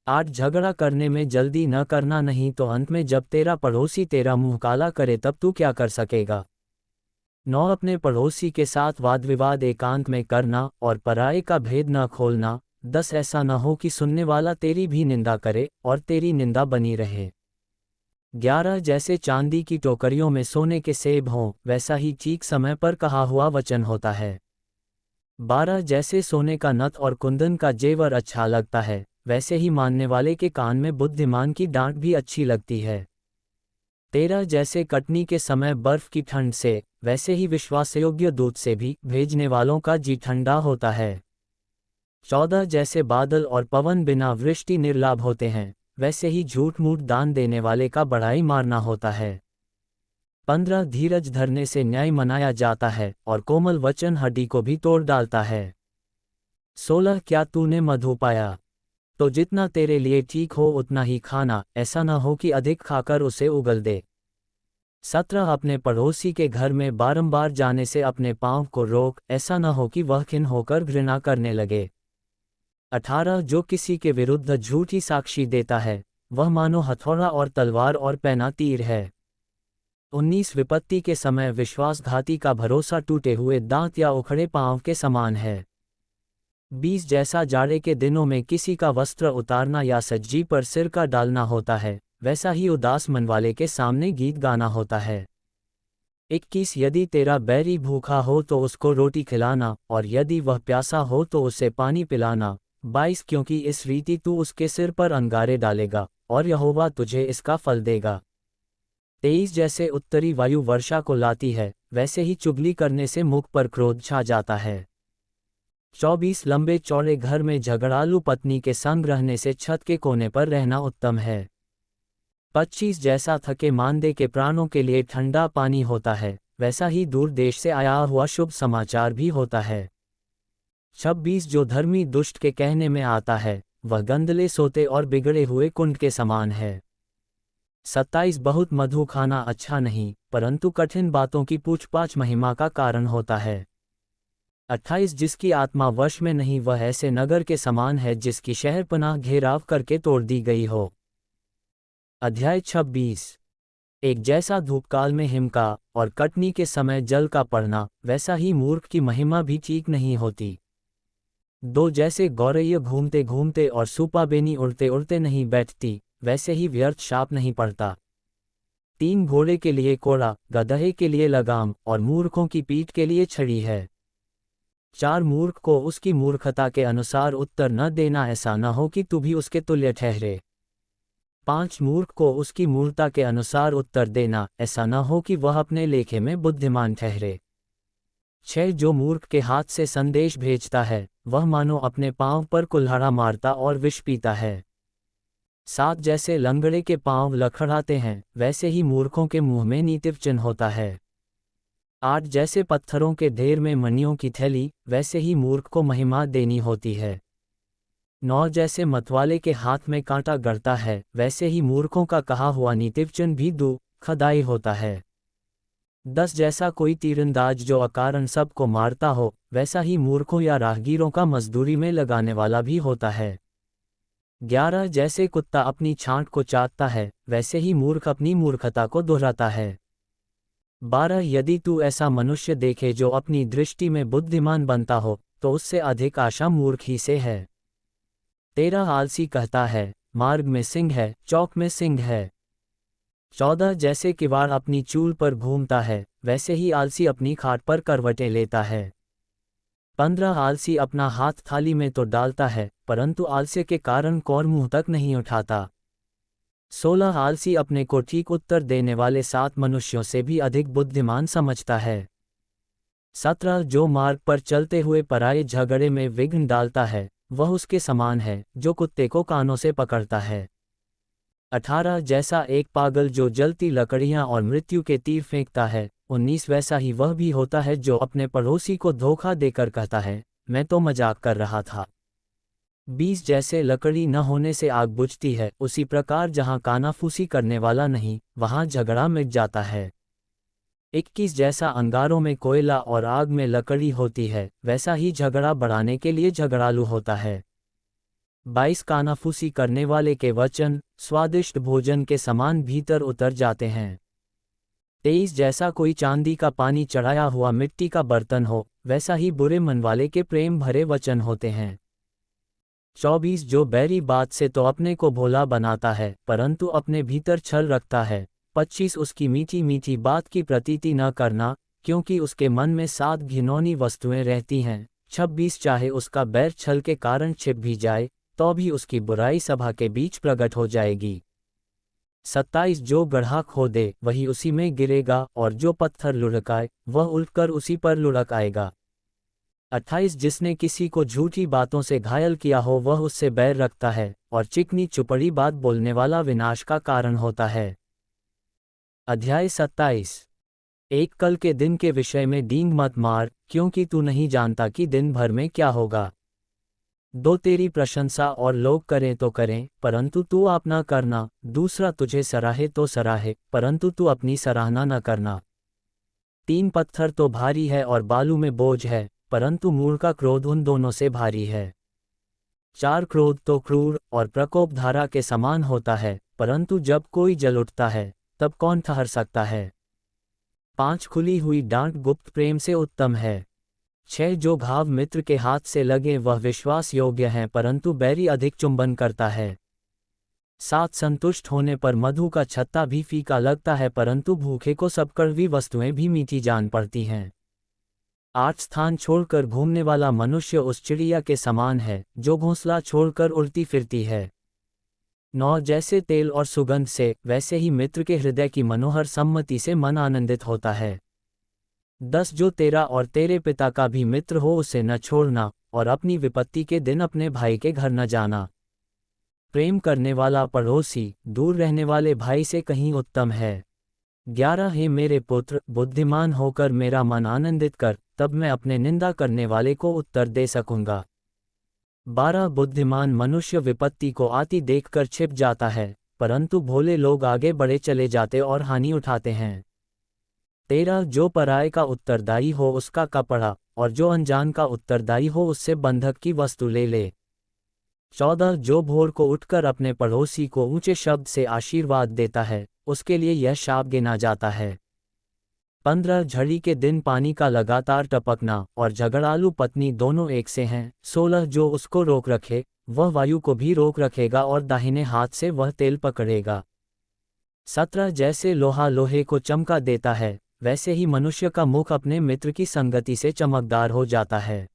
8, झगड़ा करने में जल्दी न करना, नहीं तो अंत में जब तेरा पड़ोसी तेरा मुंह काला करे तब तू क्या कर सकेगा। 9 अपने पड़ोसी के साथ वाद विवाद एकांत में करना और पराये का भेद न खोलना। 10 ऐसा न हो कि सुनने वाला तेरी भी निंदा करे और तेरी निंदा बनी रहे। 11 जैसे चांदी की टोकरियों में सोने के सेब हों, वैसा ही ठीक समय पर कहा हुआ वचन होता है। 12 जैसे सोने का नथ और कुंदन का जेवर अच्छा लगता है, वैसे ही मानने वाले के कान में बुद्धिमान की डांट भी अच्छी लगती है। 13 जैसे कटनी के समय बर्फ की ठंड से, वैसे ही विश्वासयोग्य दूत से भी भेजने वालों का जी ठंडा होता है। 14 जैसे बादल और पवन बिना वृष्टि निर्लाभ होते हैं, वैसे ही झूठ मूठ दान देने वाले का बढ़ाई मारना होता है। 15 धीरज धरने से न्याय मनाया जाता है और कोमल वचन हड्डी को भी तोड़ डालता है। 16 क्या तूने मधु पाया, तो जितना तेरे लिए ठीक हो उतना ही खाना, ऐसा न हो कि अधिक खाकर उसे उगल दे। 17 अपने पड़ोसी के घर में बारंबार जाने से अपने पाँव को रोक, ऐसा न हो कि वह खिन्न होकर घृणा करने लगे। 18 जो किसी के विरुद्ध झूठी साक्षी देता है, वह मानो हथौड़ा और तलवार और पैना तीर है। 19 विपत्ति के समय विश्वासघाती का भरोसा टूटे हुए दांत या उखड़े पांव के समान है। 20 जैसा जाड़े के दिनों में किसी का वस्त्र उतारना या सज्जी पर सिर का डालना होता है, वैसा ही उदास मन वाले के सामने गीत गाना होता है। 21 यदि तेरा बैरी भूखा हो तो उसको रोटी खिलाना, और यदि वह प्यासा हो तो उसे पानी पिलाना। 22 क्योंकि इस रीति तू उसके सिर पर अंगारे डालेगा, और यहोवा तुझे इसका फल देगा। 23 जैसे उत्तरी वायु वर्षा को लाती है, वैसे ही चुगली करने से मुख पर क्रोध छा जाता है। 24 लंबे चौड़े घर में झगड़ालू पत्नी के संग रहने से छत के कोने पर रहना उत्तम है। 25 जैसा थके मांदे के प्राणों के लिए ठंडा पानी होता है, वैसा ही दूर देश से आया हुआ शुभ समाचार भी होता है। 26 जो धर्मी दुष्ट के कहने में आता है, वह गंदले सोते और बिगड़े हुए कुंड के समान है। 27 बहुत मधु खाना अच्छा नहीं, परंतु कठिन बातों की पूछपाछ महिमा का कारण होता है। 28 जिसकी आत्मा वश में नहीं वह ऐसे नगर के समान है जिसकी शहरपनाह घेराव करके तोड़ दी गई हो। अध्याय 26 एक जैसा धूपकाल में हिम का और कटनी के समय जल का पड़ना, वैसा ही मूर्ख की महिमा भी ठीक नहीं होती। 2 जैसे गौरैया घूमते घूमते और सूपाबेनी उड़ते उड़ते नहीं बैठती, वैसे ही व्यर्थ शाप नहीं पड़ता। 3 घोड़े के लिए कोड़ा, गदहे के लिए लगाम, और मूर्खों की पीठ के लिए छड़ी है। 4 मूर्ख को उसकी मूर्खता के अनुसार उत्तर न देना, ऐसा न हो कि तू भी उसके तुल्य ठहरे। 5 मूर्ख को उसकी मूर्खता के अनुसार उत्तर देना, ऐसा न हो कि वह अपने लेखे में बुद्धिमान ठहरे। 6 जो मूर्ख के हाथ से संदेश भेजता है, वह मानो अपने पांव पर कुल्हाड़ा मारता और विष पीता है। 7 जैसे लंगड़े के पांव लड़खड़ाते हैं, वैसे ही मूर्खों के मुंह में नीतिवचन होता है। 8 जैसे पत्थरों के ढेर में मणियों की थैली, वैसे ही मूर्ख को महिमा देनी होती है। 9 जैसे मतवाले के हाथ में कांटा गड़ता है, वैसे ही मूर्खों का कहा हुआ नीतिवचन भी दुखदाई होता है। 10 जैसा कोई तीरंदाज जो अकारण सबको मारता हो, वैसा ही मूर्खों या राहगीरों का मजदूरी में लगाने वाला भी होता है। 11 जैसे कुत्ता अपनी छांट को चाटता है, वैसे ही मूर्ख अपनी मूर्खता को दोहराता है। 12 यदि तू ऐसा मनुष्य देखे जो अपनी दृष्टि में बुद्धिमान बनता हो, तो उससे अधिक आशा मूर्ख ही से है। 13 आलसी कहता है, मार्ग में सिंह है, चौक में सिंह है। 14 जैसे किवाड़ अपनी चूल पर घूमता है, वैसे ही आलसी अपनी खाट पर करवटें लेता है। 15 आलसी अपना हाथ थाली में तो डालता है, परंतु आलस्य के कारण कौर मुंह तक नहीं उठाता। 16 आलसी अपने को ठीक उत्तर देने वाले 7 मनुष्यों से भी अधिक बुद्धिमान समझता है। 17 जो मार्ग पर चलते हुए पराये झगड़े में विघ्न डालता है, वह उसके समान है जो कुत्ते को कानों से पकड़ता है। 18 जैसा एक पागल जो जलती लकड़ियां और मृत्यु के तीर फेंकता है। 19 वैसा ही वह भी होता है जो अपने पड़ोसी को धोखा देकर कहता है, मैं तो मजाक कर रहा था। 20 जैसे लकड़ी न होने से आग बुझती है, उसी प्रकार जहां कानाफूसी करने वाला नहीं, वहां झगड़ा मिट जाता है। 21 जैसा अंगारों में कोयला और आग में लकड़ी होती है, वैसा ही झगड़ा बढ़ाने के लिए झगड़ालू होता है। 22 कानाफूसी करने वाले के वचन स्वादिष्ट भोजन के समान भीतर उतर जाते हैं। 23 जैसा कोई चांदी का पानी चढ़ाया हुआ मिट्टी का बर्तन हो, वैसा ही बुरे मन वाले के प्रेम भरे वचन होते हैं। 24 जो बैरी बात से तो अपने को भोला बनाता है, परंतु अपने भीतर छल रखता है। 25 उसकी मीठी मीठी बात की प्रतीति न करना, क्योंकि उसके मन में 7 घिनौनी वस्तुएं रहती हैं। 26 चाहे उसका बैर छल के कारण छिप भी जाए, तो भी उसकी बुराई सभा के बीच प्रकट हो जाएगी। 27 जो गड्ढा खोदे वही उसी में गिरेगा, और जो पत्थर लुढ़काए वह उल्टकर उसी पर लुढ़क आएगा। 28 जिसने किसी को झूठी बातों से घायल किया हो वह उससे बैर रखता है, और चिकनी चुपड़ी बात बोलने वाला विनाश का कारण होता है। अध्याय 27। एक कल के दिन के विषय में डींग मत मार, क्योंकि तू नहीं जानता कि दिन भर में क्या होगा। 2 तेरी प्रशंसा और लोग करें तो करें, परंतु तू आप न करना। दूसरा तुझे सराहे तो सराहे, परंतु तू अपनी सराहना न करना। 3 पत्थर तो भारी है और बालू में बोझ है, परंतु मूढ़ का क्रोध उन दोनों से भारी है। 4 क्रोध तो क्रूर और प्रकोप धारा के समान होता है, परंतु जब कोई जल उठता है तब कौन ठहर सकता है। 5 खुली हुई डांट गुप्त प्रेम से उत्तम है। 6 जो घाव मित्र के हाथ से लगे वह विश्वास योग्य हैं, परंतु बैरी अधिक चुंबन करता है। 7 संतुष्ट होने पर मधु का छत्ता भी फीका लगता है, परंतु भूखे को सब कड़वी वस्तुएं भी मीठी जान पड़ती हैं। 8 स्थान छोड़कर घूमने वाला मनुष्य उस चिड़िया के समान है जो घोंसला छोड़कर उड़ती फिरती है। 9 जैसे तेल और सुगंध से, वैसे ही मित्र के हृदय की मनोहर सम्मति से मन आनंदित होता है। 10 जो तेरा और तेरे पिता का भी मित्र हो उसे न छोड़ना, और अपनी विपत्ति के दिन अपने भाई के घर न जाना। प्रेम करने वाला पड़ोसी दूर रहने वाले भाई से कहीं उत्तम है। 11 हे मेरे पुत्र, बुद्धिमान होकर मेरा मन आनंदित कर, तब मैं अपने निंदा करने वाले को उत्तर दे सकूंगा। 12 बुद्धिमान मनुष्य विपत्ति को आती देखकर छिप जाता है, परंतु भोले लोग आगे बढ़े चले जाते और हानि उठाते हैं। 13 जो पराये का उत्तरदायी हो उसका कपड़ा, और जो अनजान का उत्तरदायी हो उससे बंधक की वस्तु ले ले। 14 जो भोर को उठकर अपने पड़ोसी को ऊंचे शब्द से आशीर्वाद देता है, उसके लिए यह शाप गिना जाता है। 15 झड़ी के दिन पानी का लगातार टपकना और झगड़ालू पत्नी दोनों एक से हैं। 16 जो उसको रोक रखे वह वायु को भी रोक रखेगा, और दाहिने हाथ से वह तेल पकड़ेगा। 17 जैसे लोहा लोहे को चमका देता है, वैसे ही मनुष्य का मुख अपने मित्र की संगति से चमकदार हो जाता है।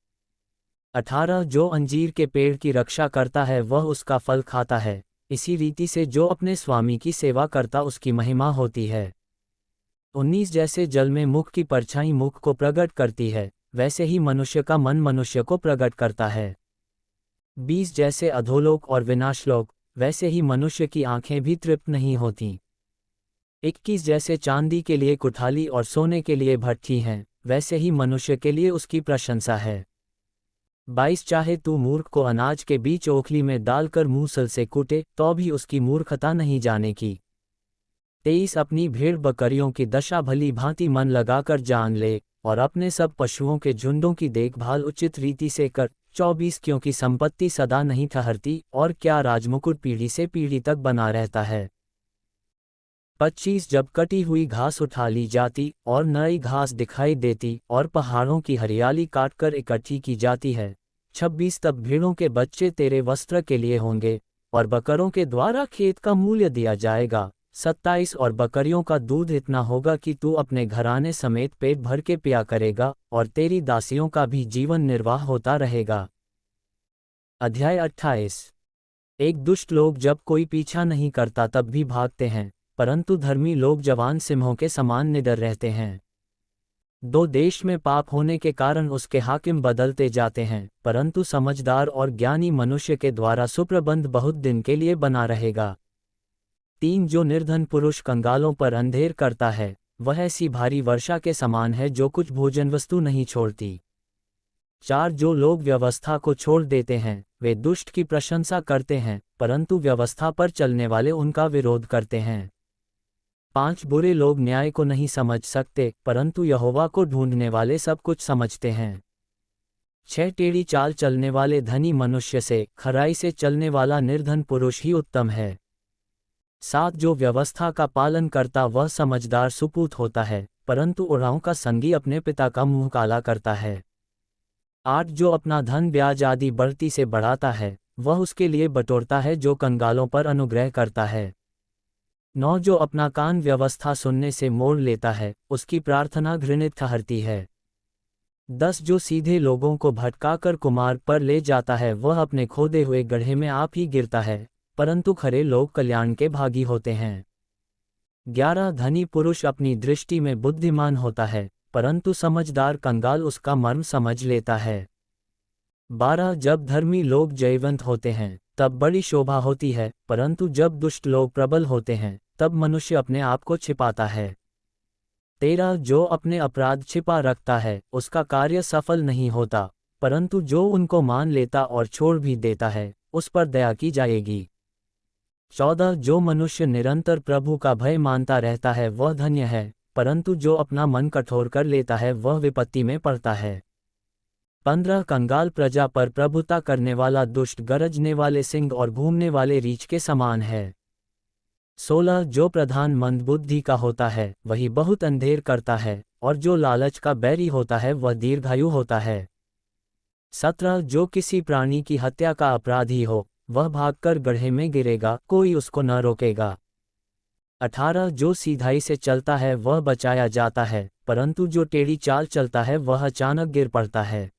18 जो अंजीर के पेड़ की रक्षा करता है वह उसका फल खाता है, इसी रीति से जो अपने स्वामी की सेवा करता उसकी महिमा होती है। 19 जैसे जल में मुख की परछाई मुख को प्रकट करती है, वैसे ही मनुष्य का मन मनुष्य को प्रकट करता है। 20 जैसे अधोलोक और विनाशलोक, वैसे ही मनुष्य की आंखें भी तृप्त नहीं होती। 21 जैसे चांदी के लिए कुठाली और सोने के लिए भट्ठी हैं, वैसे ही मनुष्य के लिए उसकी प्रशंसा है। 22 चाहे तू मूर्ख को अनाज के बीच ओखली में डालकर मूसल से कूटे, तो भी उसकी मूर्खता नहीं जाने की। 23 अपनी भेड़ बकरियों की दशा भली भांति मन लगाकर जान ले, और अपने सब पशुओं के झुंडों की देखभाल उचित रीति से कर। 24 क्योंकि संपत्ति सदा नहीं ठहरती, और क्या राजमुकुट पीढ़ी से पीढ़ी तक बना रहता है। 25 जब कटी हुई घास उठा ली जाती और नई घास दिखाई देती और पहाड़ों की हरियाली काटकर इकट्ठी की जाती है। 26 तब भेड़ों के बच्चे तेरे वस्त्र के लिए होंगे, और बकरों के द्वारा खेत का मूल्य दिया जाएगा। 27 और बकरियों का दूध इतना होगा कि तू अपने घराने समेत पेट भर के पिया करेगा, और तेरी दासियों का भी जीवन निर्वाह होता रहेगा। अध्याय 28। एक दुष्ट लोग जब कोई पीछा नहीं करता तब भी भागते हैं, परंतु धर्मी लोग जवान सिंहों के समान निडर रहते हैं। 2 देश में पाप होने के कारण उसके हाकिम बदलते जाते हैं, परंतु समझदार और ज्ञानी मनुष्य के द्वारा सुप्रबंध बहुत दिन के लिए बना रहेगा। 3 जो निर्धन पुरुष कंगालों पर अंधेर करता है, वह ऐसी भारी वर्षा के समान है जो कुछ भोजन वस्तु नहीं छोड़ती। 4 जो लोग व्यवस्था को छोड़ देते हैं, वे दुष्ट की प्रशंसा करते हैं, परंतु व्यवस्था पर चलने वाले उनका विरोध करते हैं। 5 बुरे लोग न्याय को नहीं समझ सकते, परंतु यहोवा को ढूंढने वाले सब कुछ समझते हैं। 6 टेढ़ी चाल चलने वाले धनी मनुष्य से खराई से चलने वाला निर्धन पुरुष ही उत्तम है। 7 जो व्यवस्था का पालन करता वह समझदार सुपूत होता है, परंतु उराओं का संगी अपने पिता का मुंह काला करता है। 8 जो अपना धन ब्याज आदि बढ़ती से बढ़ाता है, वह उसके लिए बटोरता है जो कंगालों पर अनुग्रह करता है। 9 जो अपना कान व्यवस्था सुनने से मोड़ लेता है, उसकी प्रार्थना घृणित ठहरती है। 10 जो सीधे लोगों को भटकाकर कुमार्ग पर ले जाता है वह अपने खोदे हुए गड्ढे में आप ही गिरता है, परंतु खरे लोग कल्याण के भागी होते हैं। 11 धनी पुरुष अपनी दृष्टि में बुद्धिमान होता है, परंतु समझदार कंगाल उसका मर्म समझ लेता है। 12 जब धर्मी लोग जयवंत होते हैं तब बड़ी शोभा होती है, परंतु जब दुष्ट लोग प्रबल होते हैं तब मनुष्य अपने आप को छिपाता है। 13 जो अपने अपराध छिपा रखता है उसका कार्य सफल नहीं होता, परंतु जो उनको मान लेता और छोड़ भी देता है उस पर दया की जाएगी। 14 जो मनुष्य निरंतर प्रभु का भय मानता रहता है वह धन्य है, परंतु जो अपना मन कठोर कर लेता है वह विपत्ति में पड़ता है। 15 कंगाल प्रजा पर प्रभुता करने वाला दुष्ट गरजने वाले सिंह और घूमने वाले रीछ के समान है। 16 जो प्रधान मंदबुद्धि का होता है वही बहुत अंधेर करता है, और जो लालच का बैरी होता है वह दीर्घायु होता है। 17 जो किसी प्राणी की हत्या का अपराधी हो वह भागकर गड्ढे में गिरेगा, कोई उसको न रोकेगा। 18 जो सीधाई से चलता है वह बचाया जाता है, परंतु जो टेढ़ी चाल चलता है वह अचानक गिर पड़ता है।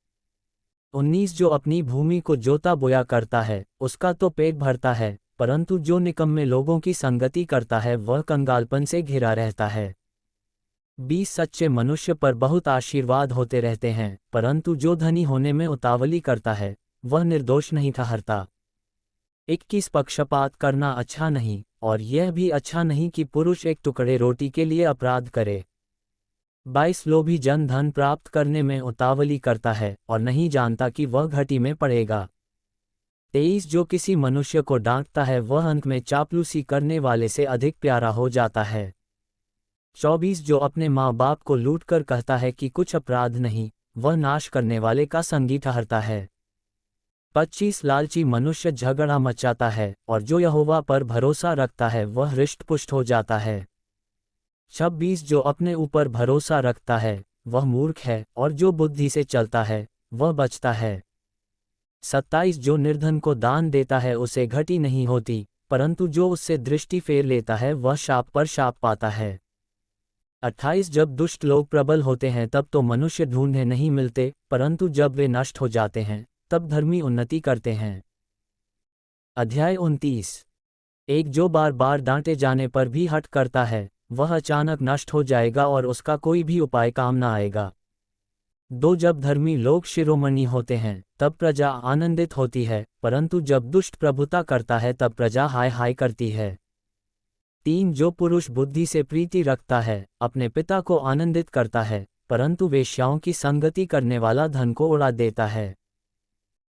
19 जो अपनी भूमि को जोता बोया करता है उसका तो पेट भरता है, परंतु जो निकम्मे लोगों की संगति करता है वह कंगालपन से घिरा रहता है। 20 सच्चे मनुष्य पर बहुत आशीर्वाद होते रहते हैं, परंतु जो धनी होने में उतावली करता है वह निर्दोष नहीं ठहरता। 21 पक्षपात करना अच्छा नहीं, और यह भी अच्छा नहीं कि पुरुष एक टुकड़े रोटी के लिए अपराध करे। 22 लोभी जन धन प्राप्त करने में उतावली करता है और नहीं जानता कि वह घटी में पड़ेगा। 23 जो किसी मनुष्य को डांटता है वह अंत में चापलूसी करने वाले से अधिक प्यारा हो जाता है। 24 जो अपने माँ बाप को लूटकर कहता है कि कुछ अपराध नहीं, वह नाश करने वाले का संगी ठहरता है। 25 लालची मनुष्य झगड़ा मचाता है, और जो यहोवा पर भरोसा रखता है वह हृष्टपुष्ट हो जाता है। 26 जो अपने ऊपर भरोसा रखता है वह मूर्ख है, और जो बुद्धि से चलता है वह बचता है। 27 जो निर्धन को दान देता है उसे घटी नहीं होती, परंतु जो उससे दृष्टि फेर लेता है वह शाप पर शाप पाता है। 28 जब दुष्ट लोग प्रबल होते हैं तब तो मनुष्य ढूंढे नहीं मिलते, परंतु जब वे नष्ट हो जाते हैं तब धर्मी उन्नति करते हैं। अध्याय 29 एक जो बार बार डांटे जाने पर भी हट करता है वह अचानक नष्ट हो जाएगा और उसका कोई भी उपाय काम न आएगा। 2 जब धर्मी लोग शिरोमणि होते हैं तब प्रजा आनंदित होती है, परंतु जब दुष्ट प्रभुता करता है तब प्रजा हाय हाय करती है। 3 जो पुरुष बुद्धि से प्रीति रखता है अपने पिता को आनंदित करता है, परंतु वेश्याओं की संगति करने वाला धन को उड़ा देता है।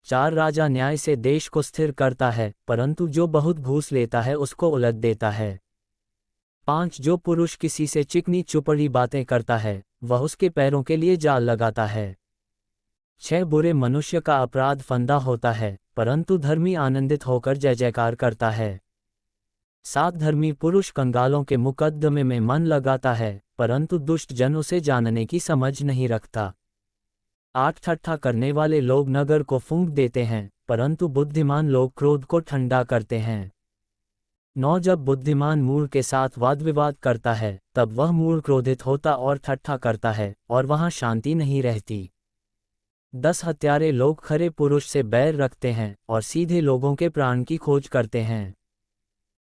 4 राजा न्याय से देश को स्थिर करता है, परंतु जो बहुत घूस लेता है उसको उलट देता है। 5 जो पुरुष किसी से चिकनी चुपड़ी बातें करता है वह उसके पैरों के लिए जाल लगाता है। 6 बुरे मनुष्य का अपराध फंदा होता है, परंतु धर्मी आनंदित होकर जय जयकार करता है। 7 धर्मी पुरुष कंगालों के मुकद्दमे में मन लगाता है, परंतु दुष्ट जन उसे जानने की समझ नहीं रखता। 8 ठट्ठा करने वाले लोग नगर को फूंक देते हैं, परंतु बुद्धिमान लोग क्रोध को ठंडा करते हैं। 9 जब बुद्धिमान मूढ़ के साथ वाद विवाद करता है तब वह मूढ़ क्रोधित होता और ठट्ठा करता है, और वहाँ शांति नहीं रहती। 10 हत्यारे लोग खरे पुरुष से बैर रखते हैं और सीधे लोगों के प्राण की खोज करते हैं।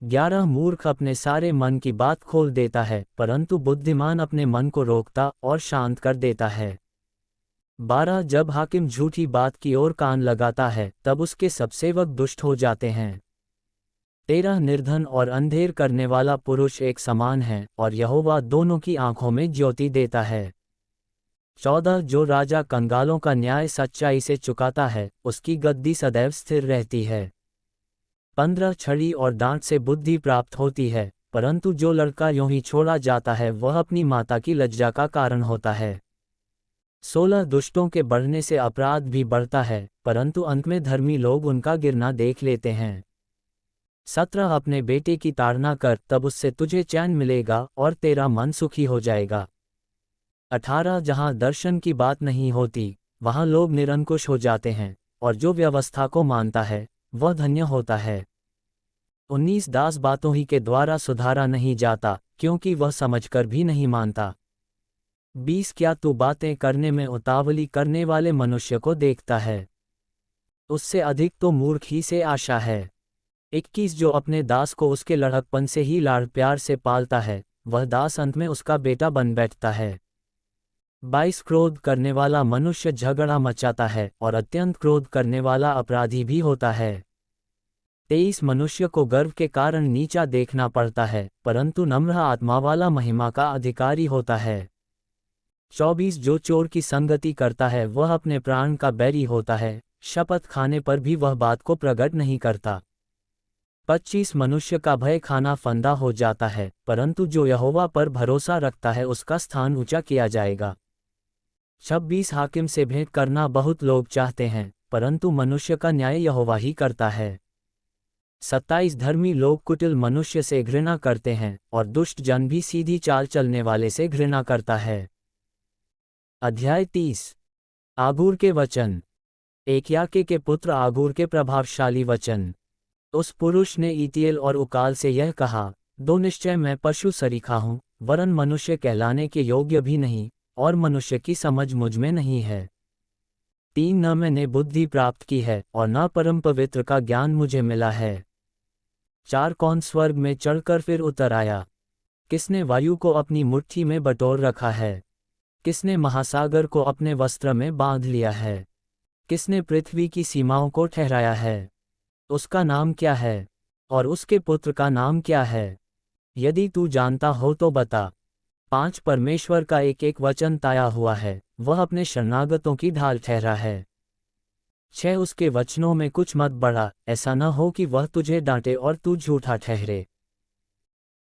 11 मूर्ख अपने सारे मन की बात खोल देता है, परंतु बुद्धिमान अपने मन को रोकता और शांत कर देता है। 12 जब हाकिम झूठी बात की ओर कान लगाता है तब उसके सब सेवक दुष्ट हो जाते हैं। 13 निर्धन और अंधेर करने वाला पुरुष एक समान है, और यहोवा दोनों की आंखों में ज्योति देता है। 14 जो राजा कंगालों का न्याय सच्चाई से चुकाता है उसकी गद्दी सदैव स्थिर रहती है। 15 छड़ी और डांट से बुद्धि प्राप्त होती है, परंतु जो लड़का यूं ही छोड़ा जाता है वह अपनी माता की लज्जा का कारण होता है। 16 दुष्टों के बढ़ने से अपराध भी बढ़ता है, परंतु अंत में धर्मी लोग उनका गिरना देख लेते हैं। 17 अपने बेटे की ताड़ना कर, तब उससे तुझे चैन मिलेगा और तेरा मन सुखी हो जाएगा। 18 जहाँ दर्शन की बात नहीं होती वहाँ लोग निरंकुश हो जाते हैं, और जो व्यवस्था को मानता है वह धन्य होता है। 19 दास बातों ही के द्वारा सुधारा नहीं जाता, क्योंकि वह समझकर भी नहीं मानता। 20 क्या तू बातें करने में उतावली करने वाले मनुष्य को देखता है? उससे अधिक तो मूर्ख ही से आशा है। 21 जो अपने दास को उसके लड़कपन से ही लाड़ प्यार से पालता है, वह दास अंत में उसका बेटा बन बैठता है। 22 क्रोध करने वाला मनुष्य झगड़ा मचाता है, और अत्यंत क्रोध करने वाला अपराधी भी होता है। 23 मनुष्य को गर्व के कारण नीचा देखना पड़ता है, परंतु नम्र आत्मा वाला महिमा का अधिकारी होता है। 24 जो चोर की संगति करता है वह अपने प्राण का बैरी होता है, शपथ खाने पर भी वह बात को प्रकट नहीं करता। 25 मनुष्य का भय खाना फंदा हो जाता है, परंतु जो यहोवा पर भरोसा रखता है उसका स्थान ऊंचा किया जाएगा। 26 हाकिम से भेंट करना बहुत लोग चाहते हैं, परंतु मनुष्य का न्याय यहोवा ही करता है। 27 धर्मी लोग कुटिल मनुष्य से घृणा करते हैं, और दुष्ट जन भी सीधी चाल चलने वाले से घृणा करता है। अध्याय 30 आगूर के वचन। एक्याके के पुत्र आगूर के प्रभावशाली वचन। उस पुरुष ने ईतिएल और उकाल से यह कहा, दो निश्चय मैं पशु सरीखा हूँ, वरन मनुष्य कहलाने के योग्य भी नहीं, और मनुष्य की समझ मुझ में नहीं है। 3 न मैंने बुद्धि प्राप्त की है, और न परम पवित्र का ज्ञान मुझे मिला है। 4 कौन स्वर्ग में चढ़कर फिर उतर आया? किसने वायु को अपनी मुट्ठी में बटोर रखा है? किसने महासागर को अपने वस्त्र में बांध लिया है? किसने पृथ्वी की सीमाओं को ठहराया है? उसका नाम क्या है, और उसके पुत्र का नाम क्या है? यदि तू जानता हो तो बता। 5 परमेश्वर का एक एक वचन ताया हुआ है, वह अपने शरणागतों की ढाल ठहरा है। 6 उसके वचनों में कुछ मत बढ़ा, ऐसा न हो कि वह तुझे डांटे और तू झूठा ठहरे।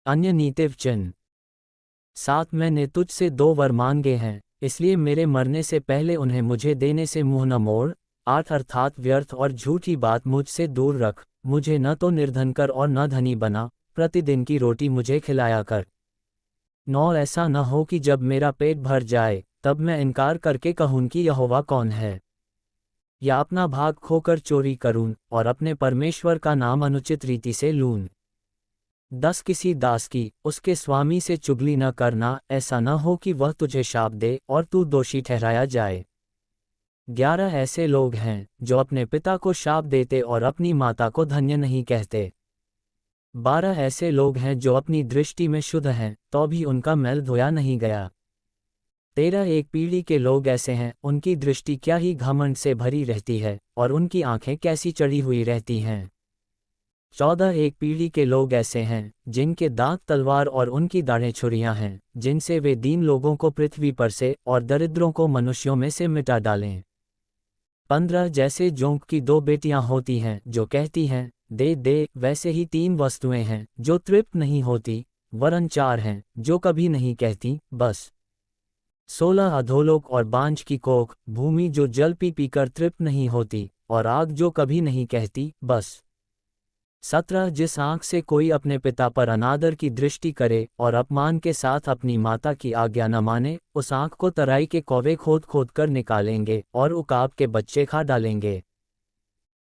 अन्य नीतिव चिन्ह। 7 मैंने तुझसे 2 वर मांगे हैं, इसलिए मेरे मरने से पहले उन्हें मुझे देने से मुंह न मोड़। 8 अर्थात व्यर्थ और झूठी बात मुझसे दूर रख, मुझे न तो निर्धन कर और न धनी बना, प्रतिदिन की रोटी मुझे खिलाया कर। 9 ऐसा न हो कि जब मेरा पेट भर जाए तब मैं इनकार करके कहूँ कि यहोवा कौन है, या अपना भाग खोकर चोरी करूं और अपने परमेश्वर का नाम अनुचित रीति से लूं। 10 किसी दास की उसके स्वामी से चुगली न करना, ऐसा न हो कि वह तुझे शाप दे और तू दोषी ठहराया जाए। 11 ऐसे लोग हैं जो अपने पिता को शाप देते और अपनी माता को धन्य नहीं कहते। 12 ऐसे लोग हैं जो अपनी दृष्टि में शुद्ध हैं, तो भी उनका मैल धोया नहीं गया। 13 एक पीढ़ी के लोग ऐसे हैं, उनकी दृष्टि क्या ही घमंड से भरी रहती है, और उनकी आंखें कैसी चढ़ी हुई रहती हैं। 14 एक पीढ़ी के लोग ऐसे हैं जिनके दांत तलवार और उनकी दाढ़ें छुरियां हैं, जिनसे वे दीन लोगों को पृथ्वी पर से और दरिद्रों को मनुष्यों में से मिटा डालें। 15 जैसे जोंक की 2 बेटियां होती हैं जो कहती हैं दे दे, वैसे ही 3 वस्तुएं हैं जो तृप्त नहीं होती, वरन 4 हैं जो कभी नहीं कहती बस। 16 अधोलोक और बांझ की कोख, भूमि जो जल पी पीकर तृप्त नहीं होती, और आग जो कभी नहीं कहती बस। 17 जिस आँख से कोई अपने पिता पर अनादर की दृष्टि करे और अपमान के साथ अपनी माता की आज्ञा न माने, उस आँख को तराई के कौवे खोद खोद कर निकालेंगे और उकाब के बच्चे खा डालेंगे।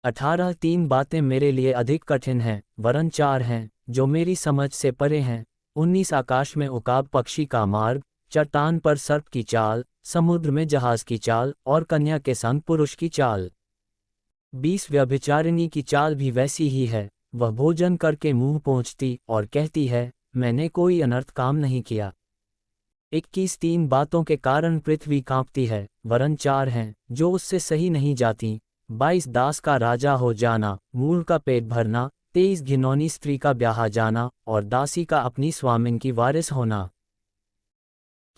18 3 बातें मेरे लिए अधिक कठिन हैं, वरन 4 हैं जो मेरी समझ से परे हैं। 19 आकाश में उकाब पक्षी का मार्ग, चट्टान पर सर्प की चाल, समुद्र में जहाज की चाल और कन्या के संग पुरुष की चाल। 20 व्यभिचारिणी की चाल भी वैसी ही है, वह भोजन करके मुंह पोंछती और कहती है मैंने कोई अनर्थ काम नहीं किया। 21 3 बातों के कारण पृथ्वी कांपती है, वरन 4 हैं जो उससे सही नहीं जाती। 22 दास का राजा हो जाना, मूढ़ का पेट भरना, 23 घिनौनी स्त्री का ब्याह जाना और दासी का अपनी स्वामिन की वारिस होना।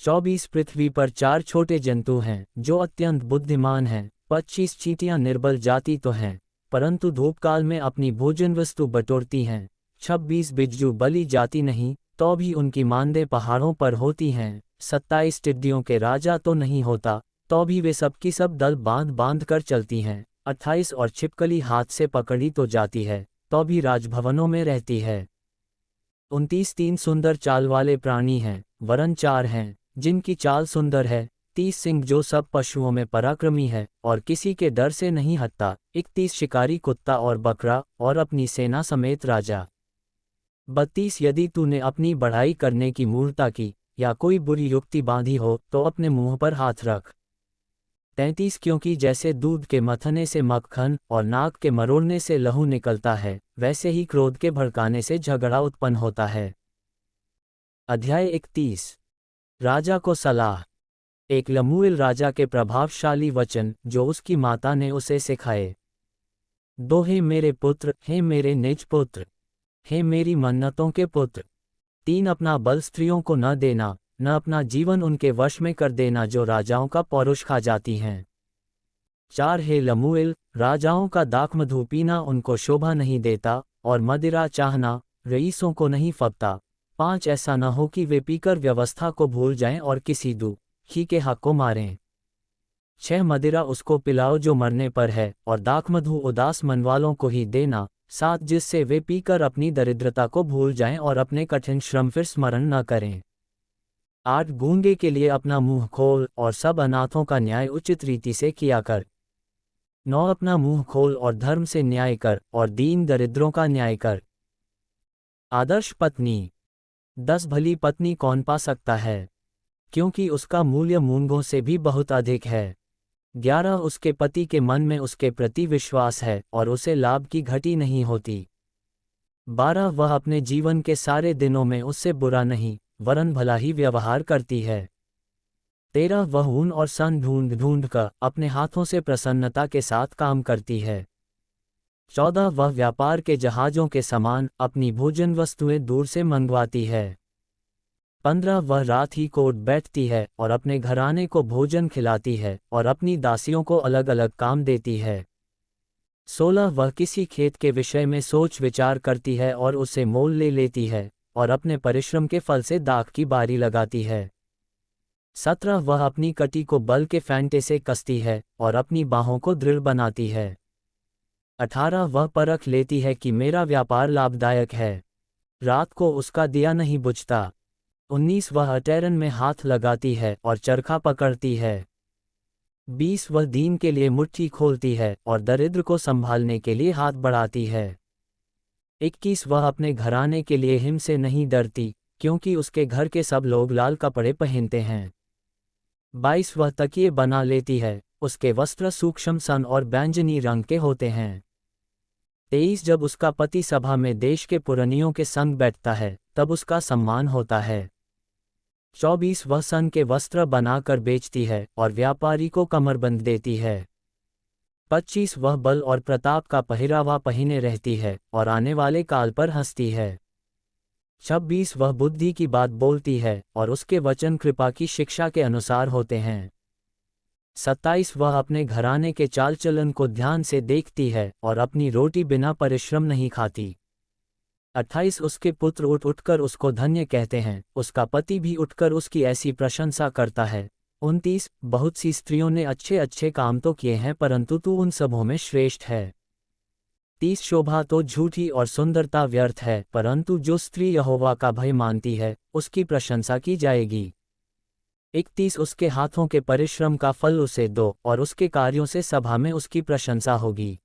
24 पृथ्वी पर 4 छोटे जंतु हैं जो अत्यंत बुद्धिमान हैं। 25 चींटियां निर्बल जाति तो हैं, परंतु धूपकाल में अपनी भोजन वस्तु बटोरती हैं। 26 बिज्जू बली जाति नहीं, तो भी उनकी मांदे पहाड़ों पर होती हैं। 27 टिड्डियों के राजा तो नहीं होता, तो भी वे सबकी सब दल बांध बांध कर चलती हैं। 28 और छिपकली हाथ से पकड़ी तो जाती है, तो भी राजभवनों में रहती है। 29 तीन सुंदर चाल वाले प्राणी हैं, वरन 4 हैं, जिनकी चाल सुंदर है। 30 सिंह जो सब पशुओं में पराक्रमी है और किसी के डर से नहीं हटता। 31 शिकारी कुत्ता और बकरा और अपनी सेना समेत राजा। 32 यदि तूने अपनी बढ़ाई करने की मूर्ता की या कोई बुरी युक्ति बांधी हो तो अपने मुंह पर हाथ रख। 33 क्योंकि जैसे दूध के मथने से मक्खन और नाक के मरोड़ने से लहू निकलता है, वैसे ही क्रोध के भड़काने से झगड़ा उत्पन्न होता है। अध्याय 31। राजा को सलाह। एक लमूएल राजा के प्रभावशाली वचन जो उसकी माता ने उसे सिखाए। 2 हे मेरे पुत्र, हे मेरे निज पुत्र, हे मेरी मन्नतों के पुत्र। 3 अपना बल स्त्रियों को न देना, न अपना जीवन उनके वश में कर देना जो राजाओं का पौरुष खा जाती हैं। 4 हे लमूएल, राजाओं का दाखमधु पीना उनको शोभा नहीं देता और मदिरा चाहना रईसों को नहीं फबता। 5 ऐसा न हो कि वे पीकर व्यवस्था को भूल जाएं और किसी दुखी के हक को मारें। 6 मदिरा उसको पिलाओ जो मरने पर है और दाखमधु उदास मन वालों को ही देना। 7 जिससे वे पीकर अपनी दरिद्रता को भूल जाएं और अपने कठिन श्रम फिर स्मरण न करें। 8 गूंगे के लिए अपना मुंह खोल और सब अनाथों का न्याय उचित रीति से किया कर। 9 अपना मुंह खोल और धर्म से न्याय कर और दीन दरिद्रों का न्याय कर। आदर्श पत्नी। 10 भली पत्नी कौन पा सकता है, क्योंकि उसका मूल्य मूंगों से भी बहुत अधिक है। 11 उसके पति के मन में उसके प्रति विश्वास है और उसे लाभ की घटी नहीं होती। 12 वह अपने जीवन के सारे दिनों में उससे बुरा नहीं वरन भला ही व्यवहार करती है। 13 वह ऊन और सन ढूंढ ढूंढ कर अपने हाथों से प्रसन्नता के साथ काम करती है। 14 वह व्यापार के जहाजों के समान अपनी भोजन वस्तुएं दूर से मंगवाती है। 15 वह रात ही को उठ बैठती है और अपने घराने को भोजन खिलाती है और अपनी दासियों को अलग अलग काम देती है। 16 वह किसी खेत के विषय में सोच विचार करती है और उसे मोल ले लेती है और अपने परिश्रम के फल से दाख की बारी लगाती है। 17 वह अपनी कटी को बल के फैंटे से कसती है और अपनी बाहों को दृढ़ बनाती है। 18 वह परख लेती है कि मेरा व्यापार लाभदायक है, रात को उसका दिया नहीं बुझता। 19 वह अटैरन में हाथ लगाती है और चरखा पकड़ती है। 20 वह दीन के लिए मुट्ठी खोलती है और दरिद्र को संभालने के लिए हाथ बढ़ाती है। 21 वह अपने घराने के लिए हिम से नहीं डरती, क्योंकि उसके घर के सब लोग लाल कपड़े पहनते हैं। 22 वह तकिए बना लेती है, उसके वस्त्र सूक्ष्म सन और बैंजनी रंग के होते हैं। 23 जब उसका पति सभा में देश के पुरनियों के संग बैठता है तब उसका सम्मान होता है। 24 वह सन के वस्त्र बनाकर बेचती है और व्यापारी को कमरबंद देती है। 25 वह बल और प्रताप का पहिरावा पहने रहती है और आने वाले काल पर हंसती है। 26 वह बुद्धि की बात बोलती है और उसके वचन कृपा की शिक्षा के अनुसार होते हैं। 27 वह अपने घराने के चाल चलन को ध्यान से देखती है और अपनी रोटी बिना परिश्रम नहीं खाती। 28 उसके पुत्र उठ उठकर उसको धन्य कहते हैं, उसका पति भी उठकर उसकी ऐसी प्रशंसा करता है। 29 बहुत सी स्त्रियों ने अच्छे अच्छे काम तो किए हैं परंतु तू उन सबों में श्रेष्ठ है। 30 शोभा तो झूठी और सुंदरता व्यर्थ है, परंतु जो स्त्री यहोवा का भय मानती है उसकी प्रशंसा की जाएगी। 31 उसके हाथों के परिश्रम का फल उसे दो और उसके कार्यों से सभा में उसकी प्रशंसा होगी।